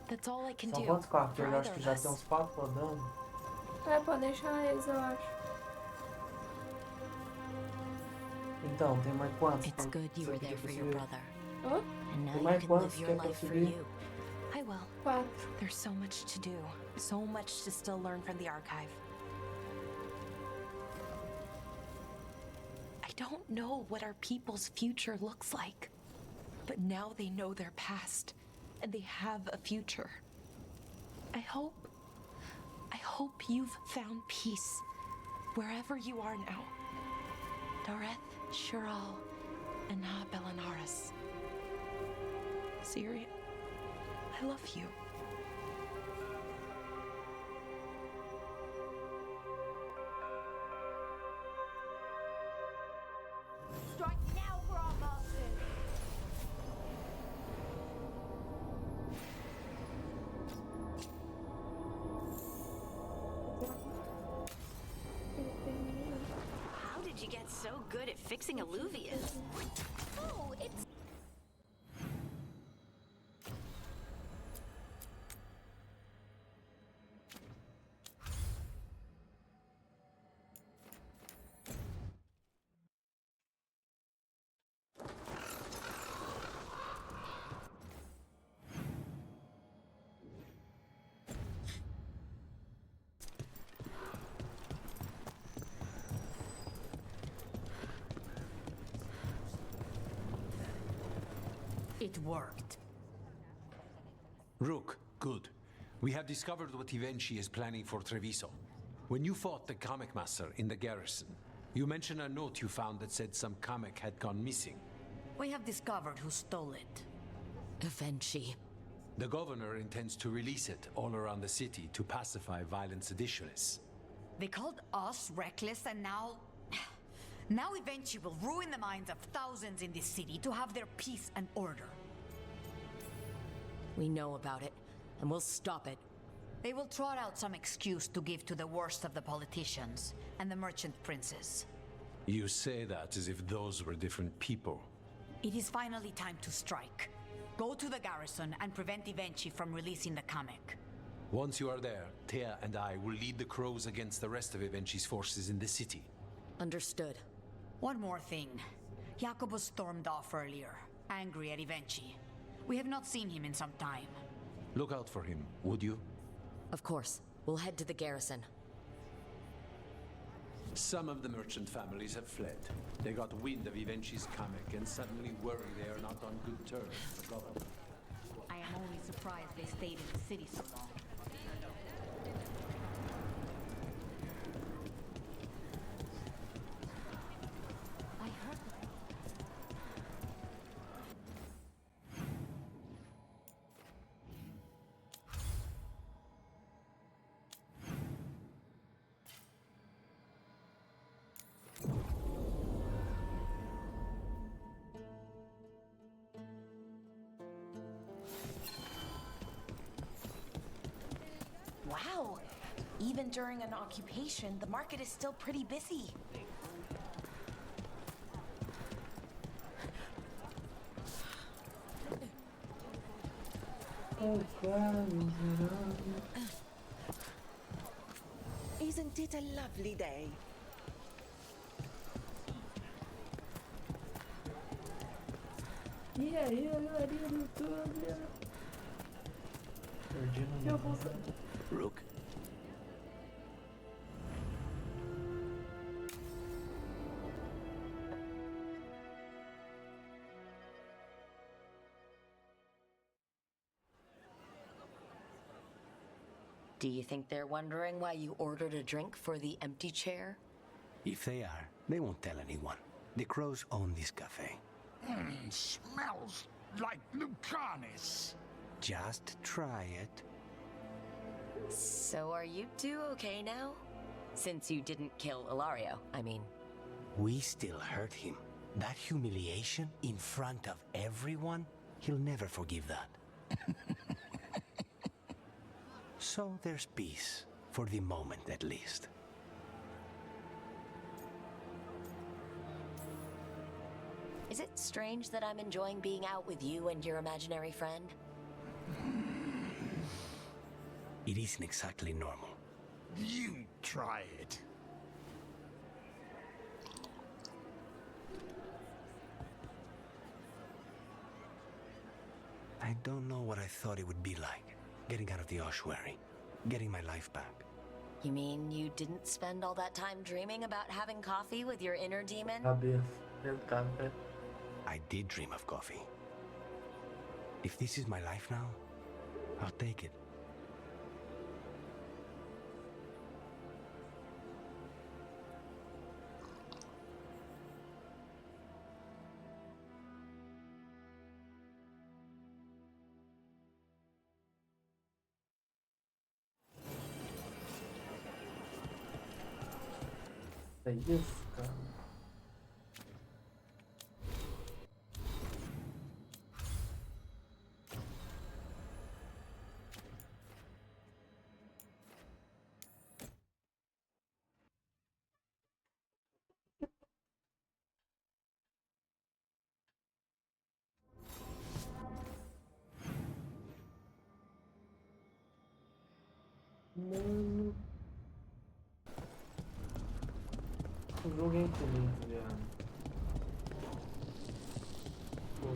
That's all I can do. São quantos quartos? For Eu acho either que of já us. tem uns 4 rodando. Pode deixar eles, eu acho. Então, tem mais quantos? It's good you were there for your brother. Hã? And now Tem you mais can quantos live que your é pra life for subir? you. I will. There's so much to do. So much to still learn from the archive. I don't know what our people's future looks like. But now they know their past. And they have a future. I hope you've found peace. Wherever you are now. Dareth, Shural, and Na Belanaris. Syria, I love you. Strike now for our masters! How did you get so good at fixing alluvias? Oh, it's... It worked. Rook, good. We have discovered what Ivenchi is planning for Treviso. When you fought the Kamek Master in the garrison, you mentioned a note you found that said some Kamek had gone missing. We have discovered who stole it. Evenchi. The governor intends to release it all around the city to pacify violent seditionists. They called us reckless, and now... Now Evenchi will ruin the minds of thousands in this city to have their peace and order. We know about it, and we'll stop it. They will trot out some excuse to give to the worst of the politicians and the merchant princes. You say that as if those were different people. It is finally time to strike. Go to the garrison and prevent Evenchi from releasing the Kamek. Once you are there, Thea and I will lead the crows against the rest of Evenchi's forces in the city. Understood. One more thing. Jacobus stormed off earlier, angry at Evenchi. We have not seen him in some time. Look out for him, would you? Of course. We'll head to the garrison. Some of the merchant families have fled. They got wind of Evenchi's Kamek and suddenly worry they are not on good terms with the government. I am only surprised they stayed in the city so long. I heard them. Wow. Even during an occupation, the market is still pretty busy. Isn't it a lovely day? E aí, galerinha do YouTube? Perdi no Eu nome. vou... Rook. Do you think they're wondering why you ordered a drink for the empty chair? If they are, they won't tell anyone. The crows own this cafe. Smells like Lucanis. Just try it. So are you two okay now? Since you didn't kill Ilario, I mean. We still hurt him. That humiliation in front of everyone, he'll never forgive that. So there's peace, for the moment at least. Is it strange that I'm enjoying being out with you and your imaginary friend? It isn't exactly normal. You try it. I don't know what I thought it would be like, getting out of the ossuary, getting my life back. You mean you didn't spend all that time dreaming about having coffee with your inner demon? I did dream of coffee. If this is my life now, I'll take it. É isso, cara. Mano. O jogo é infinito, viado. Pô.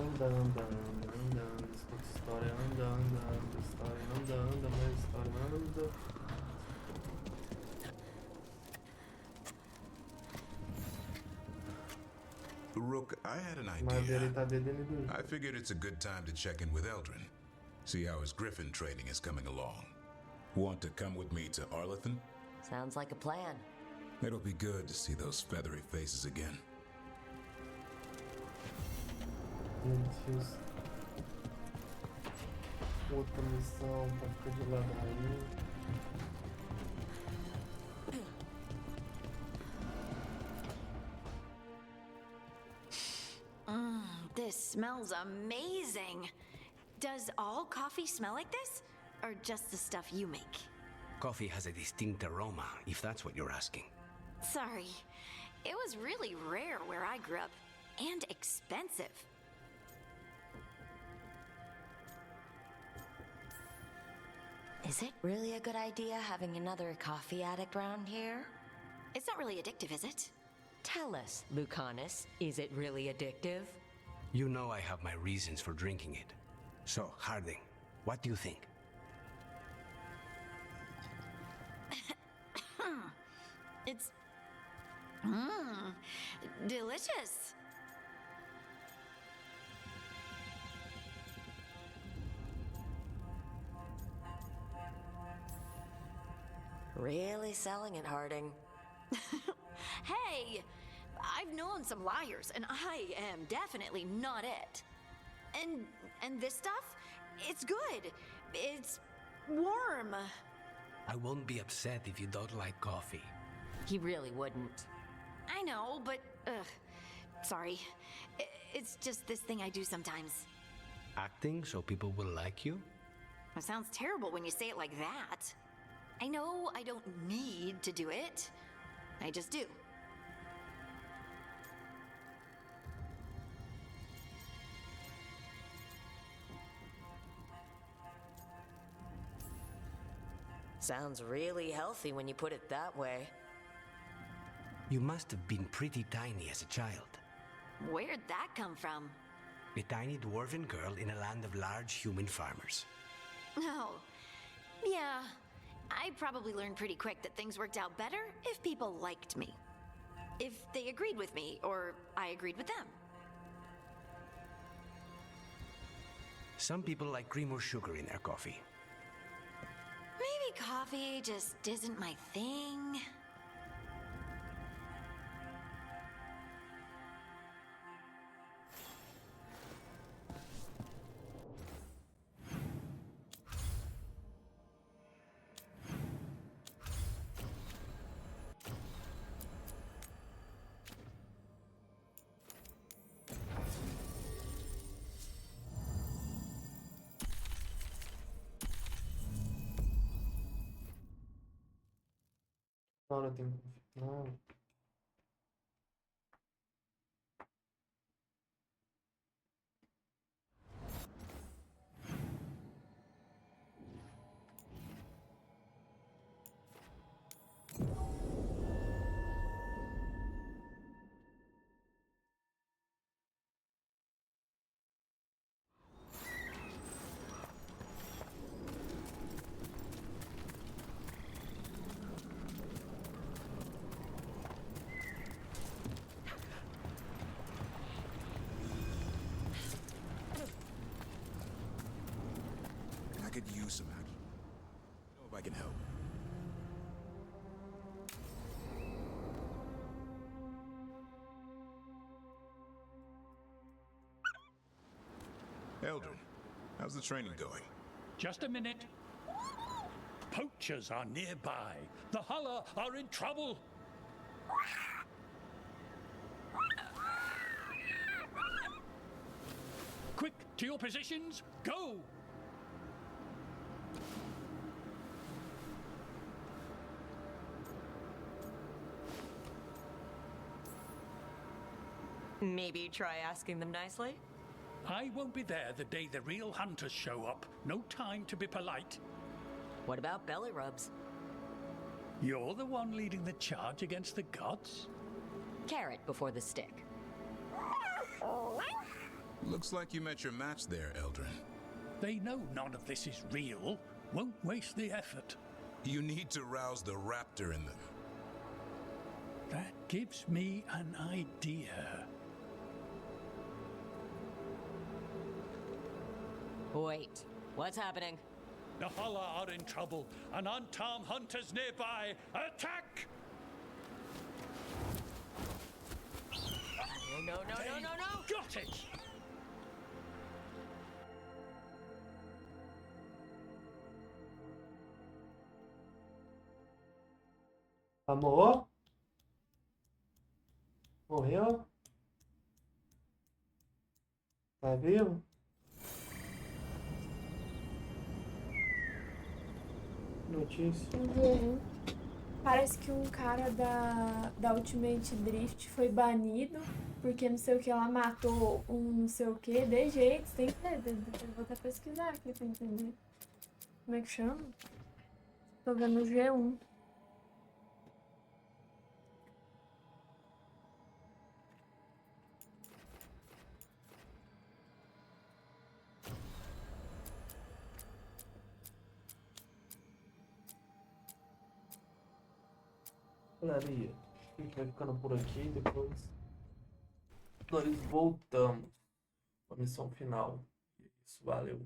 Andando, escuta história, andando, história, anda, mais história, anda. Rook, I had an idea. I figured it's a good time to check in with Eldrin. See how his Griffin training is coming along. Want to come with me to Arlethan? Sounds like a plan. It'll be good to see those feathery faces again. Outra missão pra ficar de ladainha. This smells amazing. Does all coffee smell like this? Or just the stuff you make? Coffee has a distinct aroma, if that's what you're asking. Sorry. It was really rare where I grew up. And expensive. Is it really a good idea having another coffee addict around here? It's not really addictive, is it? Tell us, Lucanis, is it really addictive? You know I have my reasons for drinking it. So, Harding, what do you think? It's... delicious. Really selling it, Harding. Hey! I've known some liars, and I am definitely not it. And this stuff? It's good. It's warm. I won't be upset if you don't like coffee. He really wouldn't. I know, but... sorry. It's just this thing I do sometimes. Acting so people will like you? It sounds terrible when you say it like that. I know I don't need to do it. I just do. Sounds really healthy when you put it that way. You must have been pretty tiny as a child. Where'd that come from? A tiny dwarven girl in a land of large human farmers. Oh, yeah. I probably learned pretty quick that things worked out better if people liked me. If they agreed with me, or I agreed with them. Some people like cream or sugar in their coffee. Maybe coffee just isn't my thing. Agora eu tenho que confirmar. I could use some action. I know if I can help. Eldrin, how's the training going? Just a minute. Poachers are nearby. The Hulla are in trouble. Quick, to your positions. Go! Maybe try asking them nicely? I won't be there the day the real hunters show up. No time to be polite. What about belly rubs? You're the one leading the charge against the gods? Carrot before the stick. Looks like you met your match there, Eldrin. They know none of this is real. Won't waste the effort. You need to rouse the raptor in them. That gives me an idea. Wait, what's happening? The Hulla are in trouble. An unarmed hunters nearby. Attack! No, no, no, no, no! Got it! Amor? Morreu? Tá vivo? Notícia. Parece que um cara da Ultimate Drift foi banido porque não sei o que ela matou um não sei o que. De jeito, tem que ver. Vou até pesquisar aqui pra entender. Como é que chama? Tô vendo o G1. Galerinha, a gente vai ficando por aqui. Depois nós voltamos com a missão final. Isso, valeu.